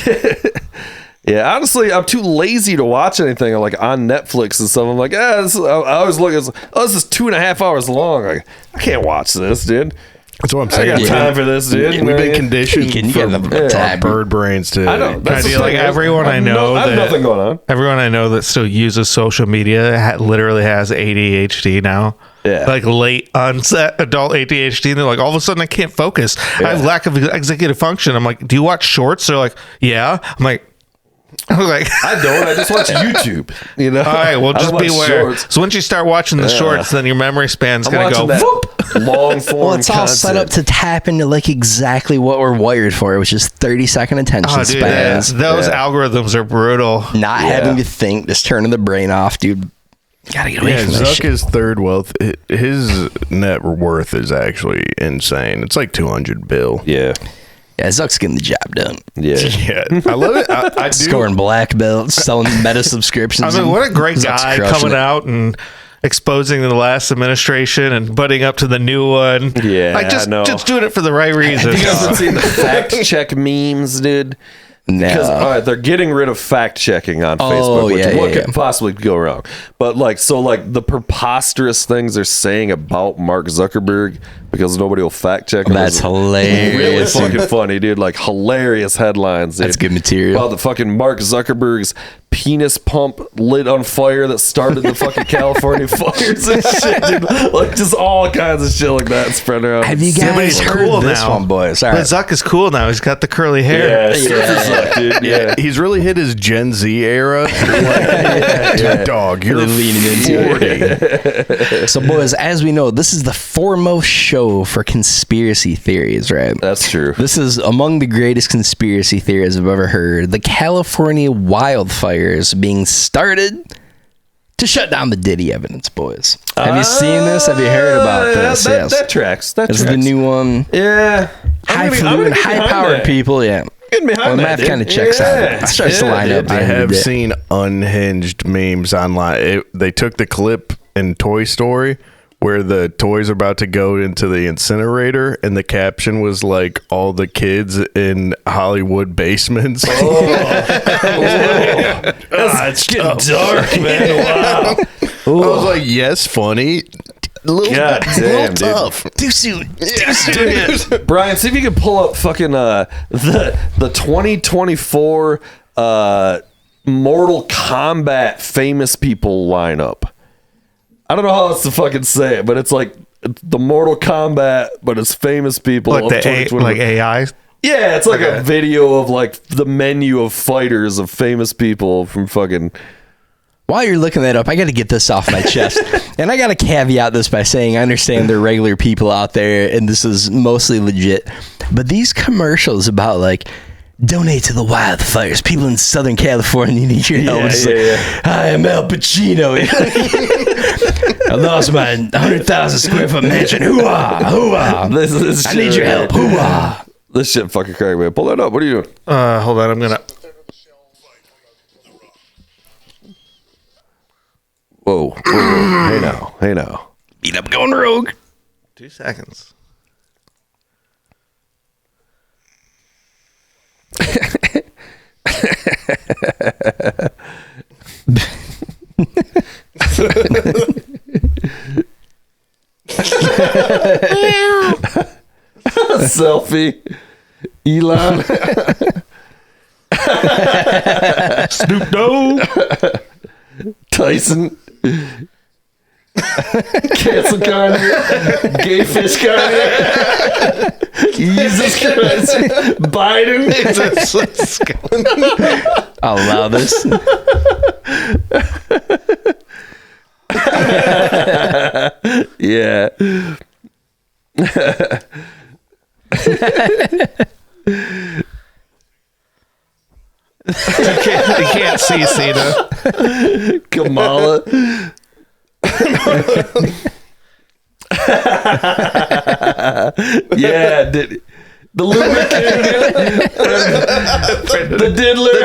Speaker 6: Yeah, honestly, I'm too lazy to watch anything like on Netflix and stuff. I'm like, I always look at, this is 2.5 hours long. Like, I can't watch this, dude.
Speaker 7: That's what I'm
Speaker 6: I
Speaker 7: saying.
Speaker 6: got
Speaker 7: We've
Speaker 6: time
Speaker 7: been-
Speaker 6: for this, dude.
Speaker 7: We've been conditioned
Speaker 5: You can
Speaker 7: for
Speaker 5: get another tab.
Speaker 7: bird brains to.
Speaker 6: I know. That's
Speaker 8: Idea,
Speaker 6: the
Speaker 8: like
Speaker 6: thing.
Speaker 8: everyone I know
Speaker 6: I have
Speaker 8: that-
Speaker 6: nothing going on.
Speaker 8: Everyone I know that still uses social media literally has ADHD now.
Speaker 6: Yeah.
Speaker 8: Like late onset adult ADHD. And they're like, all of a sudden I can't focus. I have lack of executive function. I'm like, do you watch shorts? They're like, yeah. I'm like, I
Speaker 6: don't. I just watch YouTube. You know.
Speaker 8: all right, well,
Speaker 6: I
Speaker 8: just
Speaker 6: don't watch
Speaker 8: beware.
Speaker 6: shorts.
Speaker 8: So once you start watching the shorts, then your memory span's
Speaker 6: I'm
Speaker 8: going to
Speaker 6: watching
Speaker 8: go,
Speaker 6: that
Speaker 8: whoop.
Speaker 6: long form.
Speaker 5: Well, it's all set up to tap into like exactly what we're wired for, which is 30-second attention
Speaker 8: Oh, dude, yeah.
Speaker 5: spans.
Speaker 8: Those algorithms are brutal.
Speaker 5: Not having to think, just turning the brain off, dude. Gotta get away
Speaker 7: Yeah,
Speaker 5: from that shit.
Speaker 7: Zucker's third wealth. His net worth is actually insane. It's like 200 bill.
Speaker 6: Yeah.
Speaker 5: Yeah, Zuck's getting the job done.
Speaker 6: Yeah.
Speaker 7: Yeah, I love it. I do.
Speaker 5: Scoring black belts, selling meta subscriptions.
Speaker 8: I mean, what a great
Speaker 5: Zuck's
Speaker 8: guy
Speaker 5: crushing
Speaker 8: coming
Speaker 5: it.
Speaker 8: out and exposing the last administration and butting up to the new one.
Speaker 6: Yeah,
Speaker 8: like
Speaker 6: I know.
Speaker 8: just doing it for the right reasons.
Speaker 6: You guys been seeing the fact check memes, dude? Because they're getting rid of fact checking on Facebook, which what could possibly go wrong? But the preposterous things they're saying about Mark Zuckerberg because nobody will fact check him.
Speaker 5: That's hilarious.
Speaker 6: Really fucking funny, dude. Like hilarious headlines. Dude.
Speaker 5: That's good material.
Speaker 6: About the fucking Mark Zuckerberg's penis pump lit on fire that started the fucking California fires and shit, dude. Like just all kinds of shit like that spread around.
Speaker 5: Have you guys heard this one, boys? All right.
Speaker 8: But Zuck is cool now. He's got the curly hair.
Speaker 6: Zuck, dude. Yeah.
Speaker 7: He's really hit his Gen Z era. Dude, dog, you're
Speaker 5: leaning into it. So, boys, as we know, this is the foremost show for conspiracy theories, right?
Speaker 6: That's true.
Speaker 5: This is among the greatest conspiracy theories I've ever heard. The California wildfires being started to shut down the Diddy evidence, boys. Have you seen this? Have you heard about this?
Speaker 6: That tracks. That
Speaker 5: This
Speaker 6: tracks.
Speaker 5: is the new one.
Speaker 6: Yeah.
Speaker 5: High-fluent, high-powered people, yeah.
Speaker 6: Getting behind
Speaker 5: Well, the
Speaker 6: that,
Speaker 5: math kind of
Speaker 6: dude.
Speaker 5: checks
Speaker 6: Yeah.
Speaker 5: out. It starts to line up.
Speaker 7: I have seen unhinged memes online. They took the clip in Toy Story where the toys are about to go into the incinerator, and the caption was like, all the kids in Hollywood basements.
Speaker 6: It's getting dark, man. Wow.
Speaker 7: I was like, yes, funny.
Speaker 6: God damn, dude.
Speaker 7: Tough.
Speaker 5: Too soon.
Speaker 6: Brian, see if you can pull up fucking the 2024 Mortal Kombat famous people lineup. I don't know how else to fucking say it, but it's like the Mortal Kombat, but it's famous people.
Speaker 8: Like
Speaker 6: of
Speaker 8: the
Speaker 6: 2021.
Speaker 8: like AI.
Speaker 6: Yeah, it's like a video of like the menu of fighters of famous people from fucking.
Speaker 5: While you're looking that up, I got to get this off my chest. And I got to caveat this by saying I understand there are regular people out there, and this is mostly legit. But these commercials about like, donate to the wildfires. People in Southern California need your help. Hi, I'm Al Pacino. I lost my 100,000 square foot mansion. Hoo-ah, hoo-ah.
Speaker 6: This
Speaker 5: I need your help. Hoo-ah.
Speaker 6: This shit fucking crack, man. Pull that up. What are you doing?
Speaker 8: Hold on. I'm going to.
Speaker 6: Whoa. Hey now. Hey now.
Speaker 5: Beat up going rogue.
Speaker 8: 2 seconds.
Speaker 6: Selfie. Elon.
Speaker 8: Snoop Dogg.
Speaker 6: Tyson. Cancel Carter. Gay fish Carter. Jesus Christ. Biden.
Speaker 5: I'll allow this.
Speaker 6: Yeah.
Speaker 8: You can't see Cena.
Speaker 6: Kamala. Yeah, the lubricant. The diddler.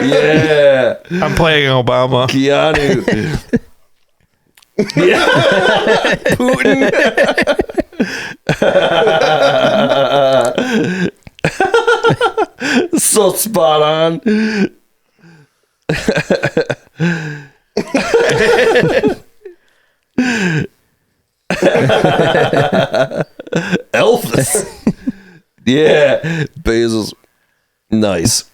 Speaker 6: Yeah.
Speaker 8: I'm playing Obama.
Speaker 6: Keanu. Yeah. Putin. So spot on. Elvis. Yeah. Bezos. Nice.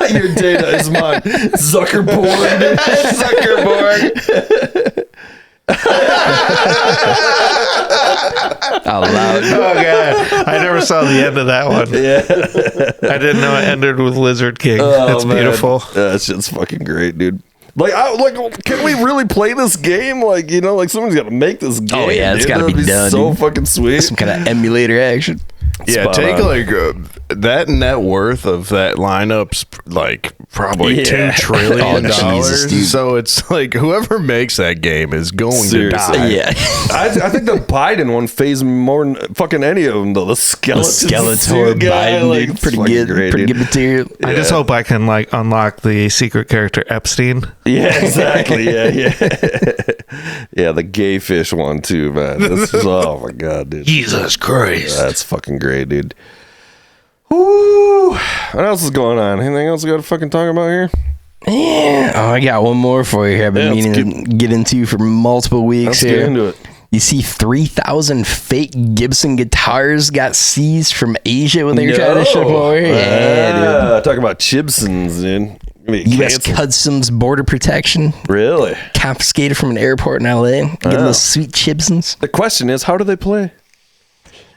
Speaker 6: Your data is mine. Zuckerberg.
Speaker 5: I'll allow it.
Speaker 8: Oh god, I never saw the end of that one.
Speaker 6: Yeah.
Speaker 8: I didn't know it ended with Lizard King.
Speaker 6: Oh,
Speaker 8: That's
Speaker 6: man.
Speaker 8: beautiful.
Speaker 6: That shit's fucking great, dude. Like, can we really play this game? Like, someone's got to make this game.
Speaker 5: Oh, yeah, it's
Speaker 6: dude.
Speaker 5: gotta
Speaker 6: That'd
Speaker 5: be done,
Speaker 6: So
Speaker 5: dude.
Speaker 6: fucking sweet.
Speaker 5: Some kind of emulator action.
Speaker 7: Yeah,
Speaker 6: Spot
Speaker 7: take
Speaker 6: on.
Speaker 7: like that net worth of that lineup's like probably
Speaker 6: Yeah.
Speaker 7: $2 trillion.
Speaker 5: Oh, Jesus, dude.
Speaker 7: So it's like whoever makes that game is going
Speaker 6: Seriously.
Speaker 7: to die.
Speaker 5: Yeah.
Speaker 6: I think the Biden one phased me more than fucking any of them though. The skeleton
Speaker 5: Skeletor
Speaker 6: suit guy,
Speaker 5: Biden,
Speaker 6: like,
Speaker 5: dude.
Speaker 6: it's
Speaker 5: Pretty
Speaker 6: fucking
Speaker 5: good.
Speaker 6: great,
Speaker 5: Pretty
Speaker 6: dude.
Speaker 5: good material.
Speaker 8: I just hope I can like unlock the secret character Epstein.
Speaker 6: Yeah, exactly. Yeah. Yeah, the gay fish one too, man. This is, oh my god, dude.
Speaker 8: Jesus Christ.
Speaker 6: That's fucking great, dude. Woo. What else is going on? Anything else we got to fucking talk about here?
Speaker 5: Yeah. Oh, I got one more for you here. I've been
Speaker 6: Yeah, let's
Speaker 5: meaning to get into for multiple weeks
Speaker 6: Let's
Speaker 5: here.
Speaker 6: get into it.
Speaker 5: You see 3,000 fake Gibson guitars got seized from Asia when they were trying to ship them over here. Yeah, dude.
Speaker 6: Talk about Chibsons, dude. Gonna be
Speaker 5: U.S.
Speaker 6: canceled.
Speaker 5: Customs Border Protection
Speaker 6: Really?
Speaker 5: confiscated from an airport in L.A. Getting those sweet Chibsons.
Speaker 6: The question is, how do they play?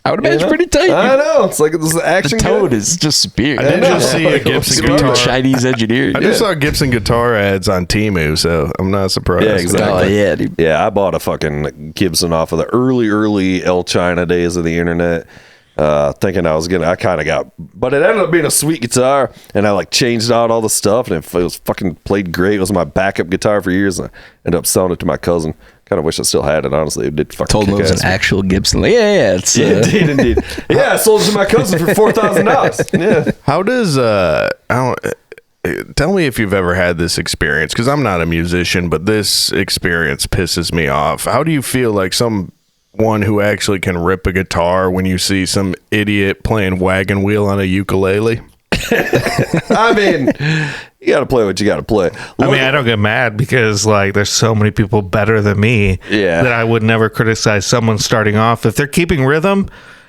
Speaker 5: I would imagine
Speaker 6: You know?
Speaker 5: pretty tight.
Speaker 6: I know. It's like this
Speaker 5: The
Speaker 6: action.
Speaker 5: tone
Speaker 6: game.
Speaker 5: is just superior.
Speaker 7: I did just see a Gibson
Speaker 6: It's
Speaker 7: guitar.
Speaker 5: Chinese engineer.
Speaker 7: I just saw Gibson guitar ads on Temu, so I'm not surprised.
Speaker 6: Yeah, exactly.
Speaker 5: Oh, yeah, dude.
Speaker 6: Yeah, I bought a fucking Gibson off of the early El China days of the internet, thinking I kind of got, but it ended up being a sweet guitar, and I like changed out all the stuff, and it was fucking played great. It was my backup guitar for years, and I ended up selling it to my cousin. Kind of wish I still had it, honestly. It did fucking
Speaker 5: Told him it was
Speaker 6: kick
Speaker 5: an
Speaker 6: ass.
Speaker 5: actual Gibson. Like, yeah, it's
Speaker 6: Indeed. Yeah, I sold it to my cousin for $4,000. Yeah.
Speaker 7: How does tell me if you've ever had this experience, because I'm not a musician, but this experience pisses me off. How do you feel like someone who actually can rip a guitar when you see some idiot playing wagon wheel on a ukulele?
Speaker 6: I mean, you got to play what you got to play.
Speaker 8: I mean, I don't get mad because like there's so many people better than me
Speaker 6: Yeah.
Speaker 8: that I would never criticize someone starting off if they're keeping rhythm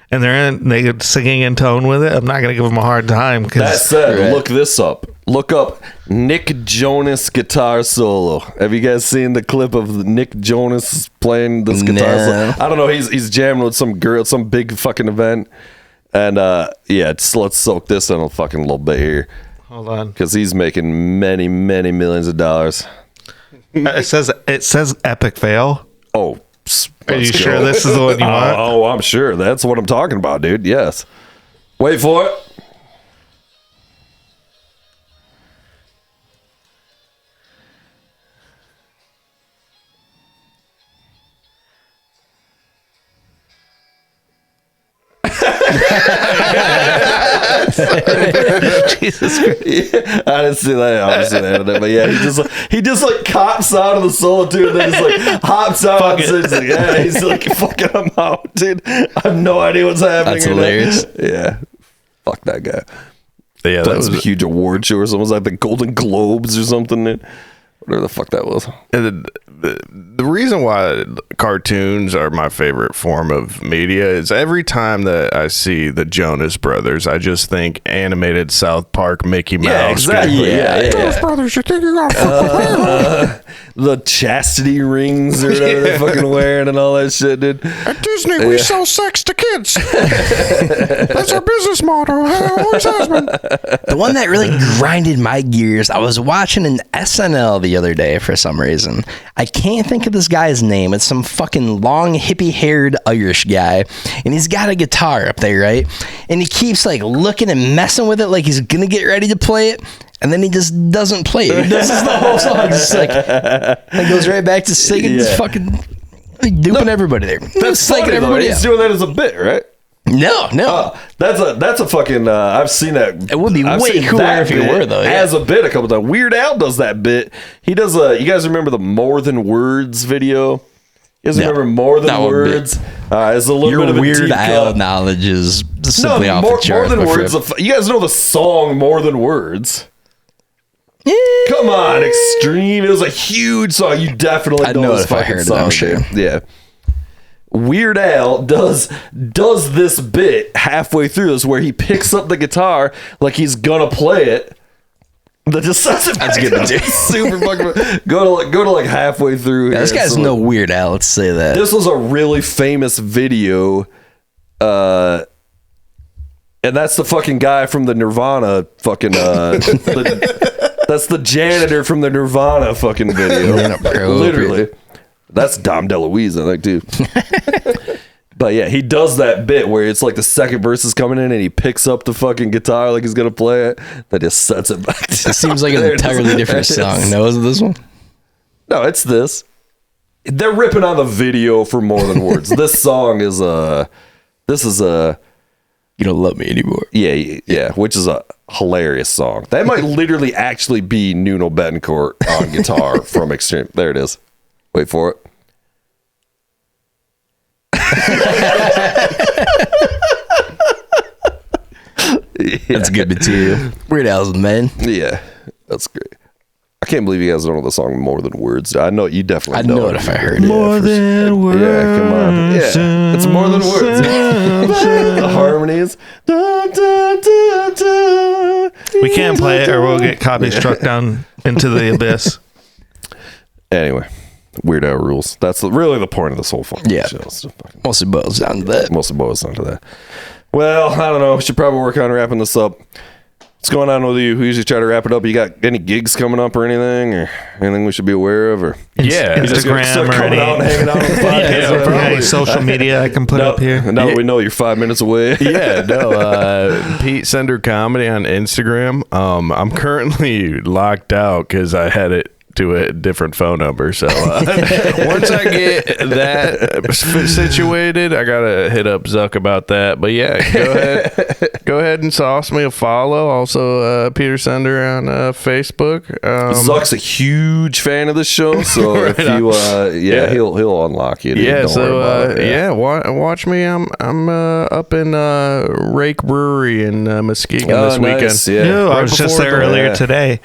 Speaker 8: and they're singing in tone with it. I'm not gonna give them a hard time
Speaker 6: That
Speaker 8: because
Speaker 6: said, look this up. Look up Nick Jonas guitar solo. Have you guys seen the clip of Nick Jonas playing this guitar
Speaker 5: No.
Speaker 6: solo? I don't know. He's jamming with some girl at some big fucking event. And let's soak this in a fucking little bit here.
Speaker 8: hold on.
Speaker 6: Because he's making many, many millions of dollars.
Speaker 8: It says epic fail.
Speaker 6: Oh,
Speaker 8: Are you
Speaker 6: let's
Speaker 8: sure
Speaker 6: go.
Speaker 8: this is the one you want?
Speaker 6: Oh, I'm sure. That's what I'm talking about, dude. Yes. Wait for it.
Speaker 8: Jesus Christ.
Speaker 6: Yeah, I didn't see that. Obviously, but yeah, he just like cops out of the solo too, and then just like hops out. And says, like, yeah, he's like fucking him out, dude. I have no idea what's happening.
Speaker 5: That's
Speaker 6: right now.
Speaker 5: hilarious.
Speaker 6: Yeah, fuck that guy.
Speaker 7: Yeah,
Speaker 6: That was a huge award show or something. It was like the Golden Globes or something. Whatever the fuck that was.
Speaker 7: the reason why cartoons are my favorite form of media is every time that I see the Jonas Brothers, I just think animated South Park Mickey Mouse.
Speaker 6: Yeah, exactly. Yeah.
Speaker 7: Brothers, you think you're gonna
Speaker 6: The chastity rings or whatever they're fucking wearing and all that shit, dude.
Speaker 7: At Disney, we sell sex to kids. That's our business model. Always has been.
Speaker 5: The one that really grinded my gears, I was watching an SNL the other day for some reason. I can't think of this guy's name. It's some fucking long, hippie-haired Irish guy, and he's got a guitar up there, right? And he keeps like looking and messing with it like he's gonna get ready to play it, and then he just doesn't play it. He does this the whole song, just like and goes right back to singing, just fucking like, duping everybody there.
Speaker 6: That's
Speaker 5: Psyching
Speaker 6: funny, though.
Speaker 5: everybody
Speaker 6: He's
Speaker 5: out.
Speaker 6: doing that as a bit, right?
Speaker 5: No.
Speaker 6: That's a fucking. I've seen that.
Speaker 5: It would be
Speaker 6: I've
Speaker 5: way
Speaker 6: seen
Speaker 5: cooler
Speaker 6: that
Speaker 5: if you
Speaker 6: bit
Speaker 5: were, though, yeah.
Speaker 6: As a bit, a couple times. Weird Al does that bit. He does. You guys remember the More Than Words video? You guys
Speaker 5: No,
Speaker 6: remember More Than
Speaker 5: not one bit.
Speaker 6: Words? It's a little
Speaker 5: Your
Speaker 6: bit of a
Speaker 5: Weird
Speaker 6: deep
Speaker 5: Al
Speaker 6: cut.
Speaker 5: knowledge is simply off
Speaker 6: more,
Speaker 5: the charts.
Speaker 6: More Than
Speaker 5: my
Speaker 6: Words.
Speaker 5: friend.
Speaker 6: You guys know the song More Than Words? Come on, Extreme. It was a huge song. You definitely
Speaker 5: I'd
Speaker 6: know
Speaker 5: know
Speaker 6: this
Speaker 5: it if I
Speaker 6: fucking
Speaker 5: heard it,
Speaker 6: song,
Speaker 5: I'm sure.
Speaker 6: dude. Yeah. Weird Al does this bit halfway through this where he picks up the guitar like he's gonna play it. That just sounds
Speaker 5: That's good to do.
Speaker 6: super fucking go to like halfway through.
Speaker 5: Yeah, this
Speaker 6: here.
Speaker 5: guy's
Speaker 6: So,
Speaker 5: no Weird Al. Let's say that.
Speaker 6: This was a really famous video, and that's the fucking guy from the Nirvana fucking. That's the janitor from the Nirvana fucking video.
Speaker 5: Inappropriate.
Speaker 6: Literally. That's Dom DeLuise, I think, too. But yeah, he does that bit where it's like the second verse is coming in and he picks up the fucking guitar like he's gonna play it, then just sets it back.
Speaker 5: It seems like an entirely different song. No, is it this one?
Speaker 6: No, it's this. They're ripping on the video for more than words. This song is
Speaker 5: You Don't Love Me Anymore.
Speaker 6: yeah, which is a hilarious song. That might literally actually be Nuno Betancourt on guitar from Extreme. There it is. Wait for it.
Speaker 5: That's good material. Weird Al's man.
Speaker 6: Yeah, that's great. I can't believe you guys don't know the song More Than Words. I know you definitely
Speaker 5: I'd know it if I heard it.
Speaker 8: More than words.
Speaker 6: Yeah, come on. Yeah, it's more than words. The harmonies.
Speaker 8: We can't play it or we'll get copy struck down into the abyss.
Speaker 6: Anyway, Weird Al rules. That's really the point of this whole fucking
Speaker 5: Yeah.
Speaker 6: show.
Speaker 5: Mostly boils down to that.
Speaker 6: Mostly boils down to that. Well, I don't know. We should probably work on wrapping this up. What's going on with you? We usually try to wrap it up. You got any gigs coming up or anything we should be aware of? Or
Speaker 7: Yeah.
Speaker 6: you just gonna
Speaker 8: Instagram
Speaker 6: start
Speaker 8: or
Speaker 6: coming
Speaker 8: any,
Speaker 6: out and hanging out on the podcast?
Speaker 8: any social media I can put up here.
Speaker 6: Now that we know you're 5 minutes away.
Speaker 7: Yeah, no, Pete Cender Comedy on Instagram. I'm currently locked out because I had it to a different phone number. So once I get that situated, I gotta hit up Zuck about that. But yeah, go ahead and sauce me a follow. Also, Peter Cender on Facebook.
Speaker 6: Zuck's a huge fan of the show, so if you, he'll unlock you. Dude.
Speaker 7: Yeah,
Speaker 6: Don't
Speaker 7: so
Speaker 6: worry about it.
Speaker 7: watch me. I'm up in Rake Brewery in Muskegon this weekend.
Speaker 6: Nice. Yeah,
Speaker 8: No, I
Speaker 6: Right
Speaker 8: was just
Speaker 6: before
Speaker 8: there
Speaker 6: the-
Speaker 8: earlier
Speaker 6: yeah.
Speaker 8: today.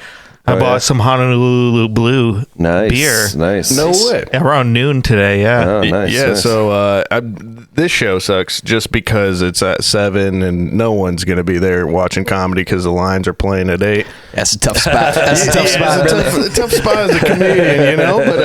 Speaker 8: I bought some Honolulu Blue
Speaker 6: Nice,
Speaker 8: beer.
Speaker 6: nice.
Speaker 7: No way.
Speaker 8: Around noon today, yeah.
Speaker 6: Oh, nice.
Speaker 7: Yeah,
Speaker 6: nice.
Speaker 7: so this show sucks just because it's at 7 and no one's going to be there watching comedy because the lines are playing at 8.
Speaker 5: That's a tough spot. That's a tough spot,
Speaker 7: It's
Speaker 5: brother.
Speaker 7: a tough spot as a comedian, you know? But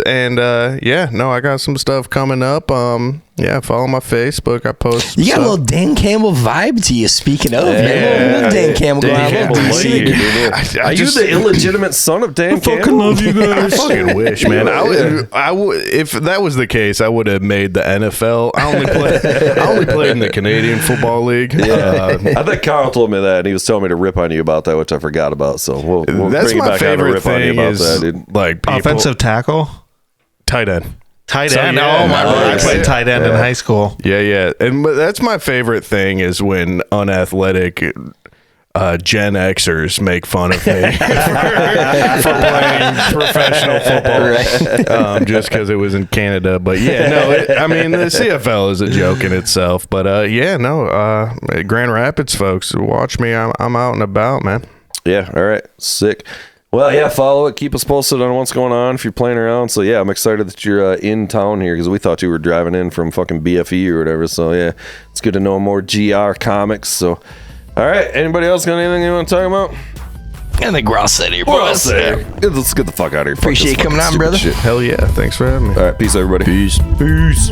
Speaker 7: I got some stuff coming up. Follow my Facebook. I post
Speaker 5: You got a
Speaker 7: stuff.
Speaker 5: little Dan Campbell vibe to you, speaking of.
Speaker 7: Yeah.
Speaker 5: Yeah, Dan Campbell going on.
Speaker 6: Campbell,
Speaker 5: DC.
Speaker 6: what are you doing? Are you the illegitimate son of Dan Campbell?
Speaker 7: I fucking wish, man. I would, if that was the case, I would have made the NFL. I only played in the Canadian Football League.
Speaker 6: I think Carl told me that, and he was telling me to rip on you about that, which I forgot about. So we'll
Speaker 7: That's
Speaker 6: bring you
Speaker 7: my
Speaker 6: back on to
Speaker 7: favorite
Speaker 6: rip on you
Speaker 7: thing
Speaker 6: about
Speaker 7: is
Speaker 6: that, dude.
Speaker 7: like people,
Speaker 8: Offensive tackle?
Speaker 7: tight end.
Speaker 8: Tight
Speaker 7: So,
Speaker 8: end.
Speaker 7: yeah,
Speaker 8: Oh, my
Speaker 7: nice.
Speaker 8: God. I played tight end in high school.
Speaker 7: Yeah, but that's my favorite thing is when unathletic Gen Xers make fun of me for playing professional football, just because it was in Canada. But yeah, no, the CFL is a joke in itself. But Grand Rapids folks, watch me. I'm out and about, man.
Speaker 6: Yeah, all right, sick. Well, yeah, follow it. Keep us posted on what's going on if you're playing around. So, yeah, I'm excited that you're in town here because we thought you were driving in from fucking BFE or whatever. So, yeah, it's good to know more GR comics. So, all right, anybody else got anything you want to talk about?
Speaker 5: I think we're all set here,
Speaker 6: We're all
Speaker 5: boys.
Speaker 6: set. Let's get the fuck out of here. Fuck
Speaker 5: Appreciate
Speaker 6: this
Speaker 5: you coming
Speaker 6: fucking
Speaker 5: on, brother.
Speaker 6: stupid shit.
Speaker 7: Hell yeah. Thanks for having me.
Speaker 6: All right, peace, everybody. Peace.